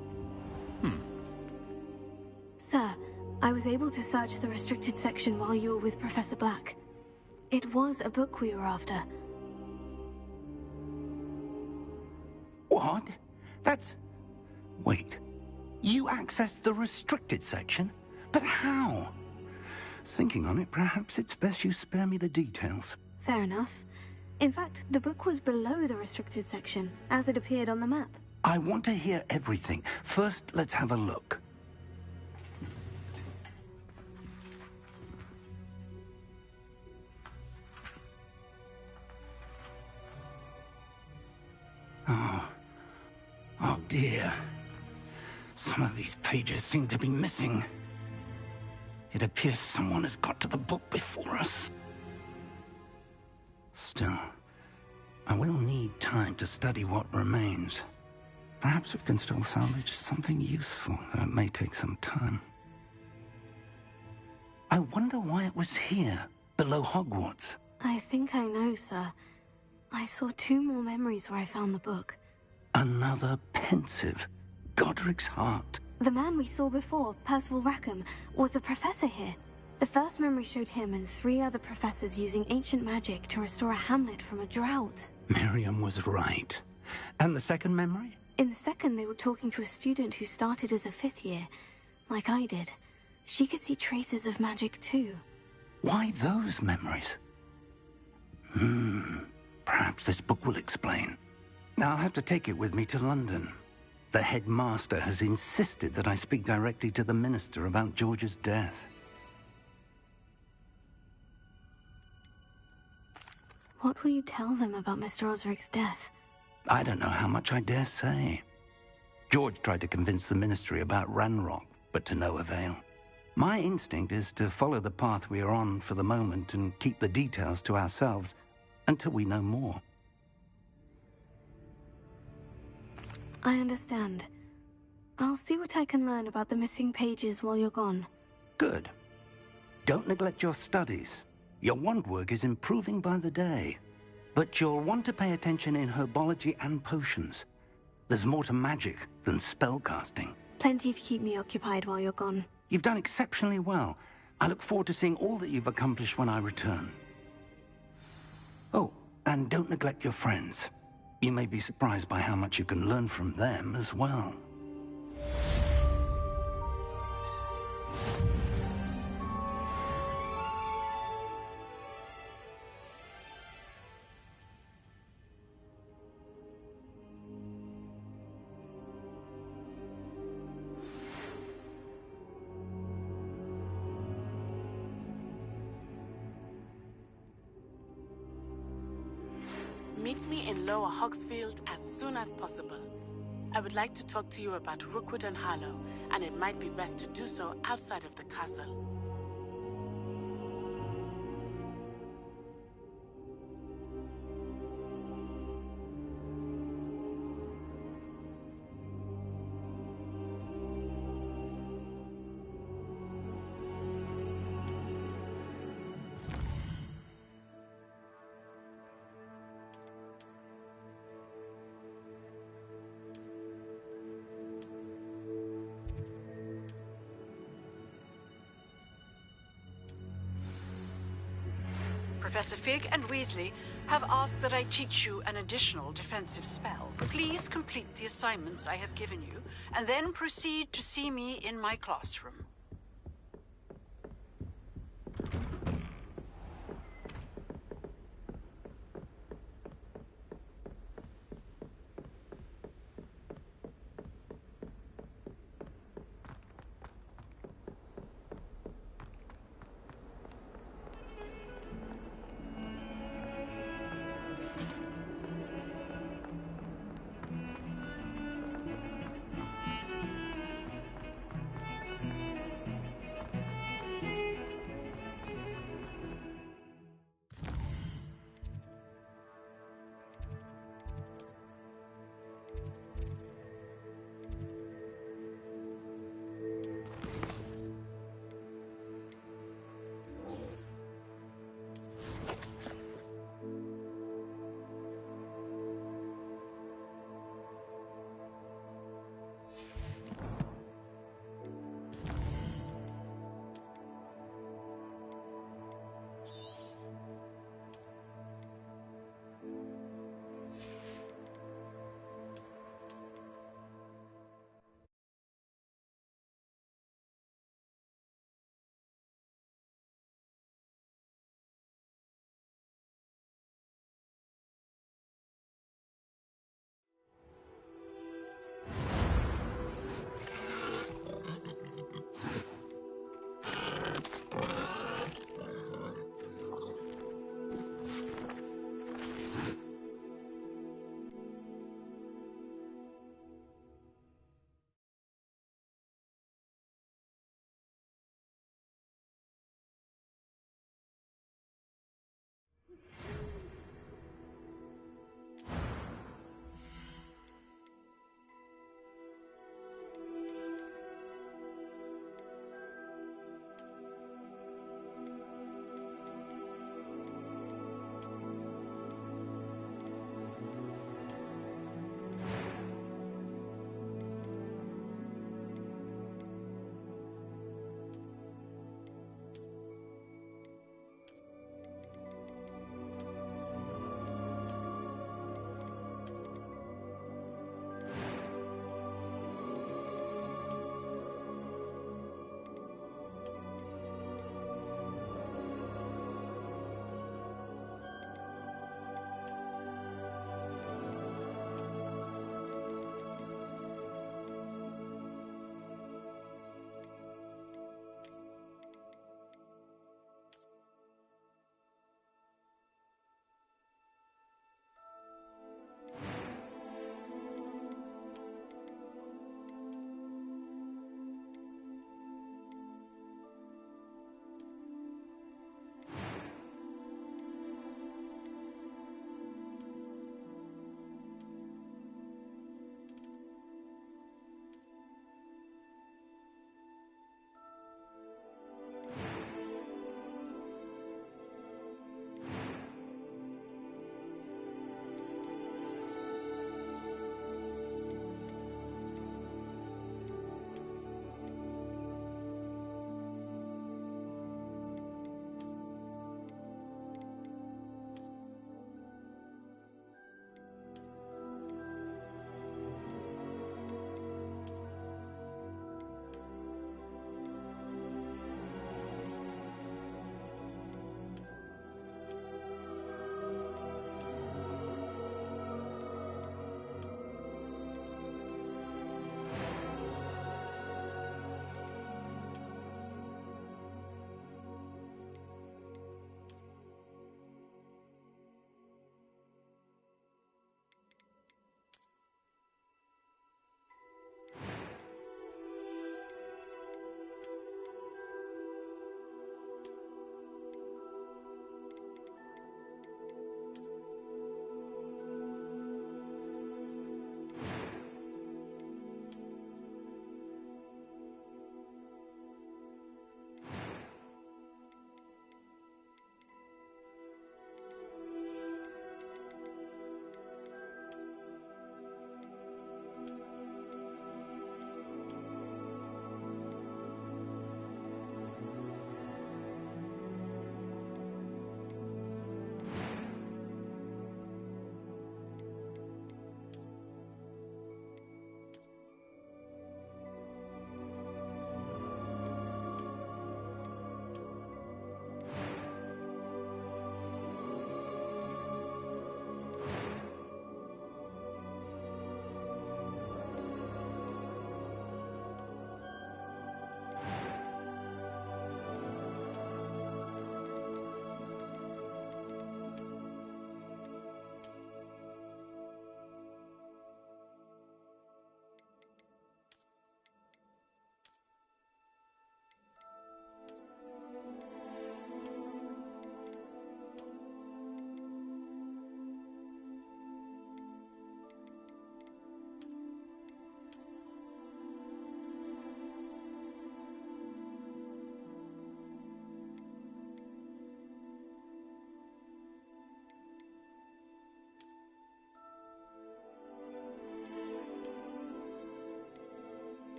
Sir, I was able to search the restricted section while you were with Professor Black. It was a book we were after. What? That's... Wait. You accessed the restricted section? But how? Thinking on it, perhaps it's best you spare me the details. Fair enough. In fact, the book was below the restricted section, as it appeared on the map. I want to hear everything. First, let's have a look. Oh dear. Some of these pages seem to be missing. It appears someone has got to the book before us. Still, I will need time to study what remains. Perhaps we can still salvage something useful, though it may take some time. I wonder why it was here, below Hogwarts. I think I know, sir. I saw 2 more memories where I found the book. Another pensive. Godric's heart. The man we saw before, Percival Rackham, was a professor here. The first memory showed him and 3 other professors using ancient magic to restore a hamlet from a drought. Miriam was right. And the second memory? In the second, they were talking to a student who started as a 5th year, like I did. She could see traces of magic too. Why those memories? Perhaps this book will explain. I'll have to take it with me to London. The headmaster has insisted that I speak directly to the minister about George's death. What will you tell them about Mr. Osric's death? I don't know how much I dare say. George tried to convince the Ministry about Ranrock, but to no avail. My instinct is to follow the path we are on for the moment and keep the details to ourselves until we know more. I understand. I'll see what I can learn about the missing pages while you're gone. Good. Don't neglect your studies. Your wand work is improving by the day. But you'll want to pay attention in herbology and potions. There's more to magic than spellcasting. Plenty to keep me occupied while you're gone. You've done exceptionally well. I look forward to seeing all that you've accomplished when I return. Oh, and don't neglect your friends. You may be surprised by how much you can learn from them as well. Meet me in Lower Hogsfield as soon as possible. I would like to talk to you about Rookwood and Harlow, and it might be best to do so outside of the castle. Professor Fig and Weasley have asked that I teach you an additional defensive spell. Please complete the assignments I have given you, and then proceed to see me in my classroom.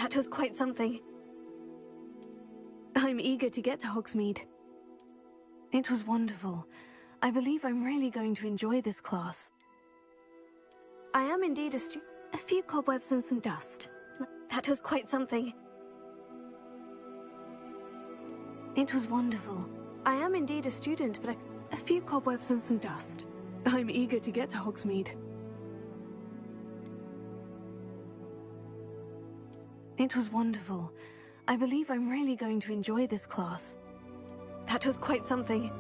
That was quite something. I'm eager to get to Hogsmeade. It was wonderful. I believe I'm really going to enjoy this class. I am indeed a few cobwebs and some dust. That was quite something. It was wonderful. I am indeed a student, but a few cobwebs and some dust. I'm eager to get to Hogsmeade. It was wonderful. I believe I'm really going to enjoy this class. That was quite something.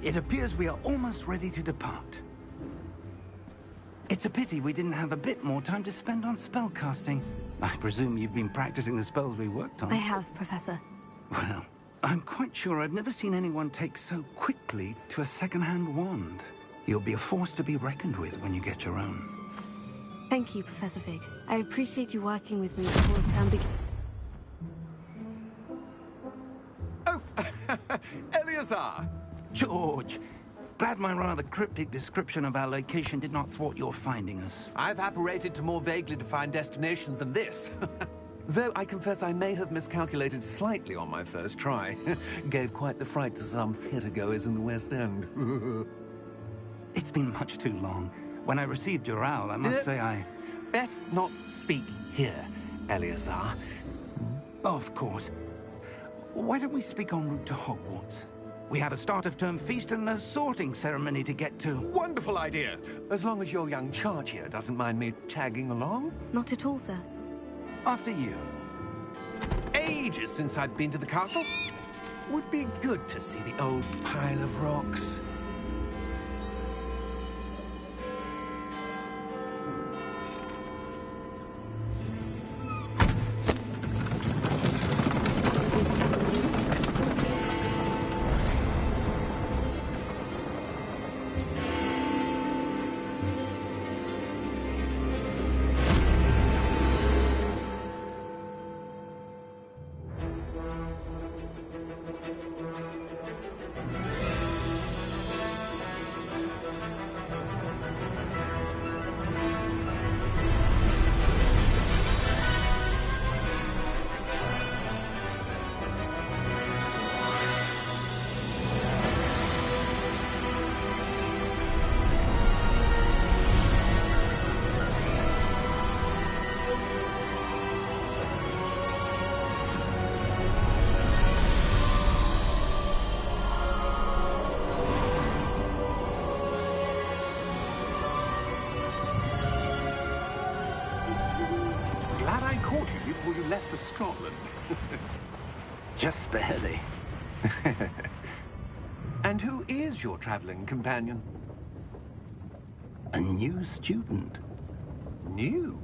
It appears we are almost ready to depart. It's a pity we didn't have a bit more time to spend on spellcasting. I presume you've been practicing the spells we worked on. I have, Professor. Well, I'm quite sure I've never seen anyone take so quickly to a second-hand wand. You'll be a force to be reckoned with when you get your own. Thank you, Professor Fig. I appreciate you working with me before the term begins. Eleazar! George! Glad my rather cryptic description of our location did not thwart your finding us. I've apparated to more vaguely defined destinations than this. Though I confess I may have miscalculated slightly on my first try. Gave quite the fright to some theatre-goers in the West End. It's been much too long. When I received your owl, I must say I... Best not speak here, Eleazar. Of course. Why don't we speak en route to Hogwarts? We have a start-of-term feast and a sorting ceremony to get to. Wonderful idea! As long as your young charge here doesn't mind me tagging along. Not at all, sir. After you. Ages since I'd been to the castle. Would be good to see the old pile of rocks. Before you left for Scotland. Just barely. And who is your traveling companion? A new student. New?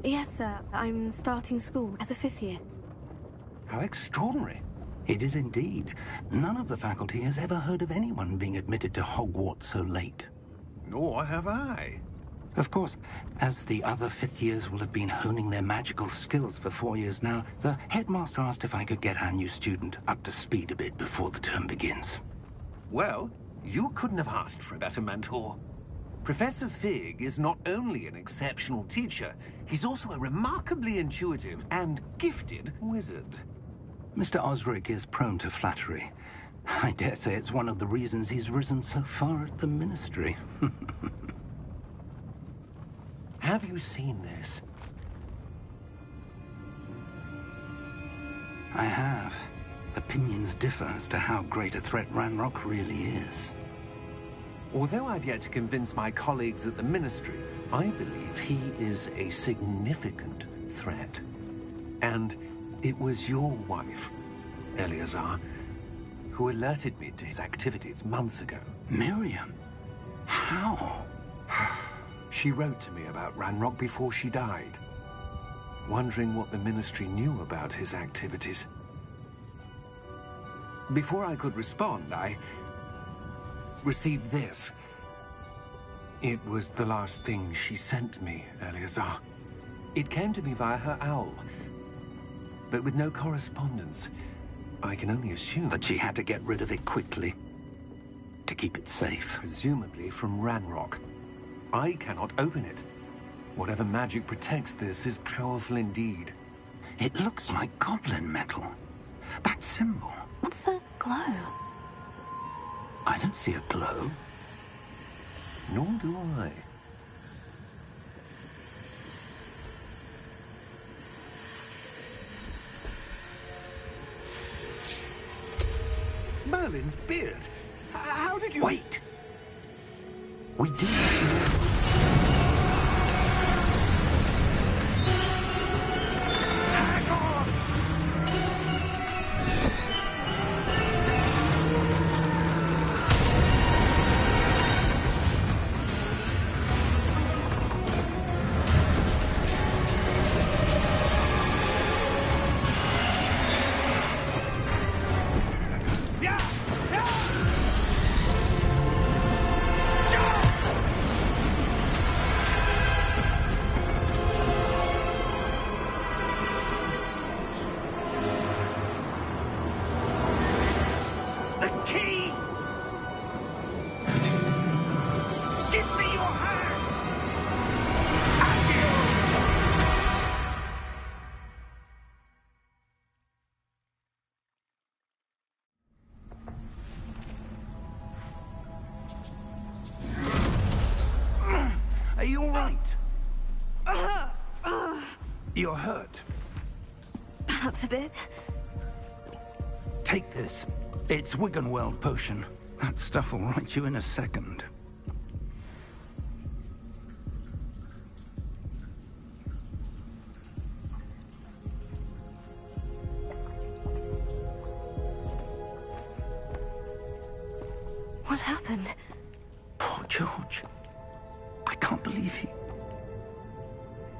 Yes, sir. I'm starting school as a 5th year. How extraordinary. It is indeed. None of the faculty has ever heard of anyone being admitted to Hogwarts so late. Nor have I. Of course, as the other 5th years will have been honing their magical skills for 4 years now, the headmaster asked if I could get our new student up to speed a bit before the term begins. Well, you couldn't have asked for a better mentor. Professor Fig is not only an exceptional teacher, he's also a remarkably intuitive and gifted wizard. Mr. Osric is prone to flattery. I dare say it's one of the reasons he's risen so far at the Ministry. Have you seen this? I have. Opinions differ as to how great a threat Ranrock really is. Although I've yet to convince my colleagues at the Ministry, I believe he is a significant threat. And it was your wife, Eleazar, who alerted me to his activities months ago. Miriam? How? She wrote to me about Ranrock before she died, wondering what the Ministry knew about his activities. Before I could respond, I received this. It was the last thing she sent me, Eleazar. It came to me via her owl, but with no correspondence. I can only assume that she had to get rid of it quickly, to keep it safe. Presumably from Ranrock. I cannot open it. Whatever magic protects this is powerful indeed. It looks like goblin metal. That symbol. What's the glow? I don't see a glow. Nor do I. Merlin's beard. How did you... Wait! We do... Are you all right? You're hurt. Perhaps a bit. Take this. It's Wiggenweld potion. That stuff will right you in a second. What happened? Poor George. I can't believe he...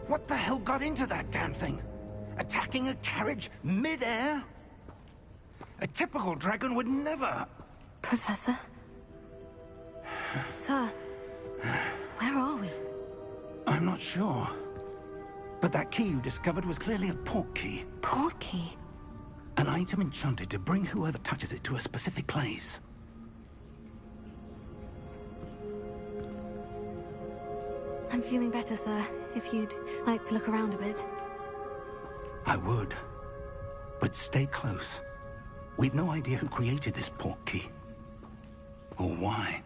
What the hell got into that damn thing? Attacking a carriage mid-air? A typical dragon would never... Professor? Sir, where are we? I'm not sure. But that key you discovered was clearly a port key. Port key? An item enchanted to bring whoever touches it to a specific place. I'm feeling better, sir. If you'd like to look around a bit. I would. But stay close. We've no idea who created this port key. Or why.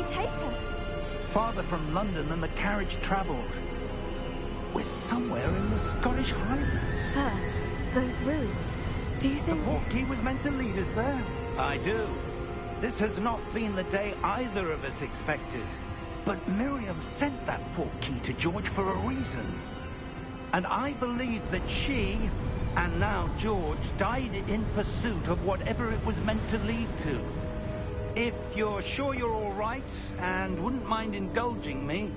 he take us? Farther from London than the carriage travelled. We're somewhere in the Scottish Highlands. Sir, those ruins. Do you think... The portkey was meant to lead us there? I do. This has not been the day either of us expected. But Miriam sent that portkey to George for a reason. And I believe that she, and now George, died in pursuit of whatever it was meant to lead to. If you're sure you're all right, and wouldn't mind indulging me,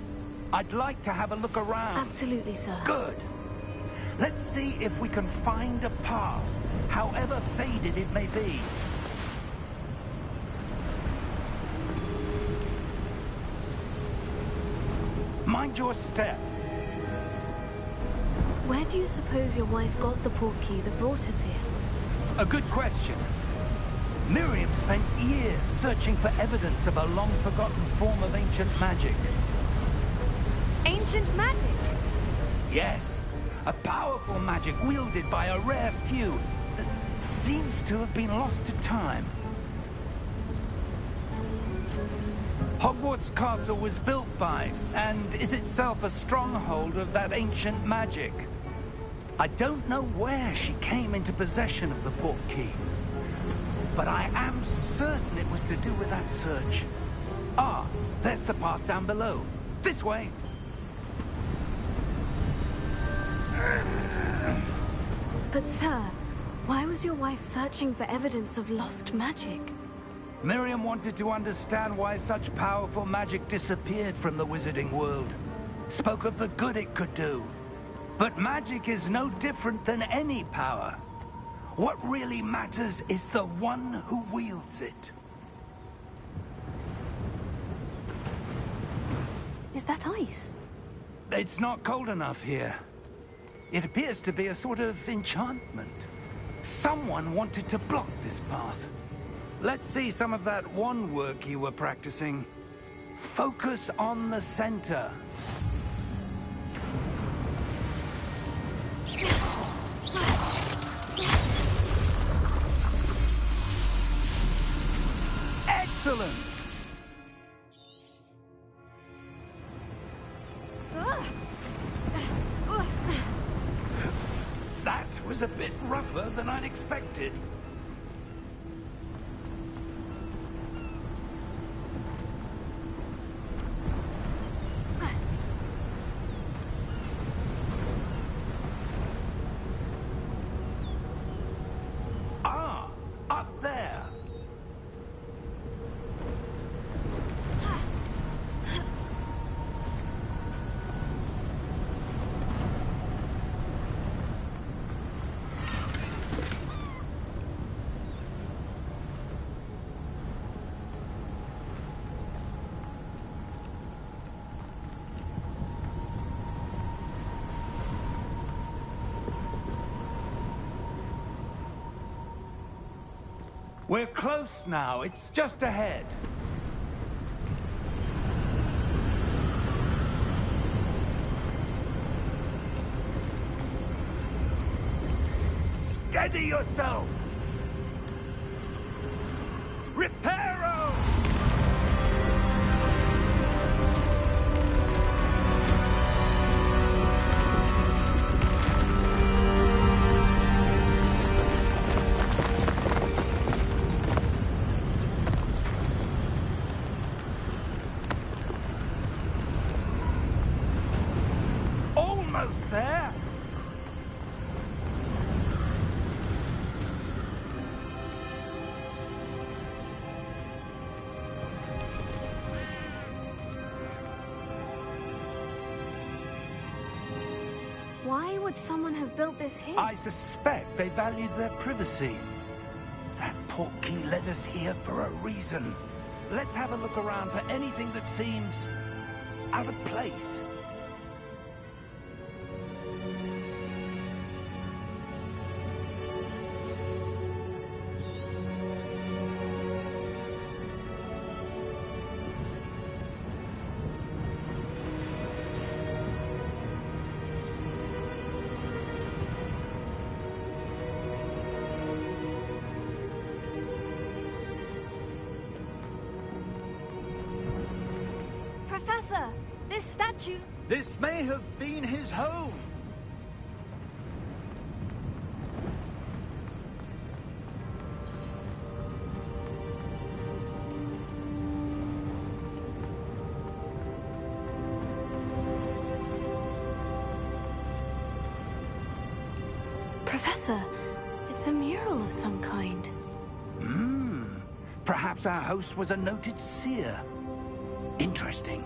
I'd like to have a look around. Absolutely, sir. Good. Let's see if we can find a path, however faded it may be. Mind your step. Where do you suppose your wife got the portkey that brought us here? A good question. Miriam spent years searching for evidence of a long-forgotten form of ancient magic. Ancient magic? Yes. A powerful magic wielded by a rare few that seems to have been lost to time. Hogwarts Castle was built by, and is itself a stronghold of that ancient magic. I don't know where she came into possession of the portkey, but I am certain it was to do with that search. Ah, there's the path down below. This way. But sir, why was your wife searching for evidence of lost magic? Miriam wanted to understand why such powerful magic disappeared from the wizarding world. Spoke of the good it could do. But magic is no different than any power. What really matters is the one who wields it. Is that ice? It's not cold enough here. It appears to be a sort of enchantment. Someone wanted to block this path. Let's see some of that wand work you were practicing. Focus on the center. Excellent! That was a bit rougher than I'd expected. We're close now. It's just ahead. Steady yourself! Reparo! Almost there! Why would someone have built this here? I suspect they valued their privacy. That portkey led us here for a reason. Let's have a look around for anything that seems out of place. Professor, this statue... This may have been his home. Professor, it's a mural of some kind. Perhaps our host was a noted seer. Interesting.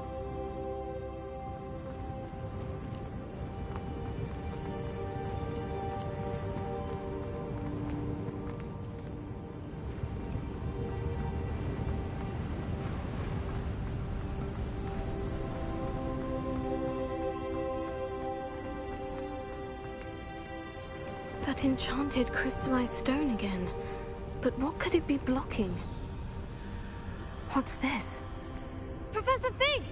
That enchanted crystallized stone again. But what could it be blocking? What's this? Professor Fig!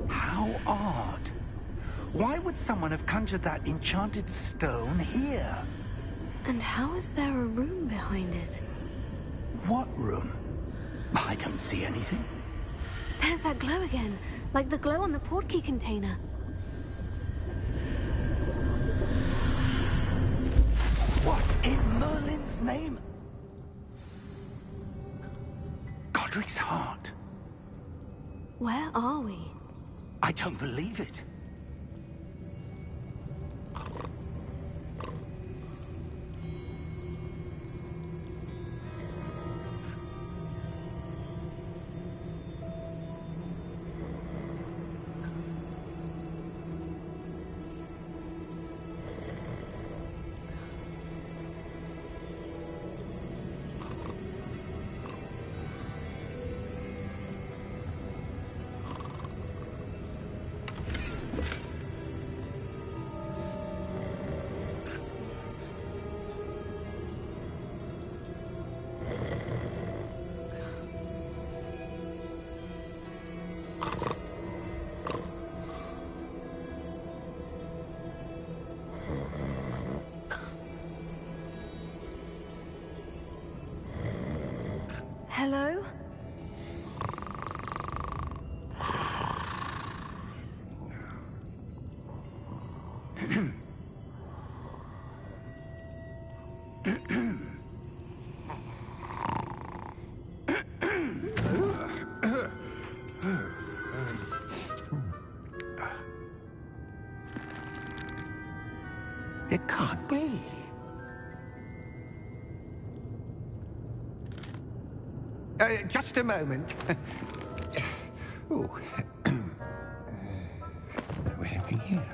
How odd. Why would someone have conjured that enchanted stone here? And how is there a room behind it? What room? I don't see anything. There's that glow again, like the glow on the portkey container. What in Merlin's name? Godric's heart. Where are we? I don't believe it. Hello? It can't be. Just a moment. Oh. We're having here.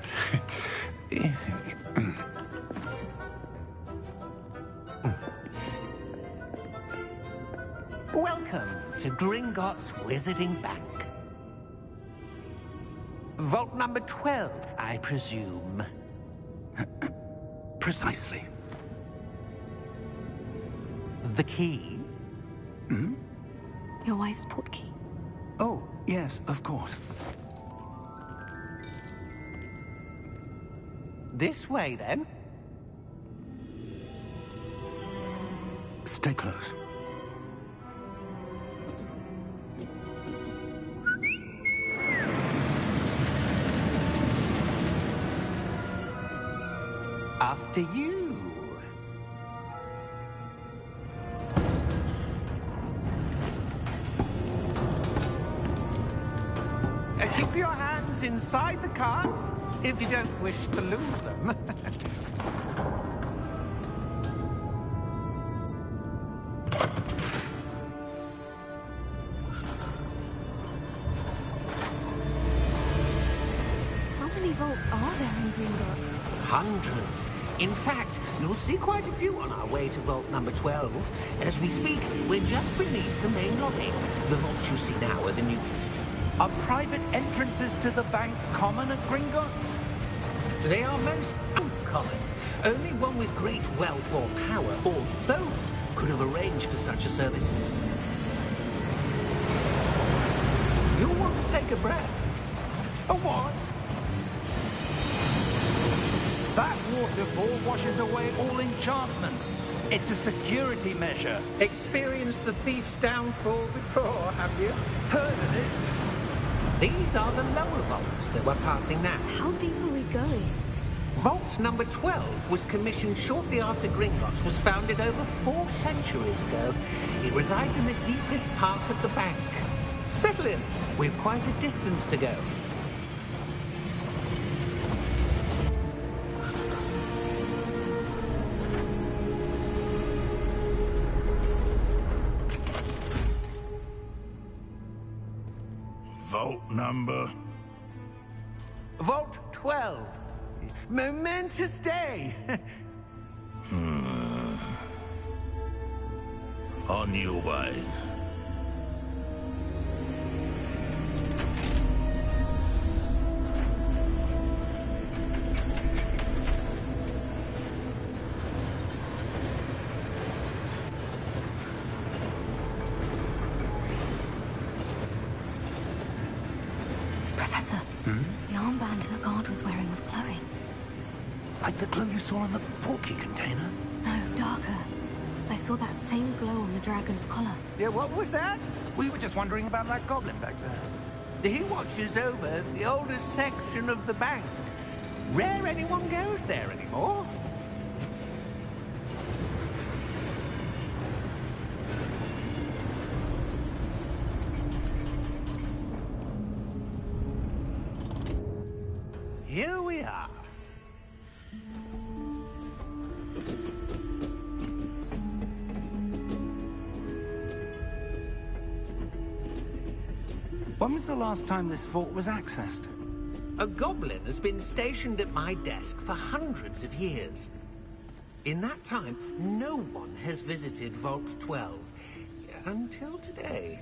Welcome to Gringotts Wizarding Bank. Vault number 12, I presume. Precisely. The key? Hmm? Your wife's portkey. Oh, yes, of course. This way, then. Stay close. After you. Keep your hands inside the cart if you don't wish to lose them. How many vaults are there in Gringotts? Hundreds. In fact, you'll see quite a few on our way to vault number 12. As we speak, we're just beneath the main lobby. The vaults you see now are the newest. Are private entrances to the bank common at Gringotts? They are most uncommon. Only one with great wealth or power, or both, could have arranged for such a service. You'll want to take a breath. A what? That waterfall washes away all enchantments. It's a security measure. Experienced the thief's downfall before, have you? Heard of it? These are the lower vaults that we're passing now. How deep are we going? Vault number 12 was commissioned shortly after Gringotts was founded over 4 centuries ago. It resides in the deepest part of the bank. Settle in. We've quite a distance to go. Vault number? Vault 12. Momentous day. On your way. Professor, the armband the guard was wearing was glowing. Like the glow you saw on the portkey container? No, darker. I saw that same glow on the dragon's collar. Yeah, what was that? We were just wondering about that goblin back there. He watches over the oldest section of the bank. Rare anyone goes there anymore. Here we are. When was the last time this vault was accessed? A goblin has been stationed at my desk for hundreds of years. In that time, no one has visited Vault 12. Until today.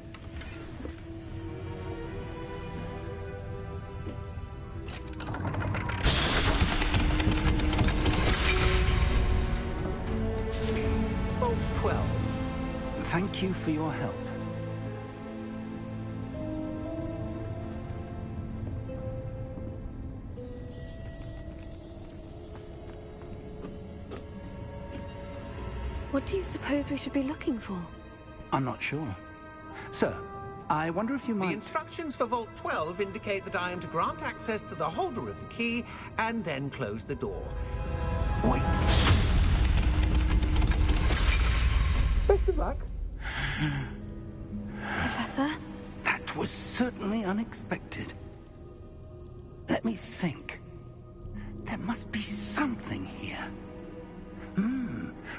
Vault 12. Thank you for your help. What do you suppose we should be looking for? I'm not sure. Sir, I wonder if you might... The instructions for Vault 12 indicate that I am to grant access to the holder of the key and then close the door. Wait. Best of luck. Professor? That was certainly unexpected. Let me think. There must be something here.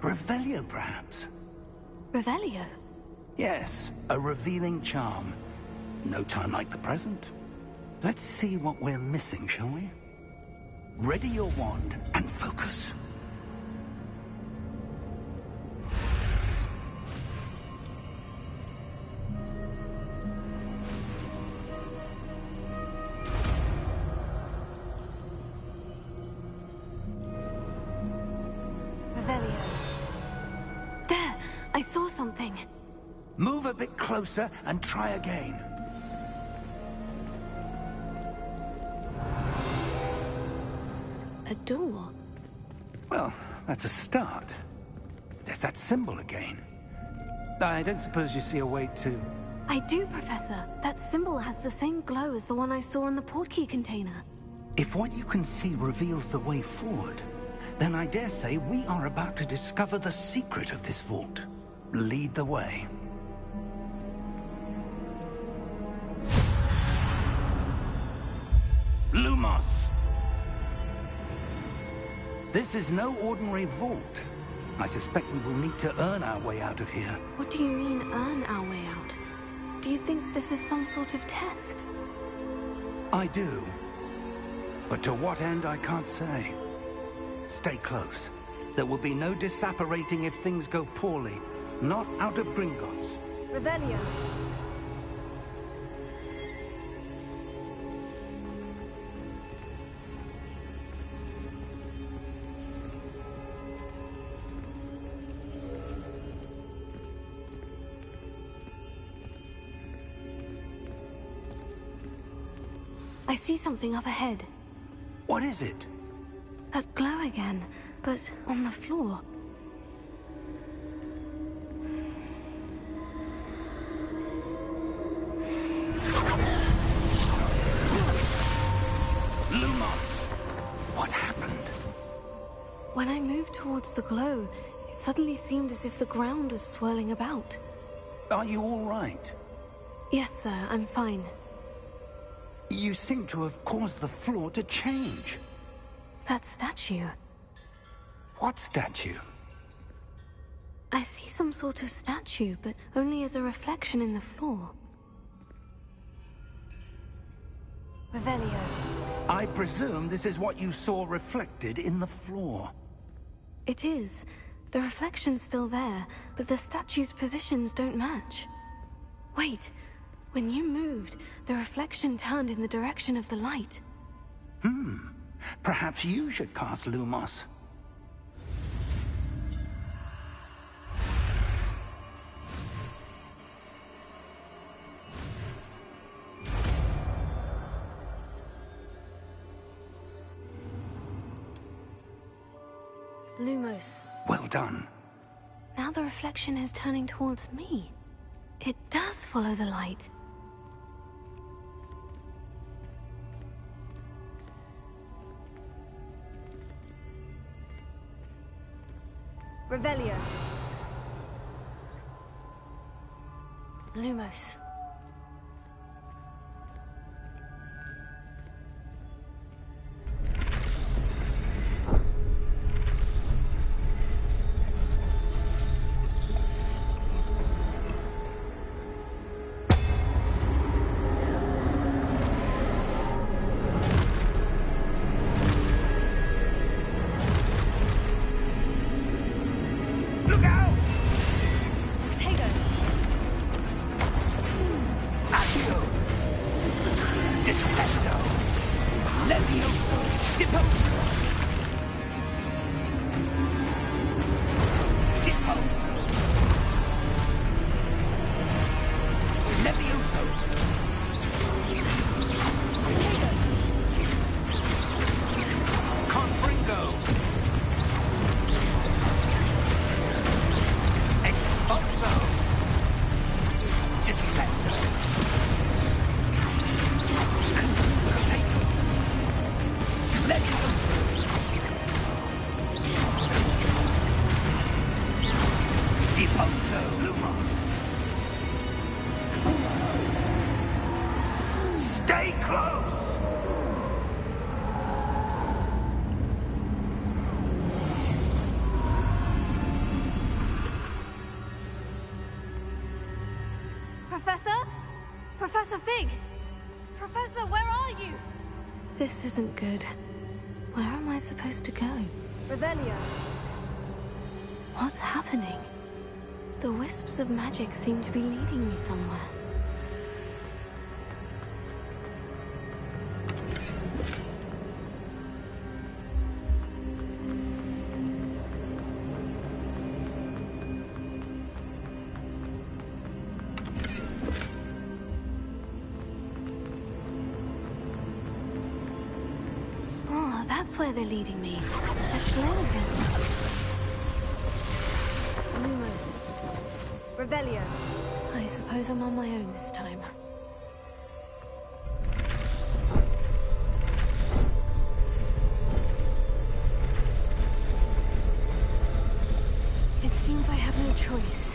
Revelio, perhaps. Revelio? Yes, a revealing charm. No time like the present. Let's see what we're missing, shall we? Ready your wand and focus. I saw something. Move a bit closer and try again. A door? Well, that's a start. There's that symbol again. I don't suppose you see a way to... I do, Professor. That symbol has the same glow as the one I saw in the portkey container. If what you can see reveals the way forward, then I dare say we are about to discover the secret of this vault. Lead the way. Lumos! This is no ordinary vault. I suspect we will need to earn our way out of here. What do you mean, earn our way out? Do you think this is some sort of test? I do. But to what end, I can't say. Stay close. There will be no disapparating if things go poorly. Not out of Gringotts. Revelio. I see something up ahead. What is it? That glow again, but on the floor. Lumos! What happened? When I moved towards the glow, it suddenly seemed as if the ground was swirling about. Are you all right? Yes, sir, I'm fine. You seem to have caused the floor to change. That statue. What statue? I see some sort of statue, but only as a reflection in the floor. Revelio. I presume this is what you saw reflected in the floor. It is. The reflection's still there, but the statue's positions don't match. Wait, when you moved, the reflection turned in the direction of the light. Perhaps you should cast Lumos. Lumos. Well done. Now the reflection is turning towards me. It does follow the light. Revelio. Lumos. Stay close! Professor? Professor Fig! Professor, where are you? This isn't good. Where am I supposed to go? Revelio. What's happening? The wisps of magic seem to be leading me somewhere. Oh, that's where they're leading me. A glow again. Lumos. Revelio. I suppose I'm on my own this time. It seems I have no choice.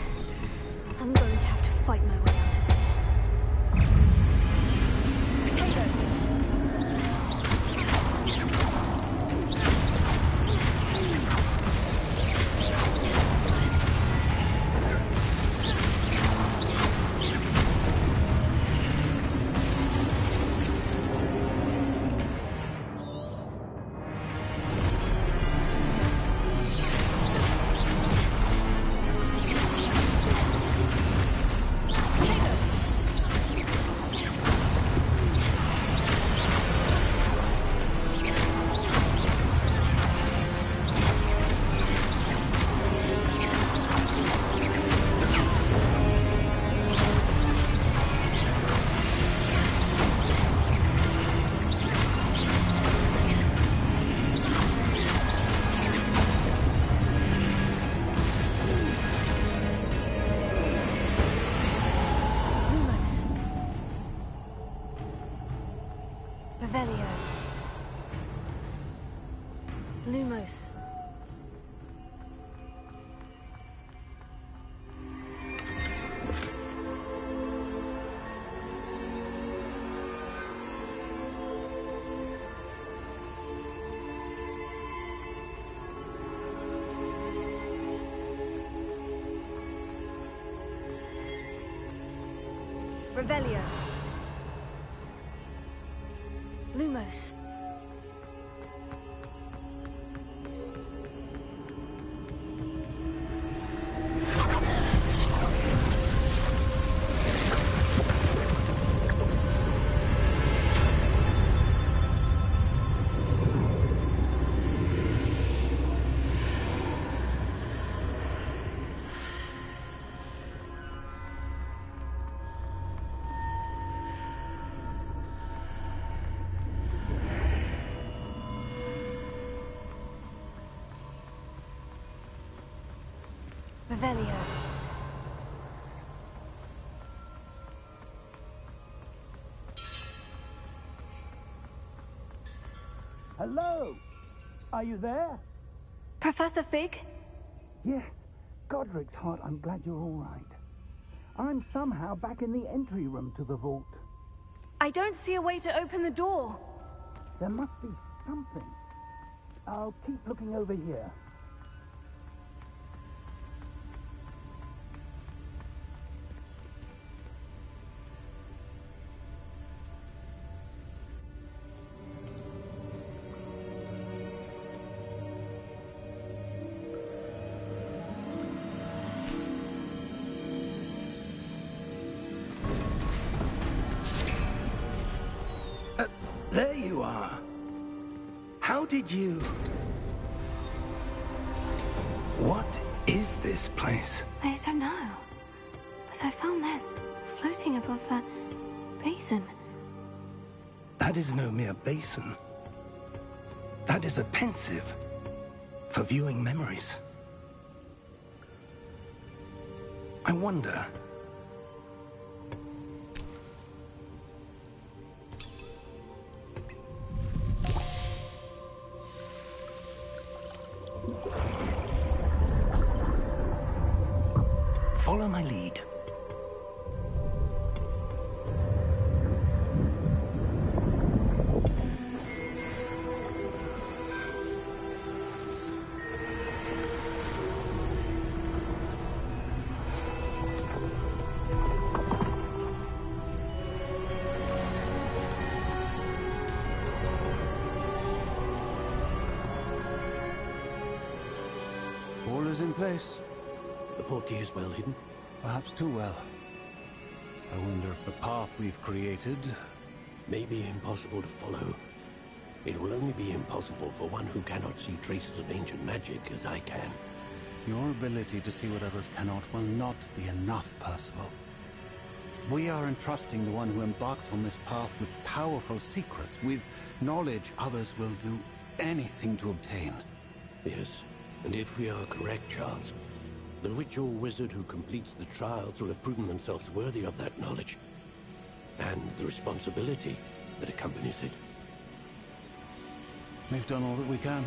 I'm going to have to fight my way out of here. Potato! Potato! Revelio. Lumos. Revelio. Lumos. Revelio. Hello? Are you there? Professor Fig? Yes. Godric's heart, I'm glad you're all right. I'm somehow back in the entry room to the vault. I don't see a way to open the door. There must be something. I'll keep looking over here. There you are. How did you... What is this place? I don't know. But I found this floating above that basin. That is no mere basin. That is a pensive for viewing memories. I wonder... Follow my lead. All is in place. The portkey is well hidden? Perhaps too well. I wonder if the path we've created... may be impossible to follow. It will only be impossible for one who cannot see traces of ancient magic as I can. Your ability to see what others cannot will not be enough, Percival. We are entrusting the one who embarks on this path with powerful secrets, with knowledge others will do anything to obtain. Yes, and if we are correct, Charles, the witch or wizard who completes the trials will have proven themselves worthy of that knowledge, and the responsibility that accompanies it. We've done all that we can.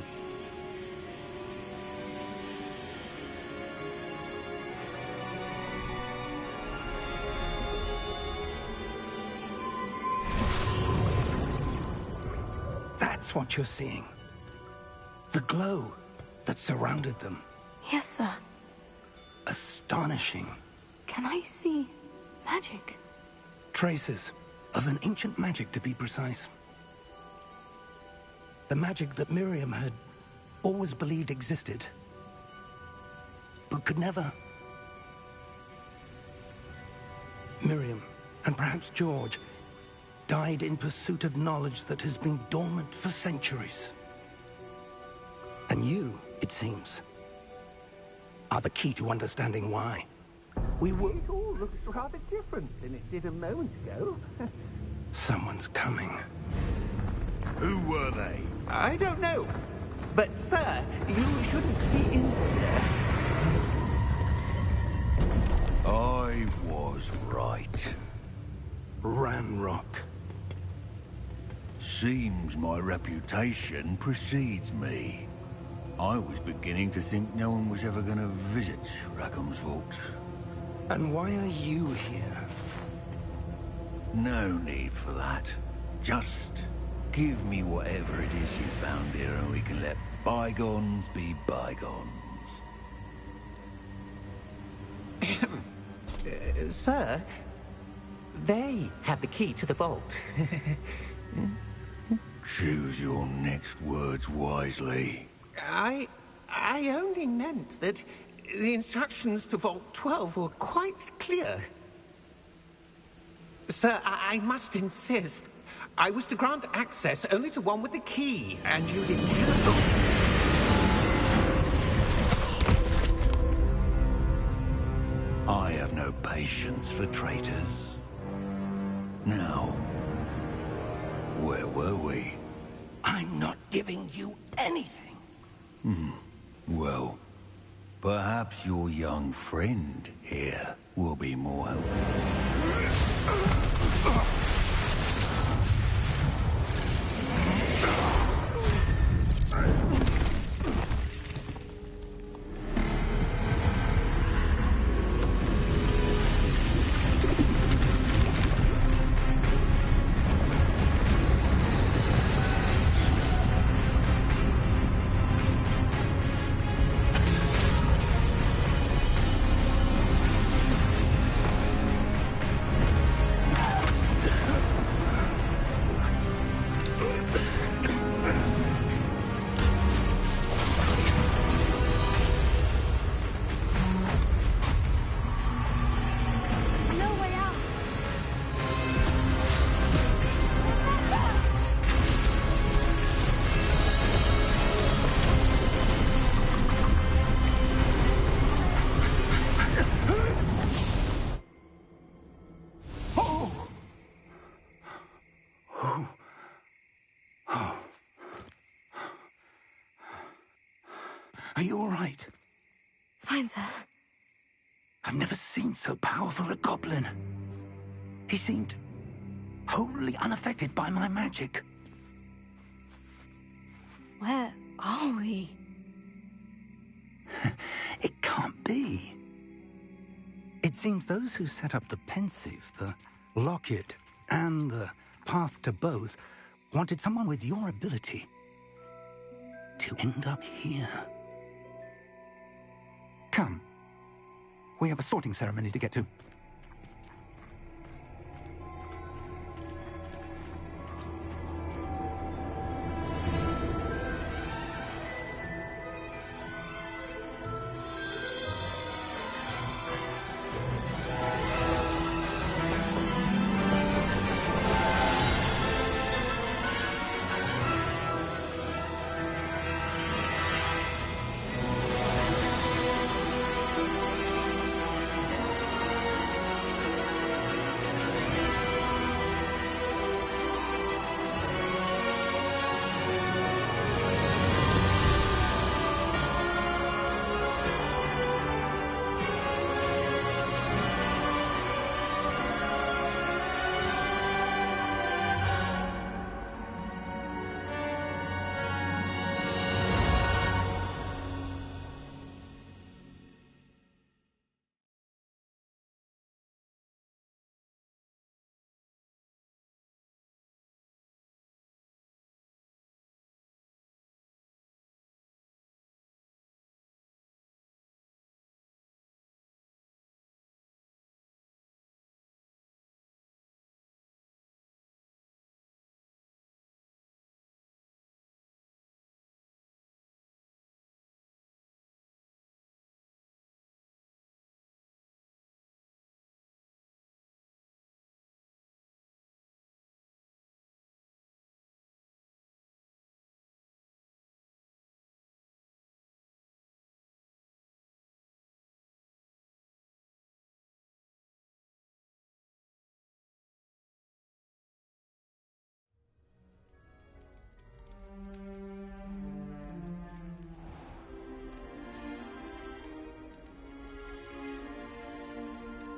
That's what you're seeing. The glow that surrounded them. Yes, sir. Astonishing. Can I see magic? Traces of an ancient magic, to be precise. The magic that Miriam had always believed existed, but could never. Miriam, and perhaps George, died in pursuit of knowledge that has been dormant for centuries. And you, it seems, are the key to understanding why. We were... It all looks rather different than it did a moment ago. Someone's coming. Who were they? I don't know. But, sir, you shouldn't be in here. I was right. Ranrock. Seems my reputation precedes me. I was beginning to think no one was ever going to visit Rackham's Vault. And why are you here? No need for that. Just give me whatever it is you found here and we can let bygones be bygones. Sir, they have the key to the vault. Choose your next words wisely. I only meant that the instructions to Vault 12 were quite clear. Sir, I must insist. I was to grant access only to one with the key, and you didn't have... I have no patience for traitors. Now, where were we? I'm not giving you anything. Well, perhaps your young friend here will be more helpful. Are you all right? Fine, sir. I've never seen so powerful a goblin. He seemed wholly unaffected by my magic. Where are we? It can't be. It seems those who set up the pensive, the locket, and the path to both wanted someone with your ability to end up here. Come. We have a sorting ceremony to get to.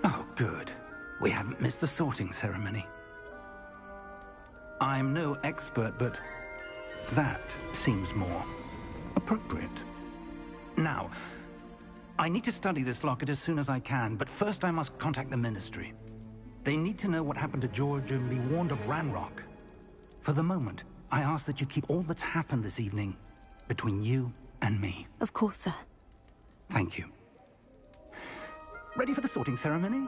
Oh, good. We haven't missed the sorting ceremony. I'm no expert, but that seems more appropriate. Now, I need to study this locket as soon as I can, but first I must contact the Ministry. They need to know what happened to George and be warned of Ranrock. For the moment, I ask that you keep all that's happened this evening between you and me. Of course, sir. Thank you. Ready for the sorting ceremony?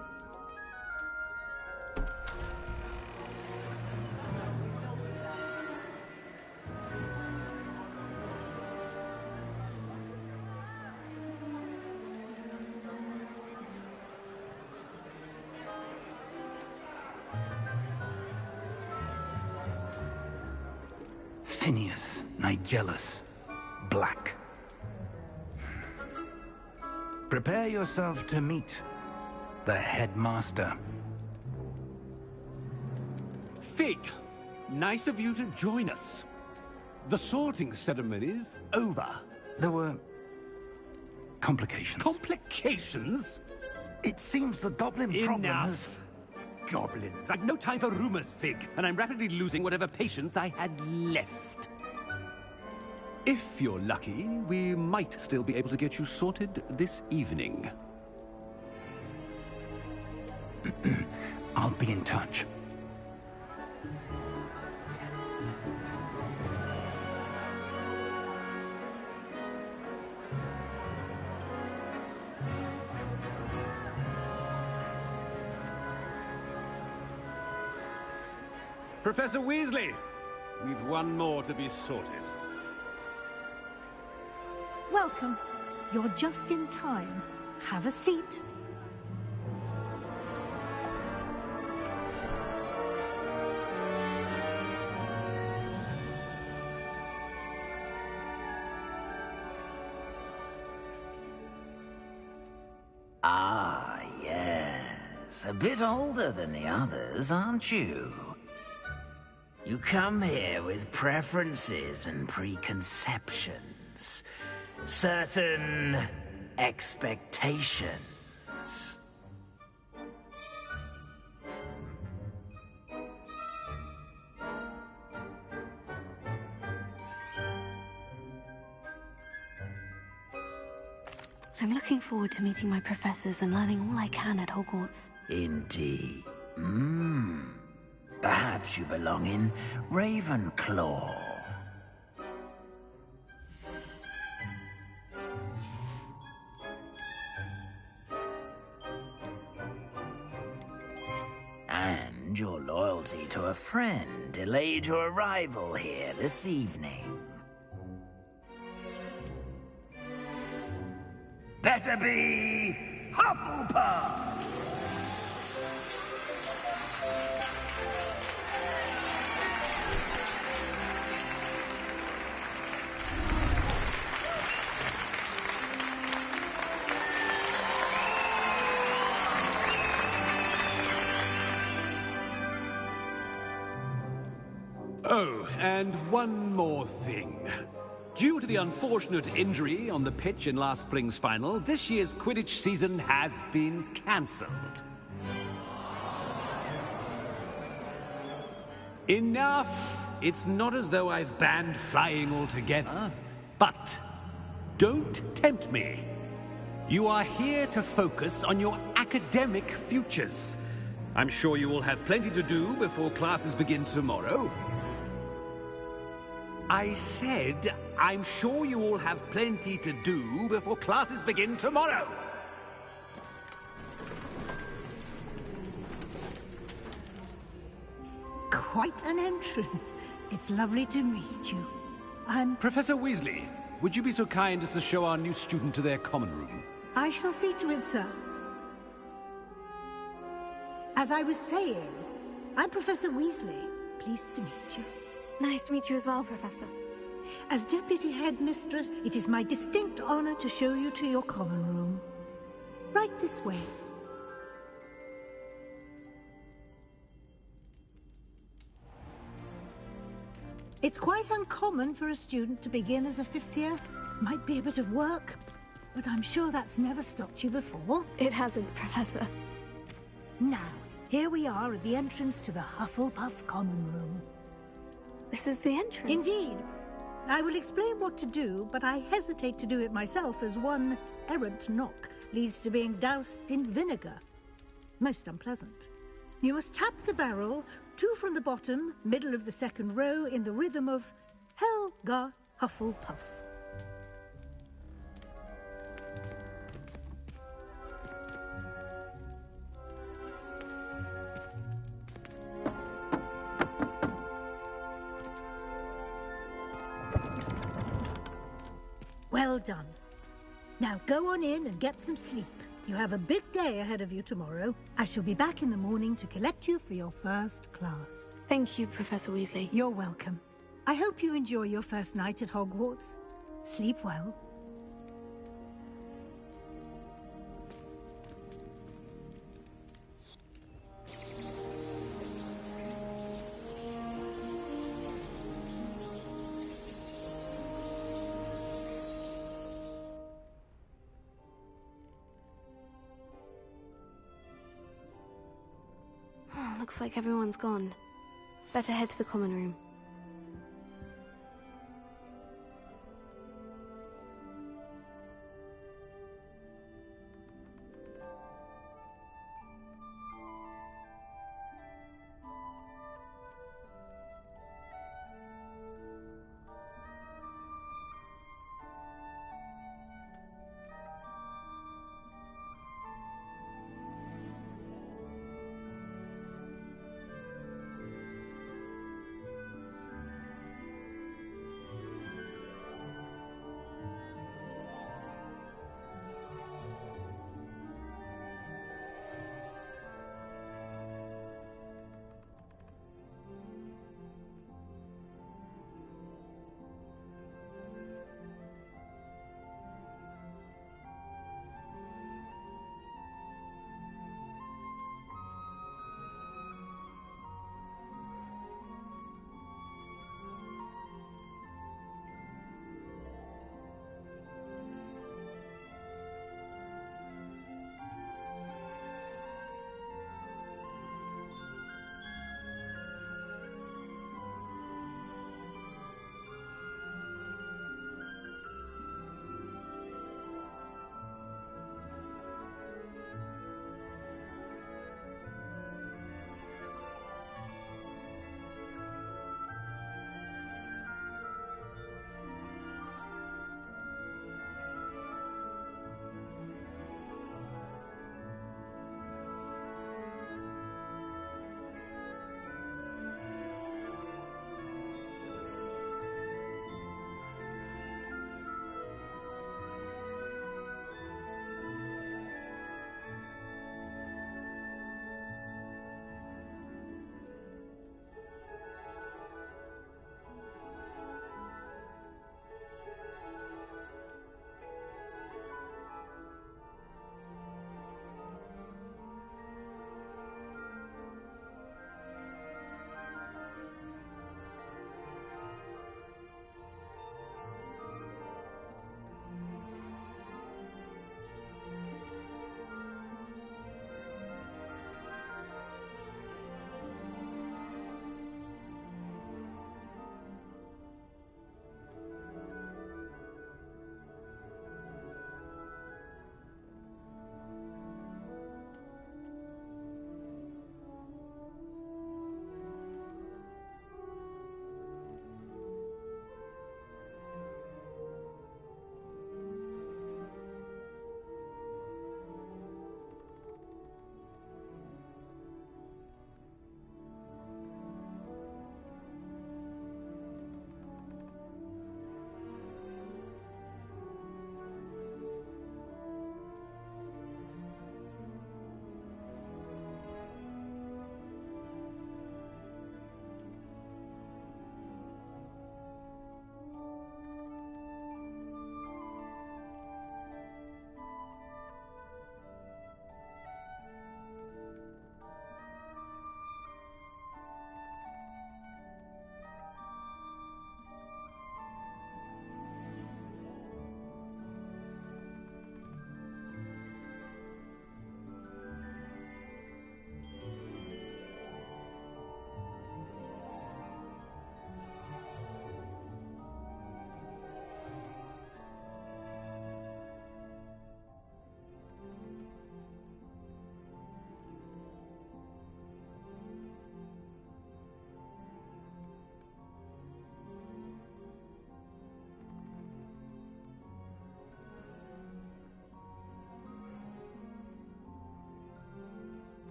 Phineas, Nigellus, Black. Prepare yourself to meet the headmaster. Fig, nice of you to join us. The sorting ceremony's over. There were complications. Complications? It seems the goblin problem has... Goblins. I've no time for rumors, Fig, and I'm rapidly losing whatever patience I had left. If you're lucky, we might still be able to get you sorted this evening. I'll be in touch. Professor Weasley, we've one more to be sorted. Welcome. You're just in time. Have a seat. Ah, yes. A bit older than the others, aren't you? You come here with preferences and preconceptions. Certain expectations. I'm looking forward to meeting my professors and learning all I can at Hogwarts. Indeed. Perhaps you belong in Ravenclaw. And your loyalty to a friend delayed your arrival here this evening. Better be Hufflepuff! Oh, and one more thing. Due to the unfortunate injury on the pitch in last spring's final, this year's Quidditch season has been cancelled. Enough! It's not as though I've banned flying altogether, but don't tempt me. You are here to focus on your academic futures. I'm sure you will have plenty to do before classes begin tomorrow. I said, I'm sure you all have plenty to do before classes begin tomorrow. Quite an entrance. It's lovely to meet you. Professor Weasley, would you be so kind as to show our new student to their common room? I shall see to it, sir. As I was saying, I'm Professor Weasley. Pleased to meet you. Nice to meet you as well, Professor. As Deputy Headmistress, it is my distinct honor to show you to your common room. Right this way. It's quite uncommon for a student to begin as a fifth year. Might be a bit of work, but I'm sure that's never stopped you before. It hasn't, Professor. Now, here we are at the entrance to the Hufflepuff common room. This is the entrance. Indeed. I will explain what to do, but I hesitate to do it myself as one errant knock leads to being doused in vinegar. Most unpleasant. You must tap the barrel, 2 from the bottom, middle of the second row, in the rhythm of Helga Hufflepuff. Well done. Now go on in and get some sleep. You have a big day ahead of you tomorrow. I shall be back in the morning to collect you for your first class. Thank you, Professor Weasley. You're welcome. I hope you enjoy your first night at Hogwarts. Sleep well. Looks like everyone's gone. Better head to the common room.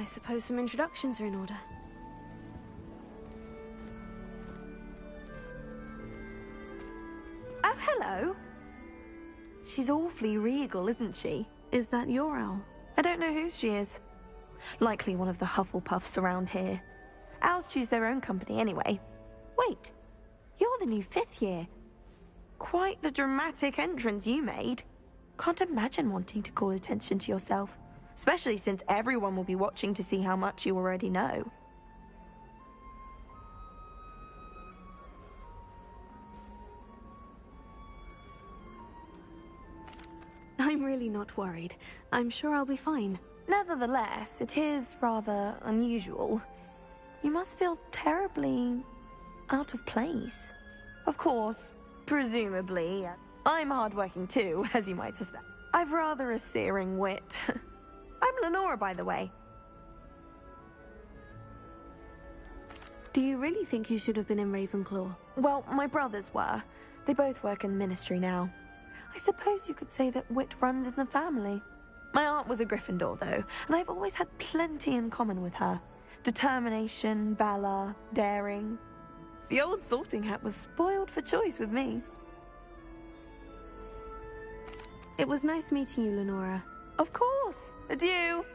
suppose some introductions are in order. Oh, hello. She's awfully regal, isn't she? Is that your owl? I don't know who she is. Likely one of the Hufflepuffs around here. Owls choose their own company anyway. Wait, you're the new 5th year. Quite the dramatic entrance you made. Can't imagine wanting to call attention to yourself, especially since everyone will be watching to see how much you already know. I'm really not worried. I'm sure I'll be fine. Nevertheless, it is rather unusual. You must feel terribly out of place. Of course, presumably, I'm hardworking too, as you might suspect. I've rather a searing wit. I'm Lenora, by the way. Do you really think you should have been in Ravenclaw? Well, my brothers were. They both work in the ministry now. I suppose you could say that wit runs in the family. My aunt was a Gryffindor, though, and I've always had plenty in common with her. Determination, valor, daring. The old sorting hat was spoiled for choice with me. It was nice meeting you, Lenora. Of course. Adieu.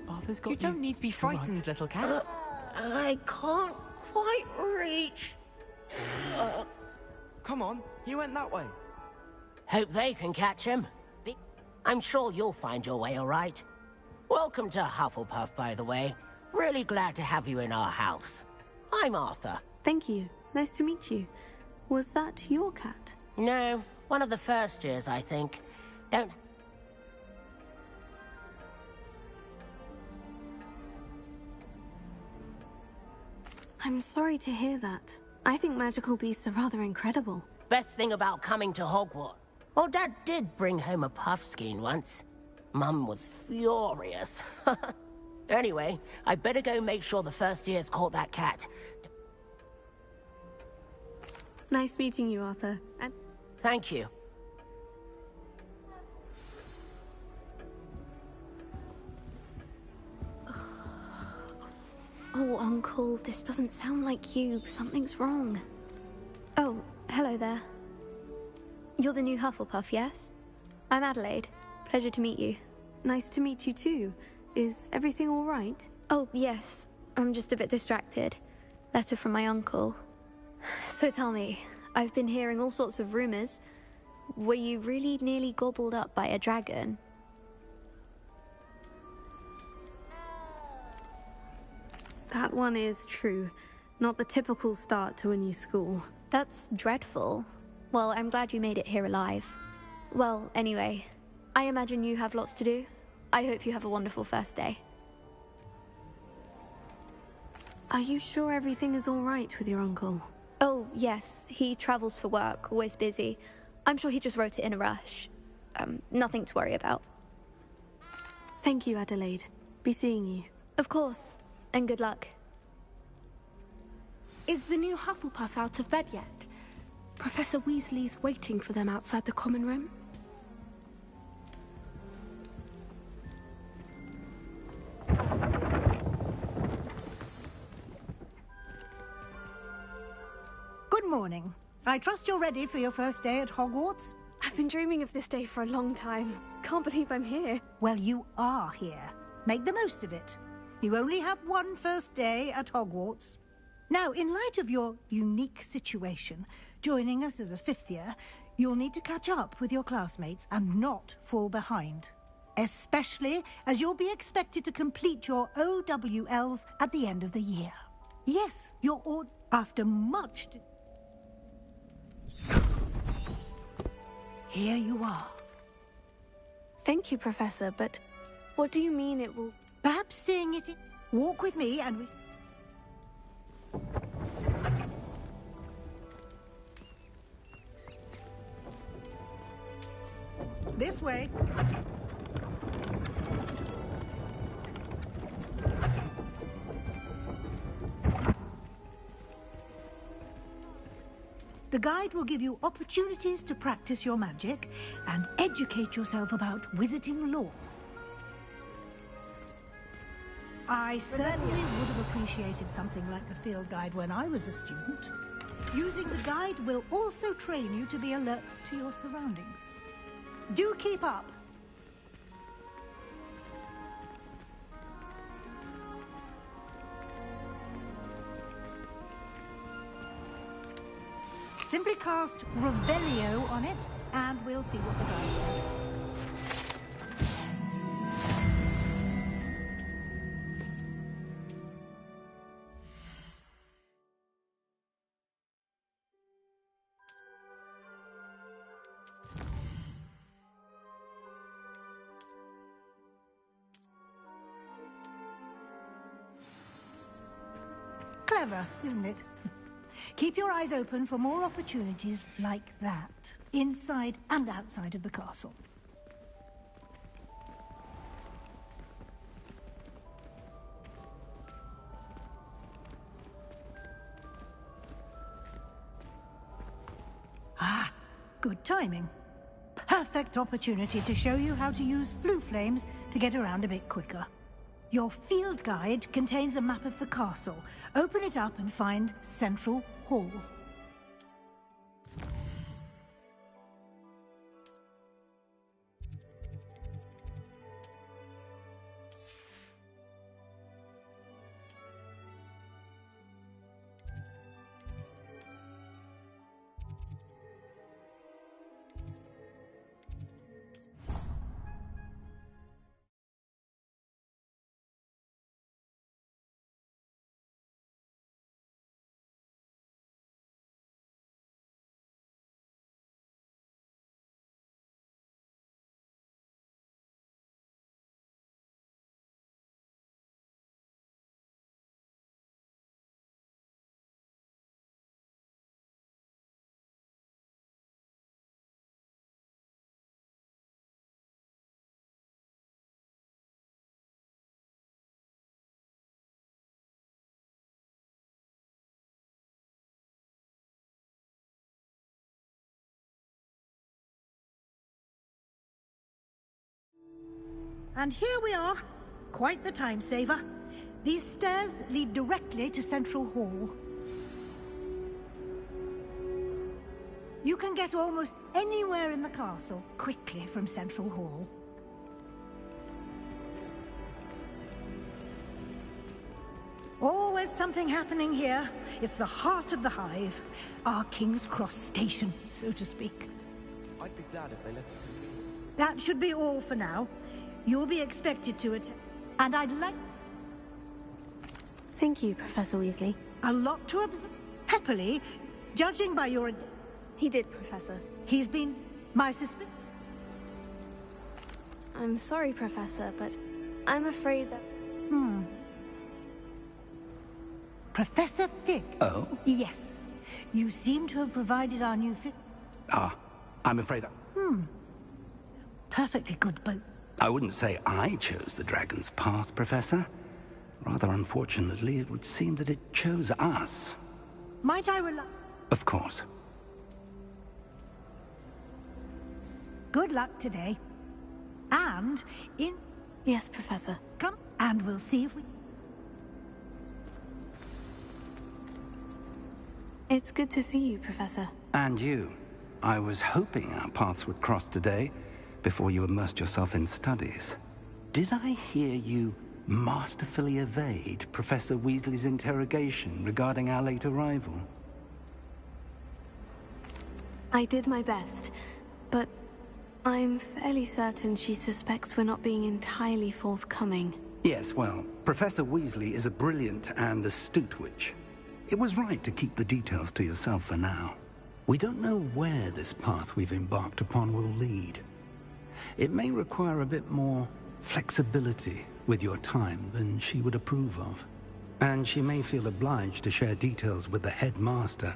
Arthur's got you. You don't need to be frightened, little cat. I can't quite reach. Come on, he went that way. Hope they can catch him. I'm sure you'll find your way all right. Welcome to Hufflepuff, by the way. Really glad to have you in our house. I'm Arthur. Thank you. Nice to meet you. Was that your cat? No, one of the first years, I think. Don't... I'm sorry to hear that. I think magical beasts are rather incredible. Best thing about coming to Hogwarts. Well, Dad did bring home a puffskein once. Mum was furious. Anyway, I better go make sure the first year's caught that cat. Nice meeting you, Arthur. And thank you. Oh, Uncle, this doesn't sound like you. Something's wrong. Oh, hello there. You're the new Hufflepuff, yes? I'm Adelaide. Pleasure to meet you. Nice to meet you too. Is everything all right? Oh, yes. I'm just a bit distracted. Letter from my uncle. So tell me, I've been hearing all sorts of rumors. Were you really nearly gobbled up by a dragon? That one is true. Not the typical start to a new school. That's dreadful. Well, I'm glad you made it here alive. Well, anyway, I imagine you have lots to do. I hope you have a wonderful first day. Are you sure everything is all right with your uncle? Oh, yes. He travels for work, always busy. I'm sure he just wrote it in a rush. Nothing to worry about. Thank you, Adelaide. Be seeing you. Of course. And good luck. Is the new Hufflepuff out of bed yet? Professor Weasley's waiting for them outside the common room. Good morning. I trust you're ready for your first day at Hogwarts? I've been dreaming of this day for a long time. Can't believe I'm here. Well, you are here. Make the most of it. You only have one first day at Hogwarts. Now, in light of your unique situation, joining us as a 5th year, you'll need to catch up with your classmates and not fall behind. Especially as you'll be expected to complete your OWLs at the end of the year. Yes, you're all... After much... Here you are. Thank you, Professor, but what do you mean it will... Perhaps seeing it in... Walk with me and we... This way. The The guide will give you opportunities to practice your magic and educate yourself about wizarding lore. I certainly would have appreciated something like the field guide when I was a student. Using the guide will also train you to be alert to your surroundings. Do keep up! Simply cast Revelio on it, and we'll see what the guide says. Clever, isn't it? Keep your eyes open for more opportunities like that, inside and outside of the castle. Ah, good timing. Perfect opportunity to show you how to use flue flames to get around a bit quicker. Your field guide contains a map of the castle. Open it up and find Central Hall. And here we are. Quite the time saver. These stairs lead directly to Central Hall. You can get almost anywhere in the castle quickly from Central Hall. Always something happening here. It's the heart of the hive. Our King's Cross station, so to speak. I'd be glad if they let us. That should be all for now. You'll be expected to attend, and I'd like... Thank you, Professor Weasley. A lot to observe. Happily, judging by your... He did, Professor. He's been my suspicion. I'm sorry, Professor, but I'm afraid that... Professor Fig. Oh? Yes. You seem to have provided our new I'm afraid Perfectly good boat. I wouldn't say I chose the dragon's path, Professor. Rather unfortunately, it would seem that it chose us. Might I rely... Of course. Good luck today. And in... Yes, Professor. Come, and we'll see if we... It's good to see you, Professor. And you. I was hoping our paths would cross today, before you immersed yourself in studies. Did I hear you masterfully evade Professor Weasley's interrogation regarding our late arrival? I did my best, but I'm fairly certain she suspects we're not being entirely forthcoming. Yes, well, Professor Weasley is a brilliant and astute witch. It was right to keep the details to yourself for now. We don't know where this path we've embarked upon will lead. It may require a bit more flexibility with your time than she would approve of. And she may feel obliged to share details with the headmaster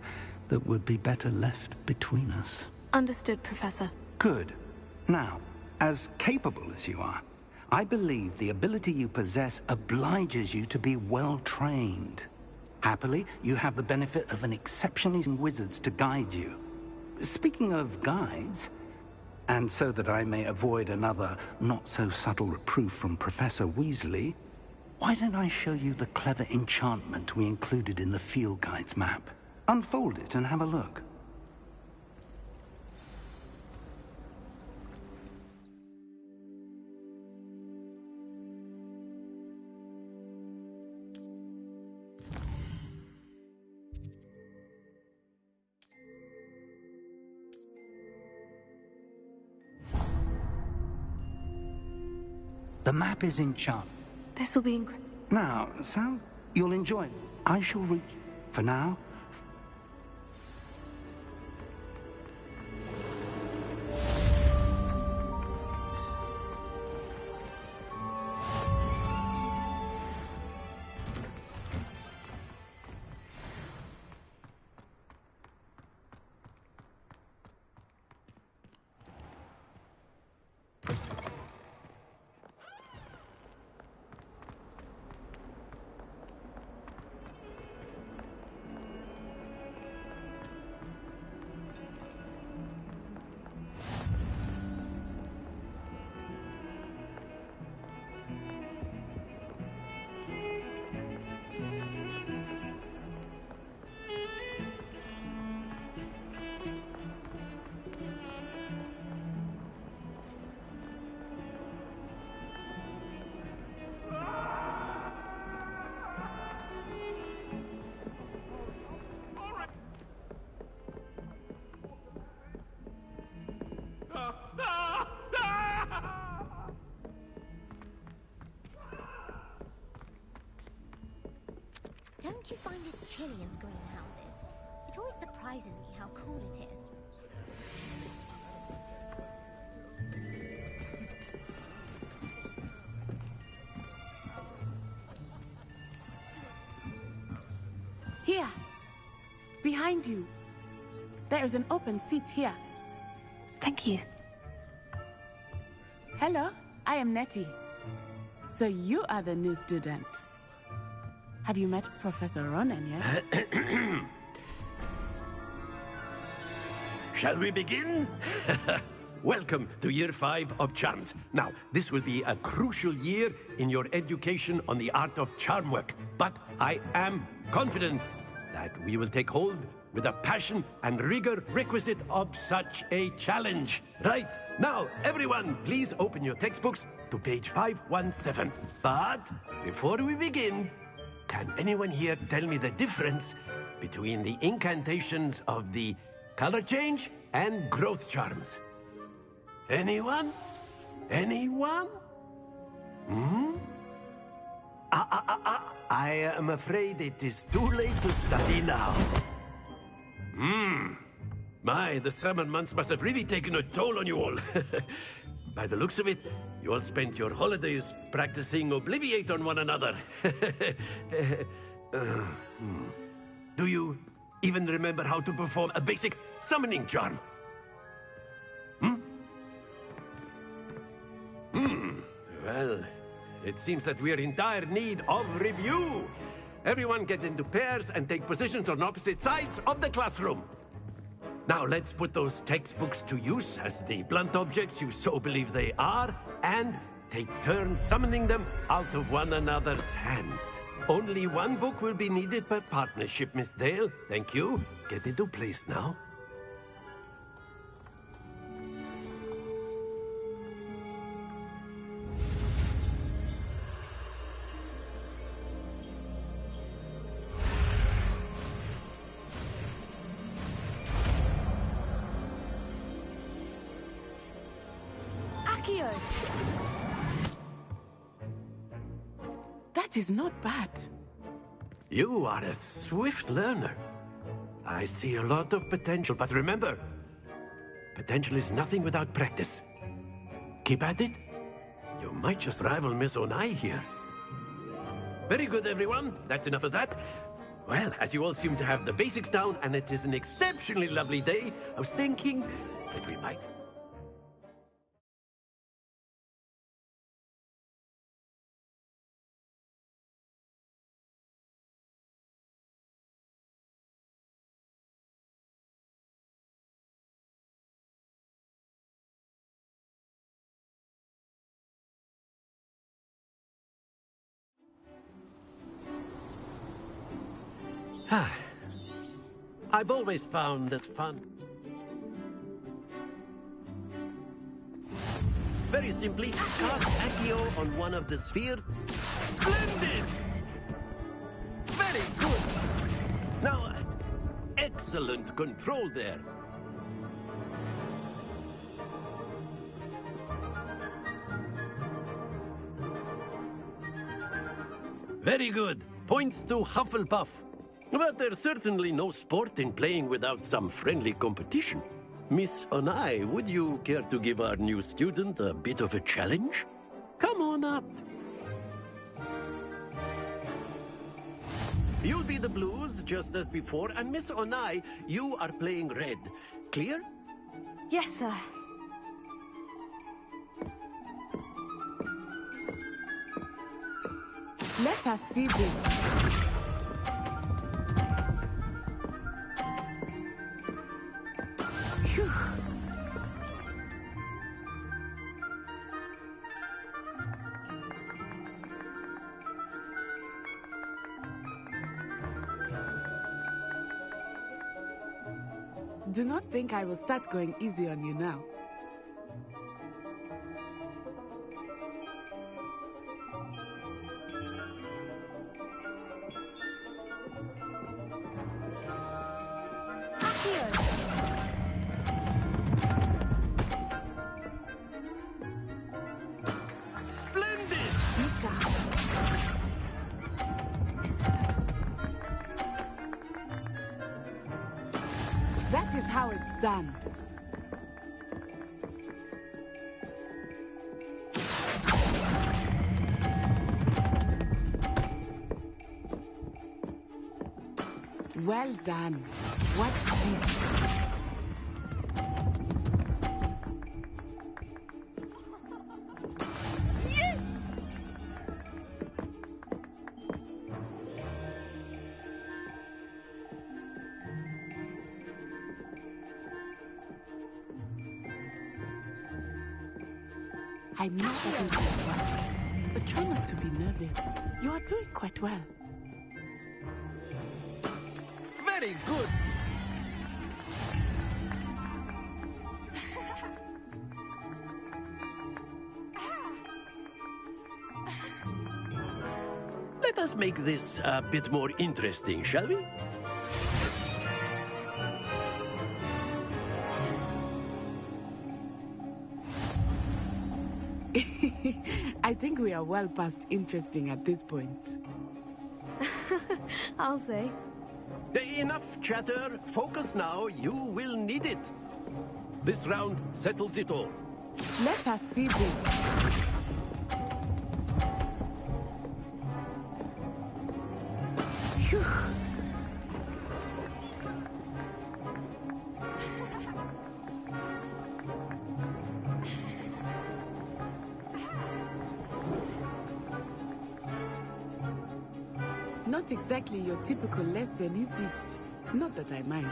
that would be better left between us. Understood, Professor. Good. Now, as capable as you are, I believe the ability you possess obliges you to be well trained. Happily, you have the benefit of an exceptionally skilled wizards to guide you. Speaking of guides, and so that I may avoid another not-so-subtle reproof from Professor Weasley, why don't I show you the clever enchantment we included in the field guide's map? Unfold it and have a look. The map is enchanted. This will be incredible. Now, you'll enjoy it. I shall reach... For now... Don't you find it chilly in the greenhouses? It always surprises me how cool it is. Here! Behind you! There is an open seat here. Thank you. Hello, I am Nettie. So you are the new student. Have you met Professor Ronan yet? Shall we begin? Welcome to Year 5 of Charms. Now, this will be a crucial year in your education on the art of charm work. But I am confident that we will take hold with the passion and rigor requisite of such a challenge. Right, now, everyone, please open your textbooks to page 517. But before we begin, can anyone here tell me the difference between the incantations of the color change and growth charms? Anyone? Anyone? Hmm? I am afraid it is too late to study now. The summer months must have really taken a toll on you all. By the looks of it, you all spent your holidays practicing Obliviate on one another. Do you even remember how to perform a basic summoning charm? Well, it seems that we are in dire need of review. Everyone get into pairs and take positions on opposite sides of the classroom. Now let's put those textbooks to use as the blunt objects you so believe they are, and take turns summoning them out of one another's hands. Only one book will be needed per partnership, Miss Dale. Thank you. Get into place now. That is not bad. You are a swift learner. I see a lot of potential, but remember, potential is nothing without practice. Keep at it. You might just rival Miss Onai here. Very good, everyone. That's enough of that. Well, as you all seem to have the basics down, and it is an exceptionally lovely day, I was thinking that we might I've always found that fun. Very simply, cast Accio on one of the spheres. Splendid! Very good! Now, excellent control there. Very good. Points to Hufflepuff. But there's certainly no sport in playing without some friendly competition. Miss Onai, would you care to give our new student a bit of a challenge? Come on up. You'll be the blues, just as before, and Miss Onai, you are playing red. Clear? Yes, sir. Let us see this. Phew. Do not think I will start going easy on you now. Splendid! That is how it's done. Well done. Watch this. Yes! I'm not everyone's watching, but try not to be nervous. You are doing quite well. Very good! Let us make this a bit more interesting, shall we? I think we are well past interesting at this point. I'll say. Enough chatter. Focus now. You will need it. This round settles it all. Let us see this. Phew. Not exactly your typical lesson, is it? Not that I mind.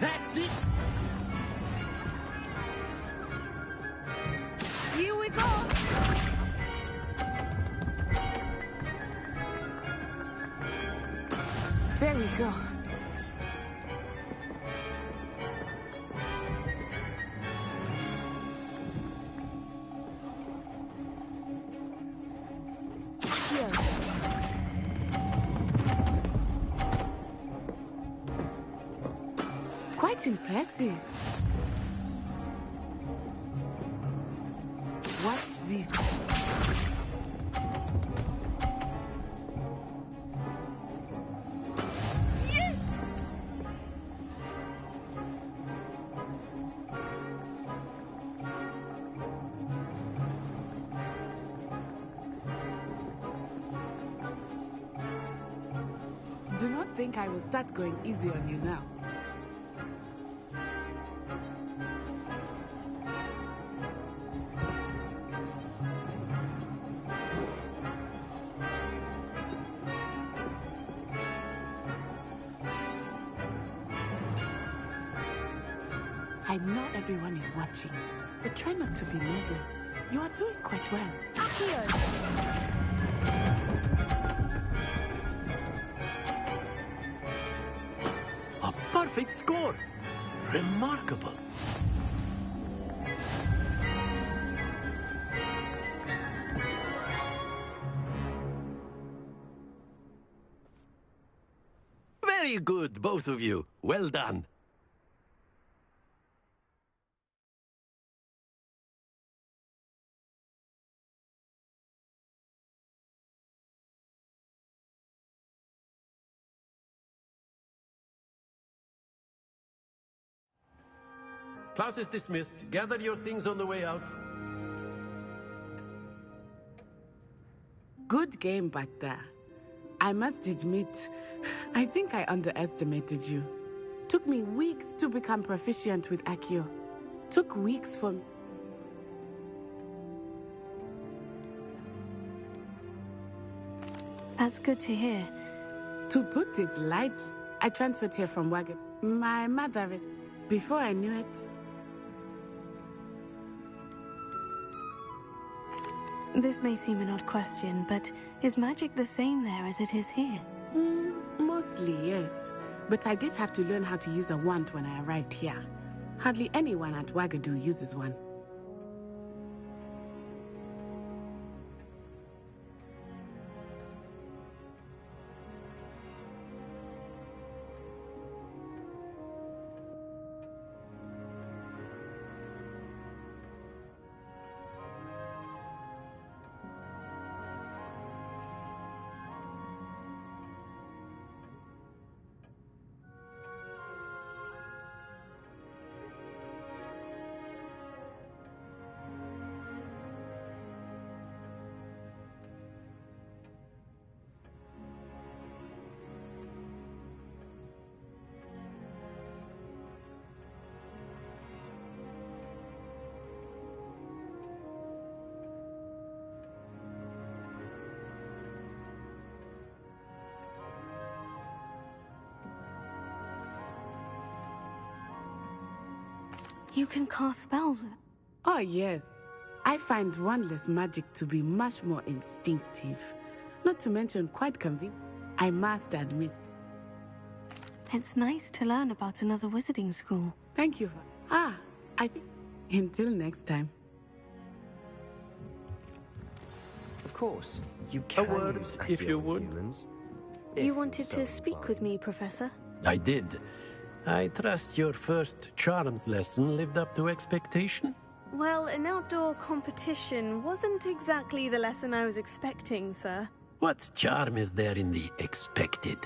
That's it! Here we go! There we go. Quite impressive. Watch this. Yes! Do not think I will start going easy on you now. I know everyone is watching, but try not to be nervous. You are doing quite well. A perfect score! Remarkable. Very good, both of you. Well done. Class is dismissed. Gather your things on the way out. Good game back there. I must admit, I think I underestimated you. Took me weeks to become proficient with Accio. Took weeks for... That's good to hear. To put it lightly, I transferred here from Wagon. My mother is... Before I knew it... This may seem an odd question, but is magic the same there as it is here? Mostly, yes. But I did have to learn how to use a wand when I arrived here. Hardly anyone at Wagadu uses one. You can cast spells. Oh, yes. I find wandless magic to be much more instinctive. Not to mention quite convenient, I must admit. It's nice to learn about another wizarding school. Thank you. I think... Until next time. Of course, you can word, use if you Accio on would. humans. You wanted to speak with me, Professor? I did. I trust your first charms lesson lived up to expectation? Well, an outdoor competition wasn't exactly the lesson I was expecting, sir. What charm is there in the expected?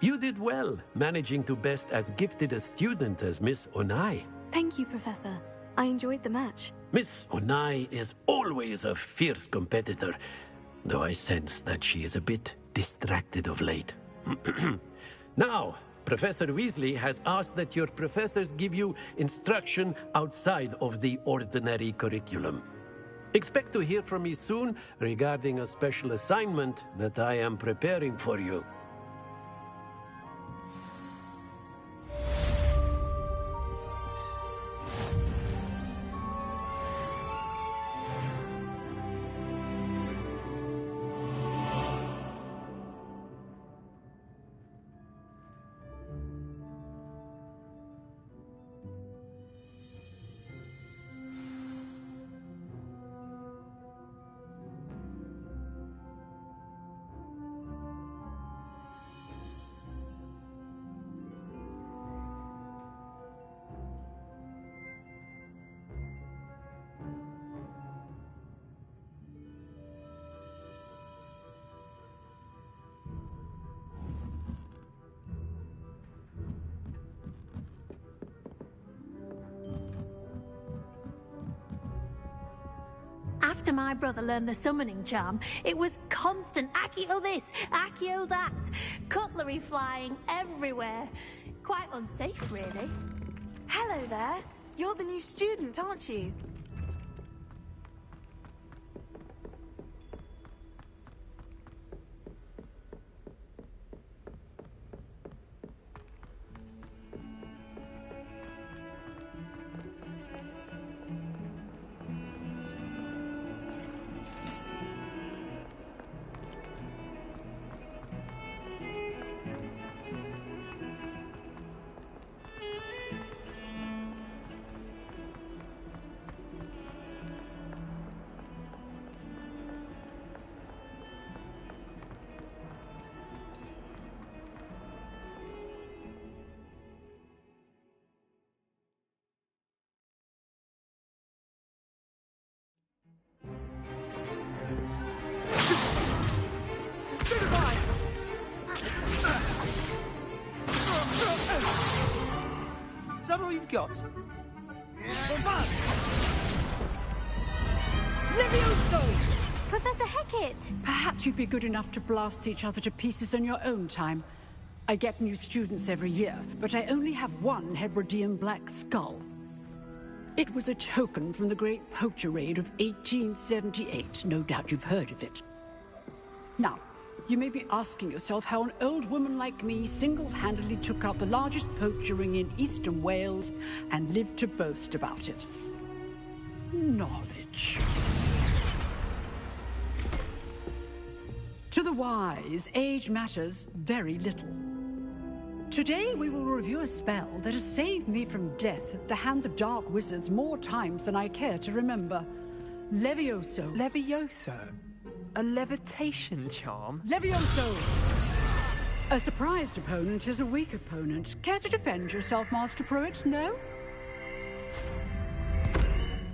You did well, managing to best as gifted a student as Miss Onai. Thank you, Professor. I enjoyed the match. Miss Onai is always a fierce competitor, though I sense that she is a bit distracted of late. Now, Professor Weasley has asked that your professors give you instruction outside of the ordinary curriculum. Expect to hear from me soon regarding a special assignment that I am preparing for you. After my brother learned the summoning charm, it was constant Accio this, Accio that. Cutlery flying everywhere. Quite unsafe, really. Hello there. You're the new student, aren't you? all you've got? Levioso! Professor Hecat! Perhaps you'd be good enough to blast each other to pieces in your own time. I get new students every year, but I only have one Hebridean black skull. It was a token from the Great Poacher Raid of 1878. No doubt you've heard of it. Now, you may be asking yourself how an old woman like me single-handedly took out the largest poacher ring in eastern Wales and lived to boast about it. Knowledge. To the wise, age matters very little. Today we will review a spell that has saved me from death at the hands of dark wizards more times than I care to remember. Levioso. Levioso? A levitation charm? Levioso! A surprised opponent is a weak opponent. Care to defend yourself, Master Pruitt? No?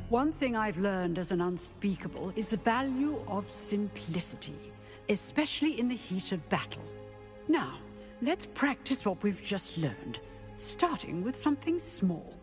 One thing I've learned as an unspeakable is the value of simplicity, especially in the heat of battle. Now, let's practice what we've just learned, starting with something small.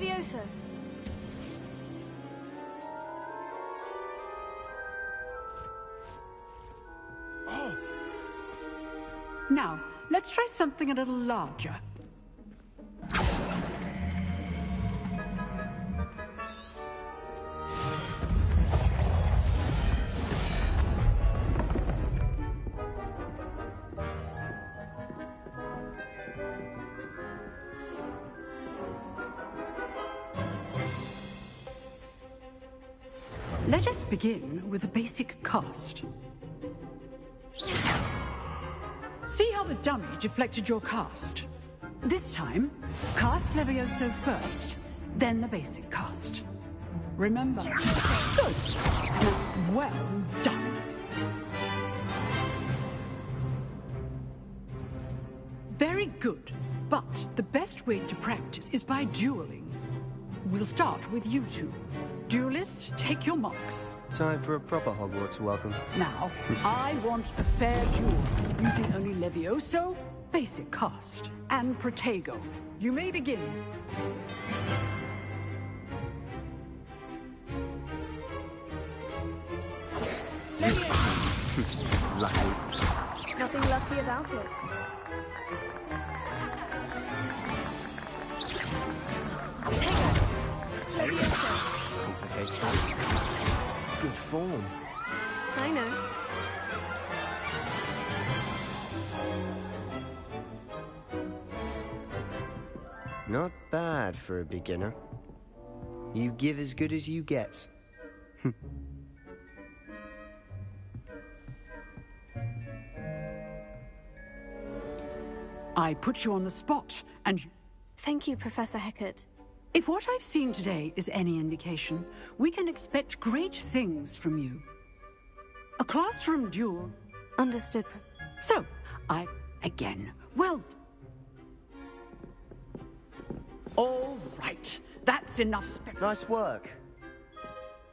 Levioso! Now, let's try something a little larger. Let us begin with the basic cast. See how the dummy deflected your cast? This time, cast Levioso first, then the basic cast. Remember? Good. Now, well done. Very good. But the best way to practice is by dueling. We'll start with you two. Duelists, take your marks. Time for a proper Hogwarts welcome. Now, I want a fair duel, using only Levioso, basic cast, and Protego. You may begin. Lucky. Nothing lucky about it. Levioso. Complicated. Good form. I know. Not bad for a beginner. You give as good as you get. I put you on the spot, and... Thank you, Professor Hecat. If what I've seen today is any indication, we can expect great things from you. A classroom duel. Understood. So, again, well... All right, that's enough Nice work.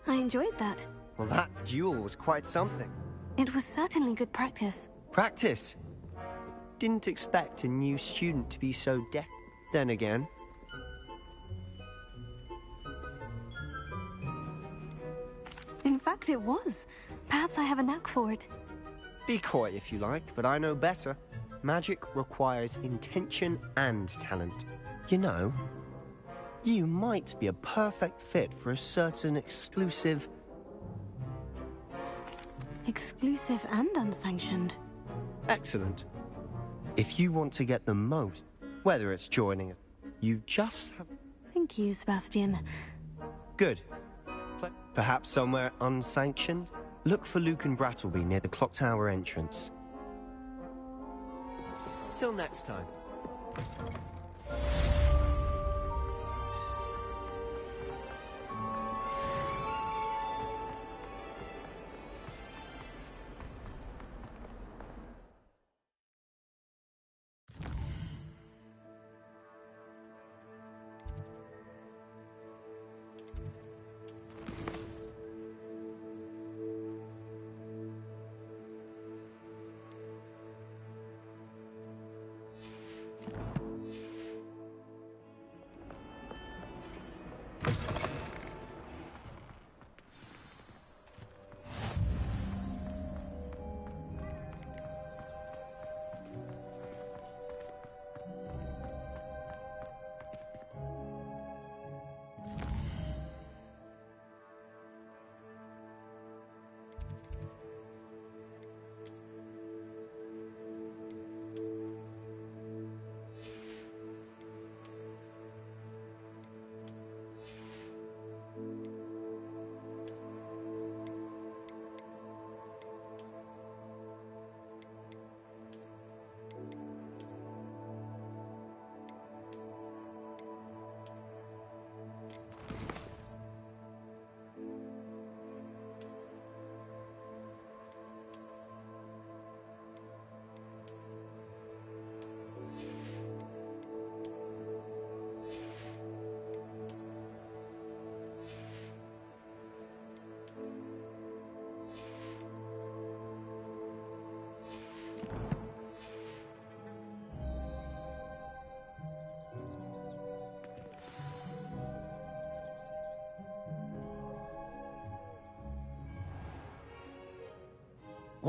I enjoyed that. Well, that duel was quite something. It was certainly good practice. Practice? Didn't expect a new student to be so Then again... In fact, it was. Perhaps I have a knack for it. Be coy if you like, but I know better. Magic requires intention and talent. You know, you might be a perfect fit for a certain exclusive... Exclusive and unsanctioned. Excellent. If you want to get the most, whether it's joining, you just have... Thank you, Sebastian. Good. Perhaps somewhere unsanctioned? Look for Luke and Brattleby near the clock tower entrance. Till next time.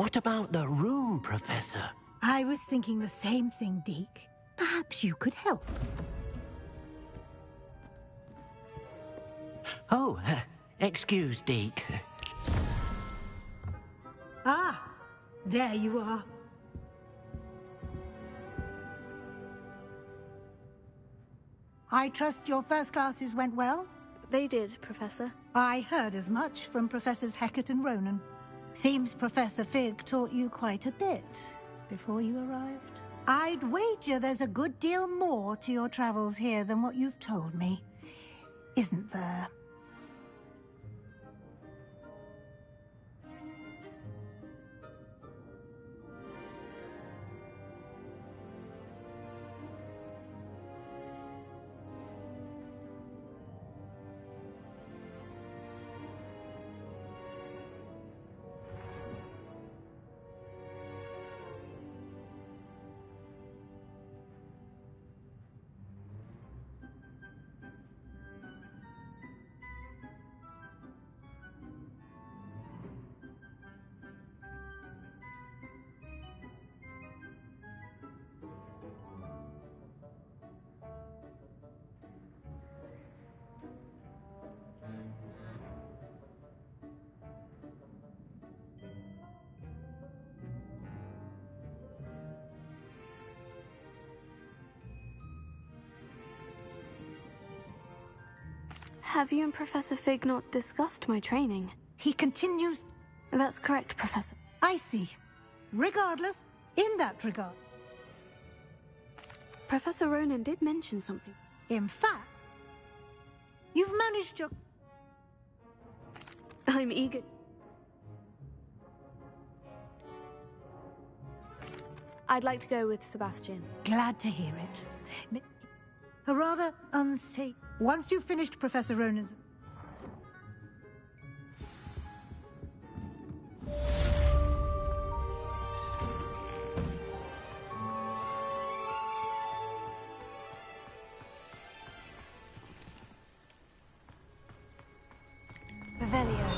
What about the room, Professor? I was thinking the same thing, Deke. Perhaps you could help. Oh, excuse, Deke. Ah, there you are. I trust your first classes went well? They did, Professor. I heard as much from Professors Hecat and Ronan. Seems Professor Fig taught you quite a bit before you arrived. I'd wager there's a good deal more to your travels here than what you've told me. Isn't there? Have you and Professor Fig not discussed my training? He continues... That's correct, Professor. I see. Regardless, in that regard. Professor Ronan did mention something. In fact, you've managed your... I'm eager. I'd like to go with Sebastian. Glad to hear it. A rather unsafe... Once you've finished Professor Ronan's... Revelio.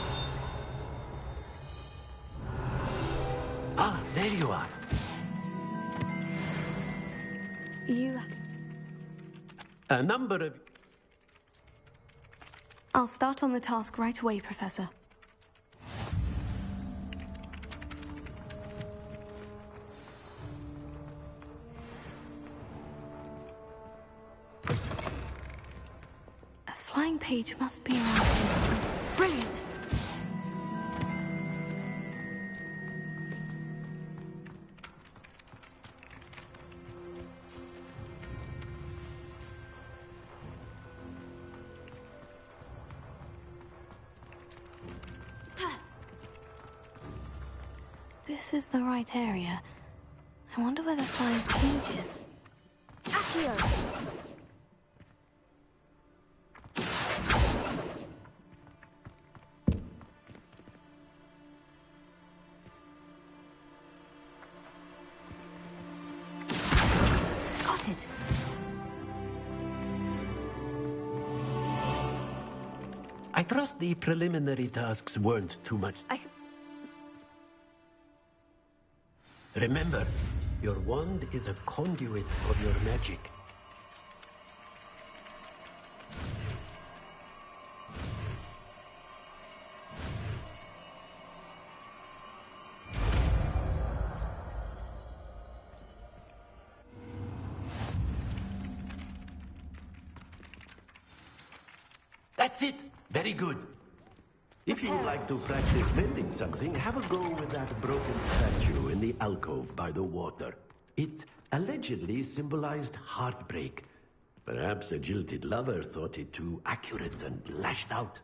Ah, there you are. You... A number of... I'll start on the task right away, Professor. A flying page must be around here somewhere. Brilliant! This is the right area. I wonder where the flying page is. Accio! Got it! I trust the preliminary tasks weren't too much. Remember, your wand is a conduit of your magic. That's it! Very good. If you would like to practice mending something, have a go with that broken statue in the alcove by the water. It allegedly symbolized heartbreak. Perhaps a jilted lover thought it too accurate and lashed out.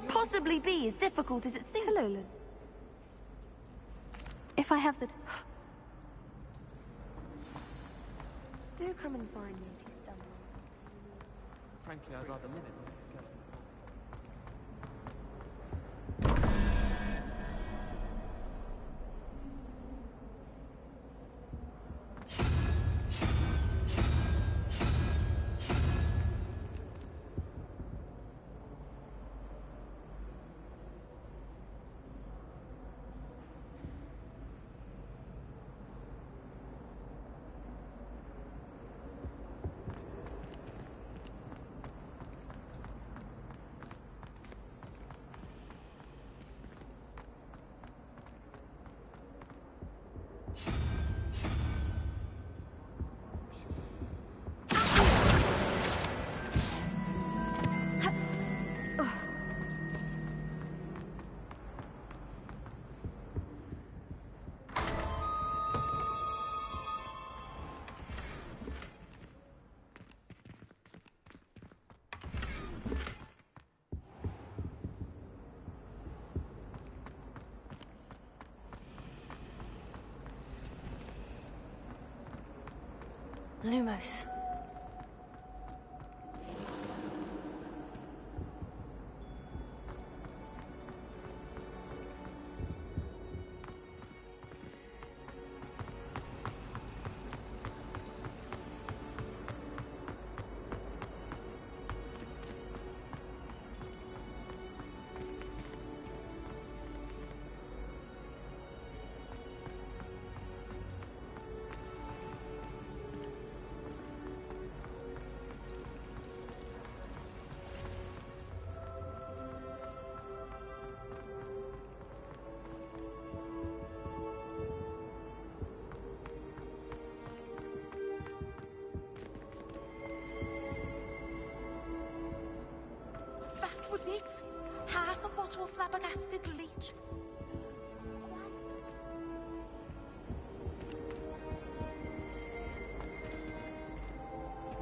Possibly be as difficult as it seems. Hello, Lynn. If I have the... Do come and find me if you stumble. Frankly, I'd rather live in Lumos. That was it. Half a bottle of flabbergasted leech.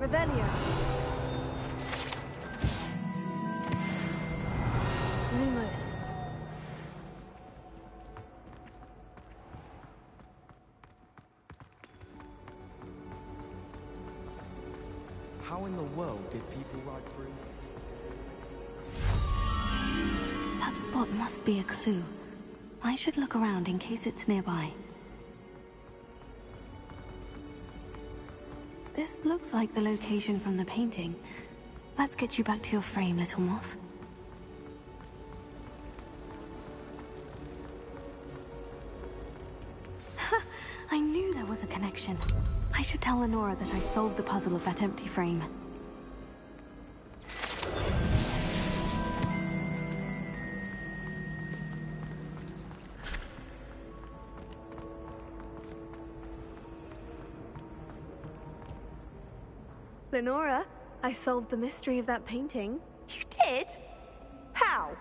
Revelio. Lumos. How in the world did people ride through? That spot must be a clue. I should look around in case it's nearby. This looks like the location from the painting. Let's get you back to your frame, little moth. I knew there was a connection. I should tell Lenora that I solved the puzzle of that empty frame. Lenora, I solved the mystery of that painting. You did? How?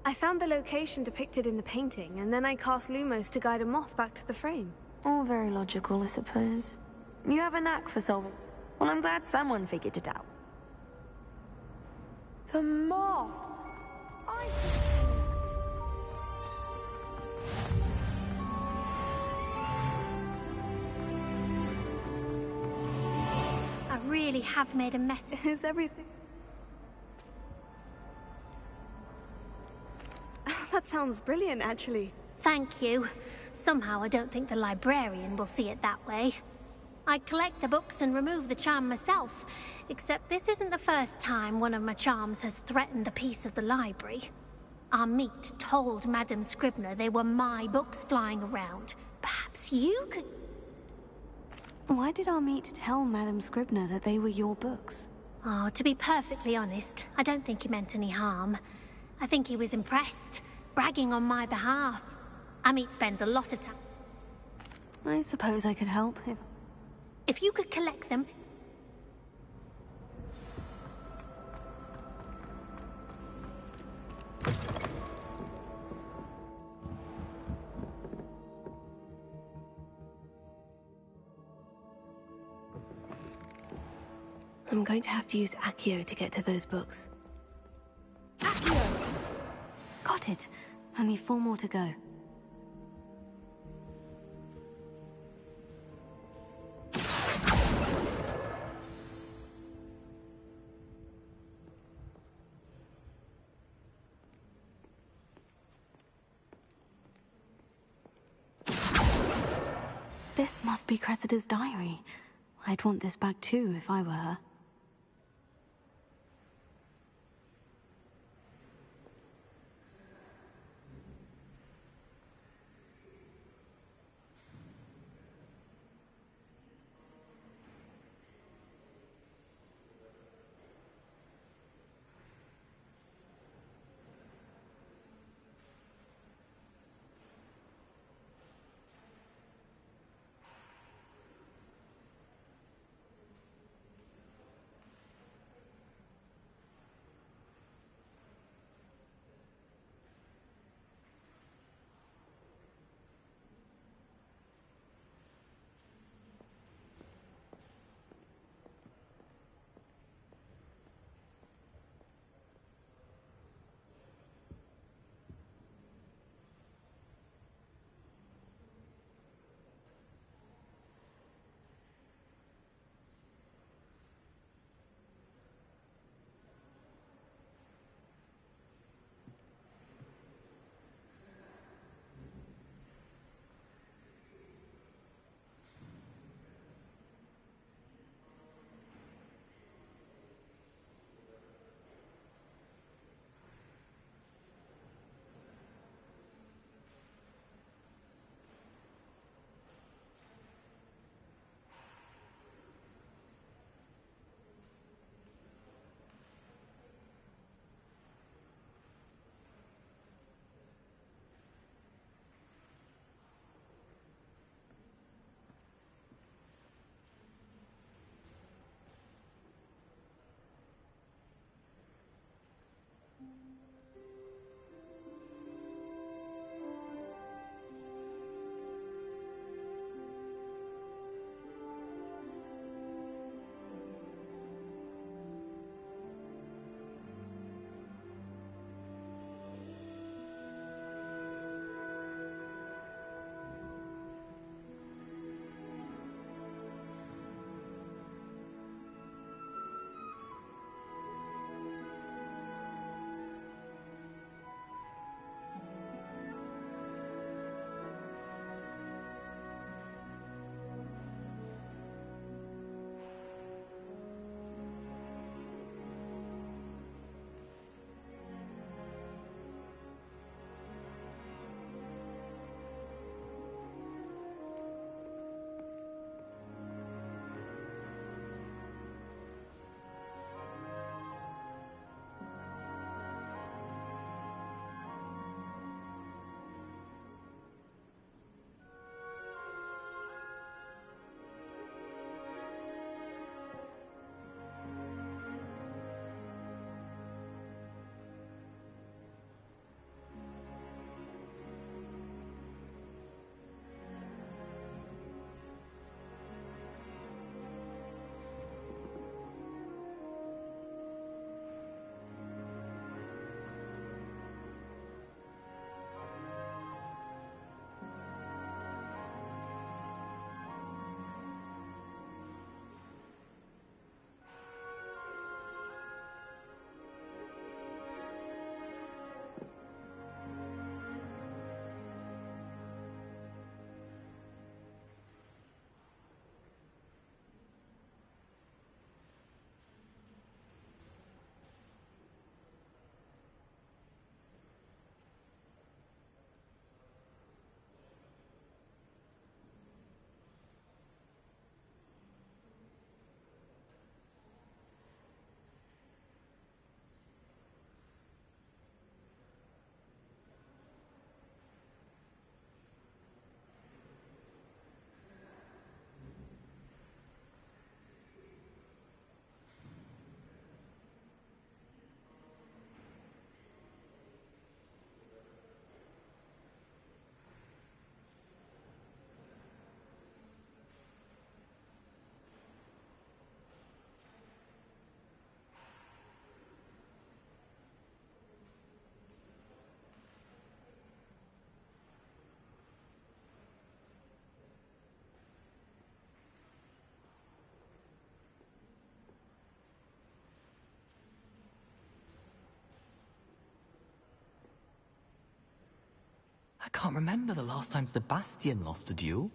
I found the location depicted in the painting, and then I cast Lumos to guide a moth back to the frame. All very logical, I suppose. You have a knack for solving. Well, I'm glad someone figured it out. The moth! I really have made a mess. Is everything... That sounds brilliant, actually. Thank you. Somehow I don't think the librarian will see it that way. I collect the books and remove the charm myself, except this isn't the first time one of my charms has threatened the peace of the library. Our meet told Madame Scribner they were my books flying around. Perhaps you could... Why did our meet tell Madame Scribner that they were your books? Oh, to be perfectly honest, I don't think he meant any harm. I think he was impressed, bragging on my behalf. Our meet spends a lot of time... I suppose I could help If you could collect them... I'm going to have to use Accio to get to those books. Accio! Got it. Only 4 more to go. This must be Cressida's diary. I'd want this back too if I were her. I can't remember the last time Sebastian lost a duel.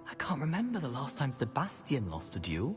I can't remember the last time Sebastian lost a duel.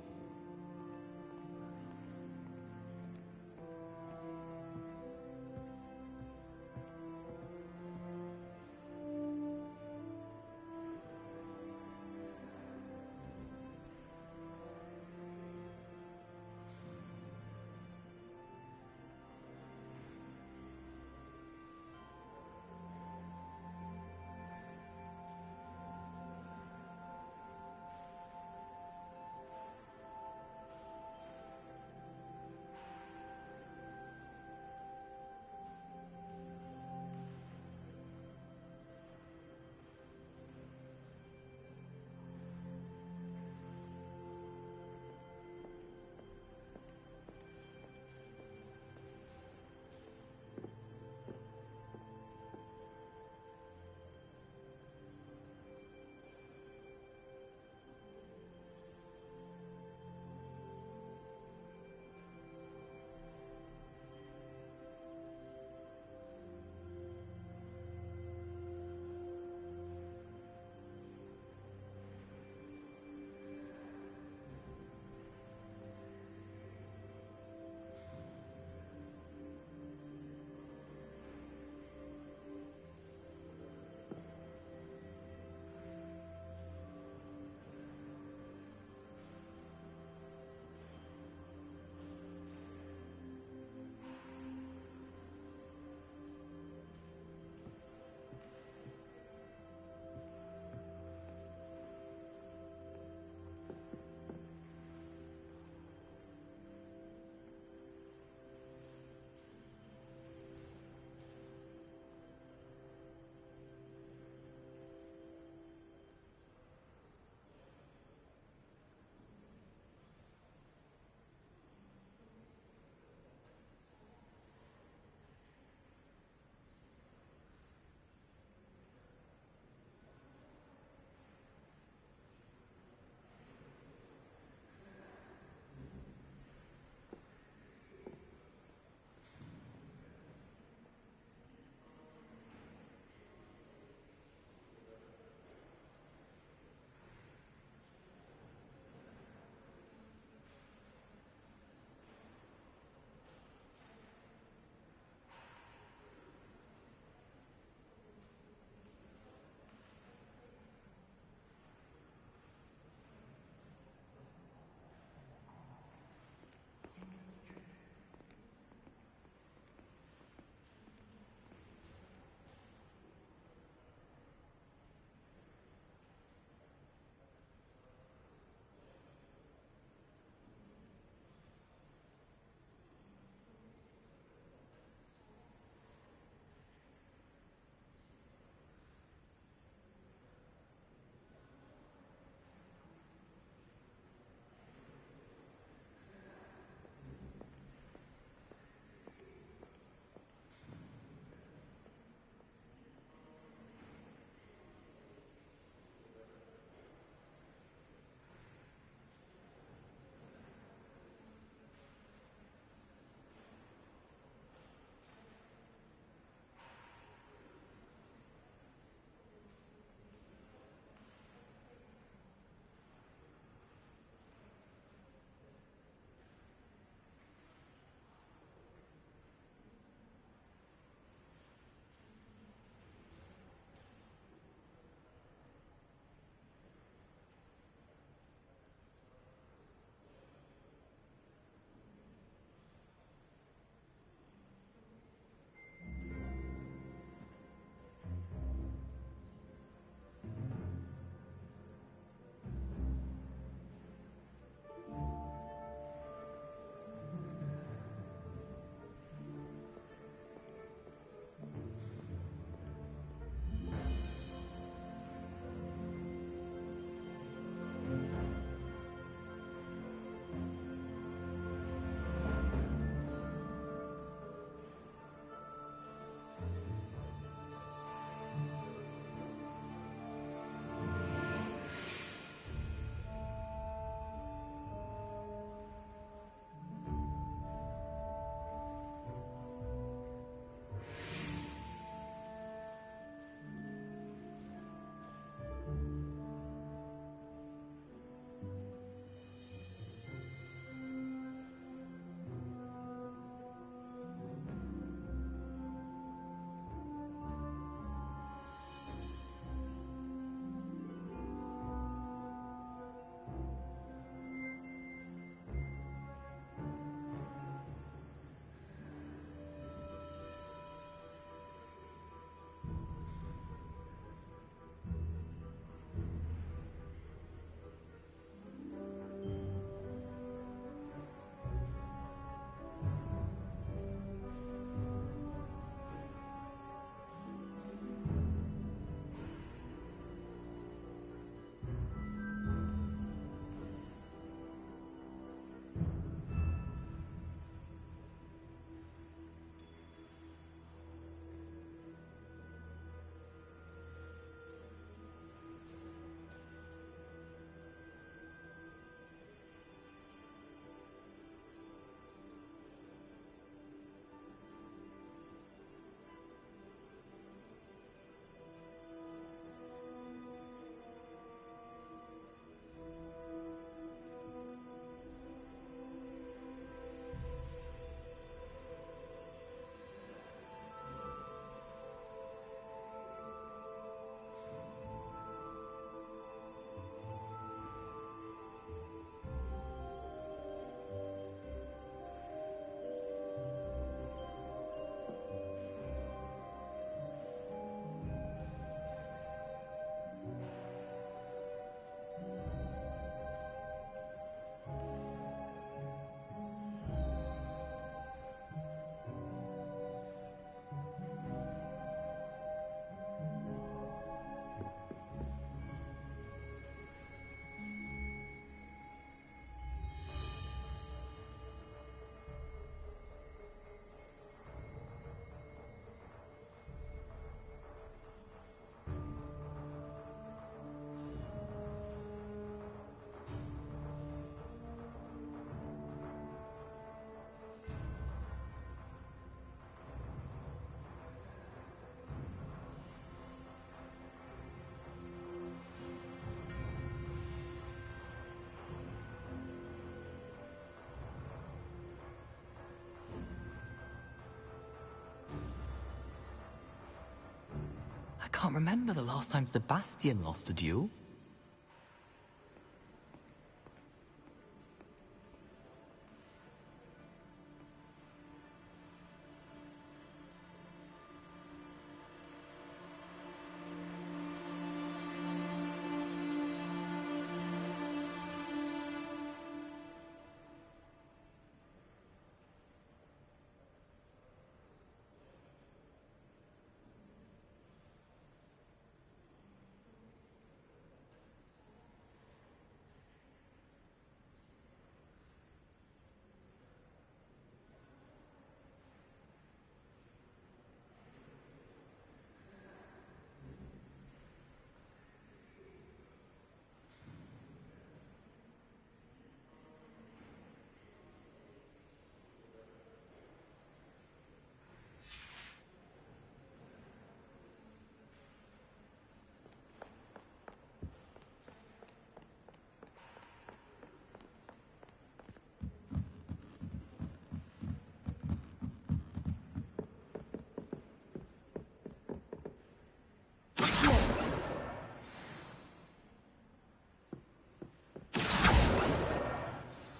can't remember the last time Sebastian lost a duel.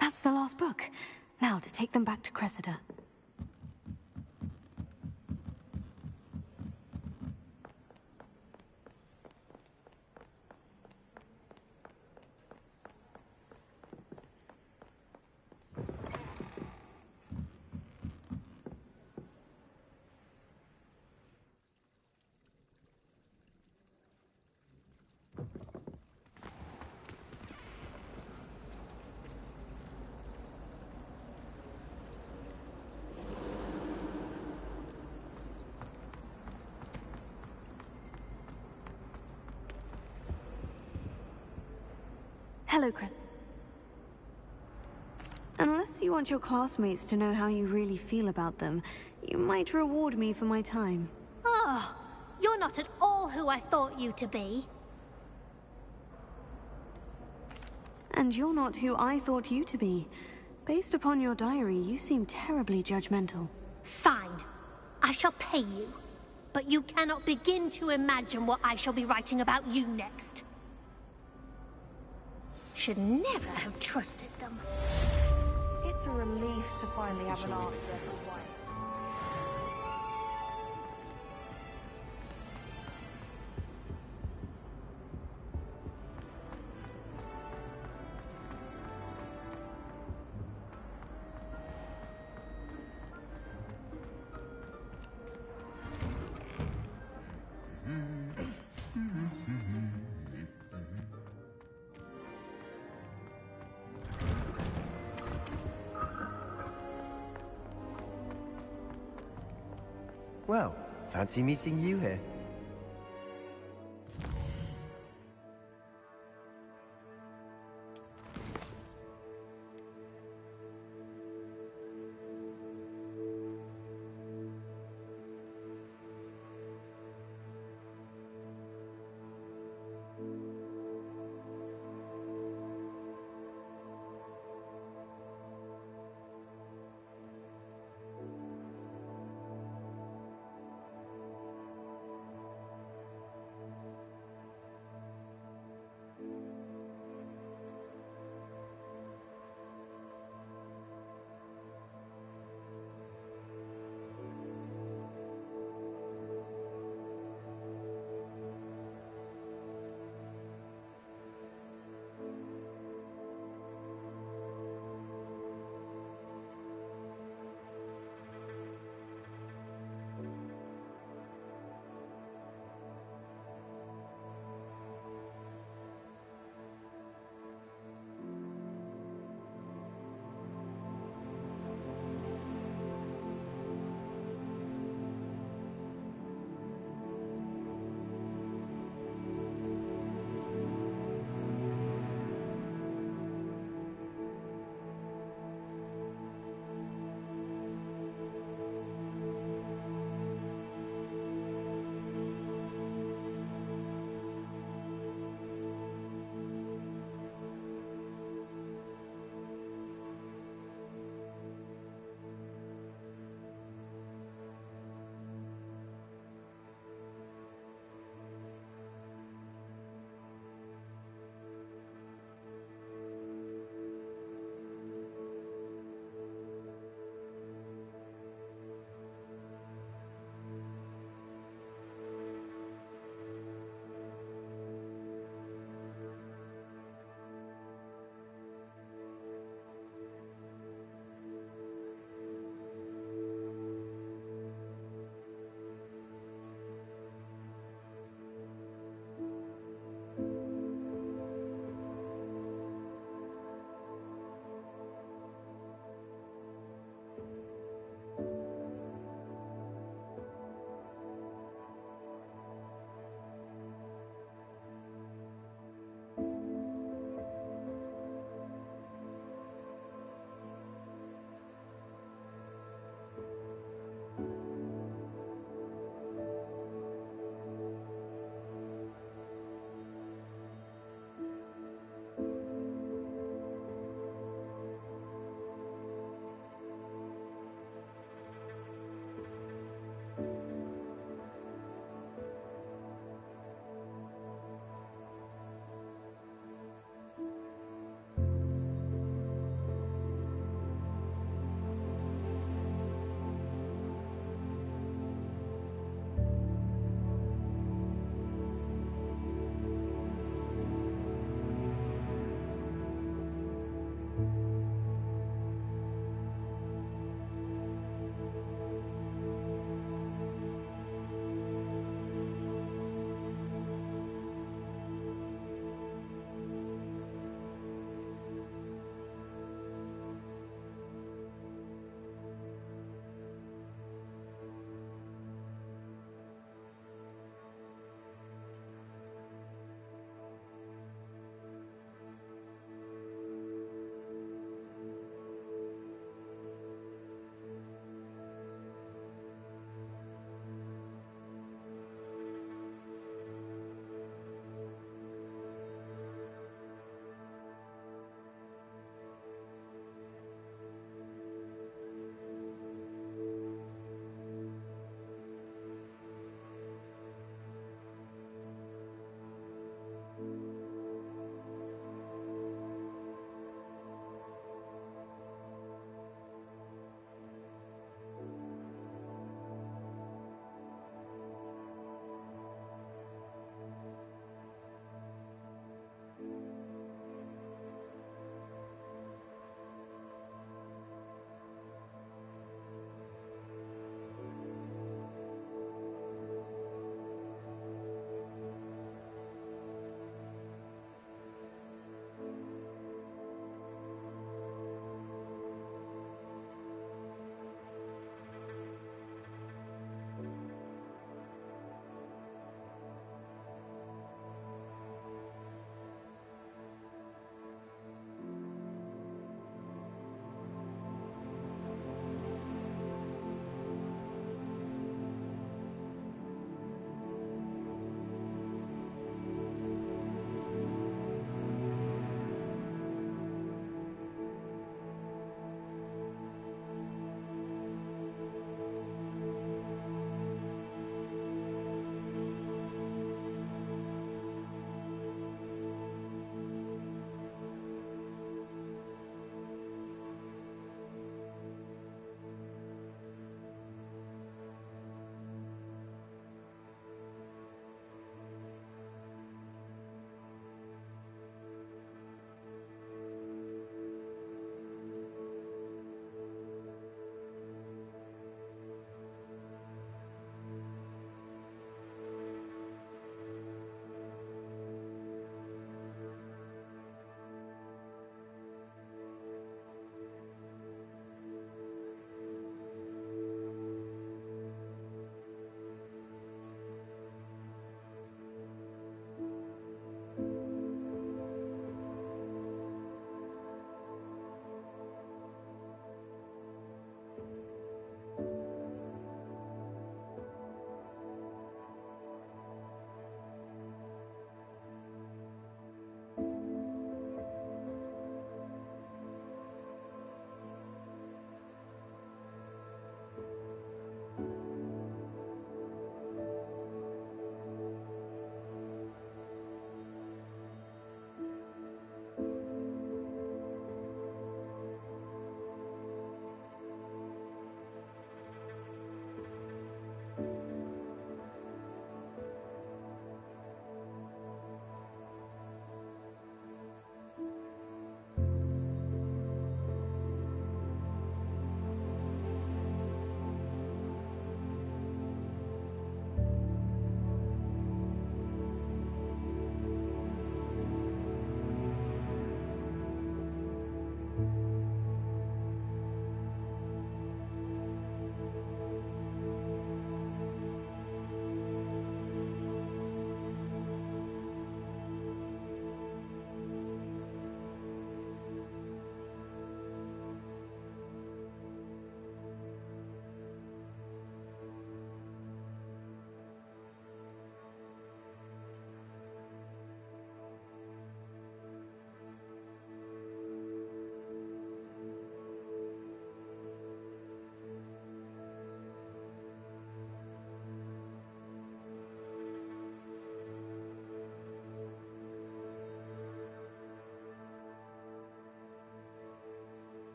That's the last book. Now to take them back to Cressida. Hello, Chris. Unless you want your classmates to know how you really feel about them, you might reward me for my time. Oh, you're not at all who I thought you to be. And you're not who I thought you to be. Based upon your diary, you seem terribly judgmental. Fine. I shall pay you. But you cannot begin to imagine what I shall be writing about you next. Should never have trusted them. It's a relief to finally have an answer for one. Well, fancy meeting you here.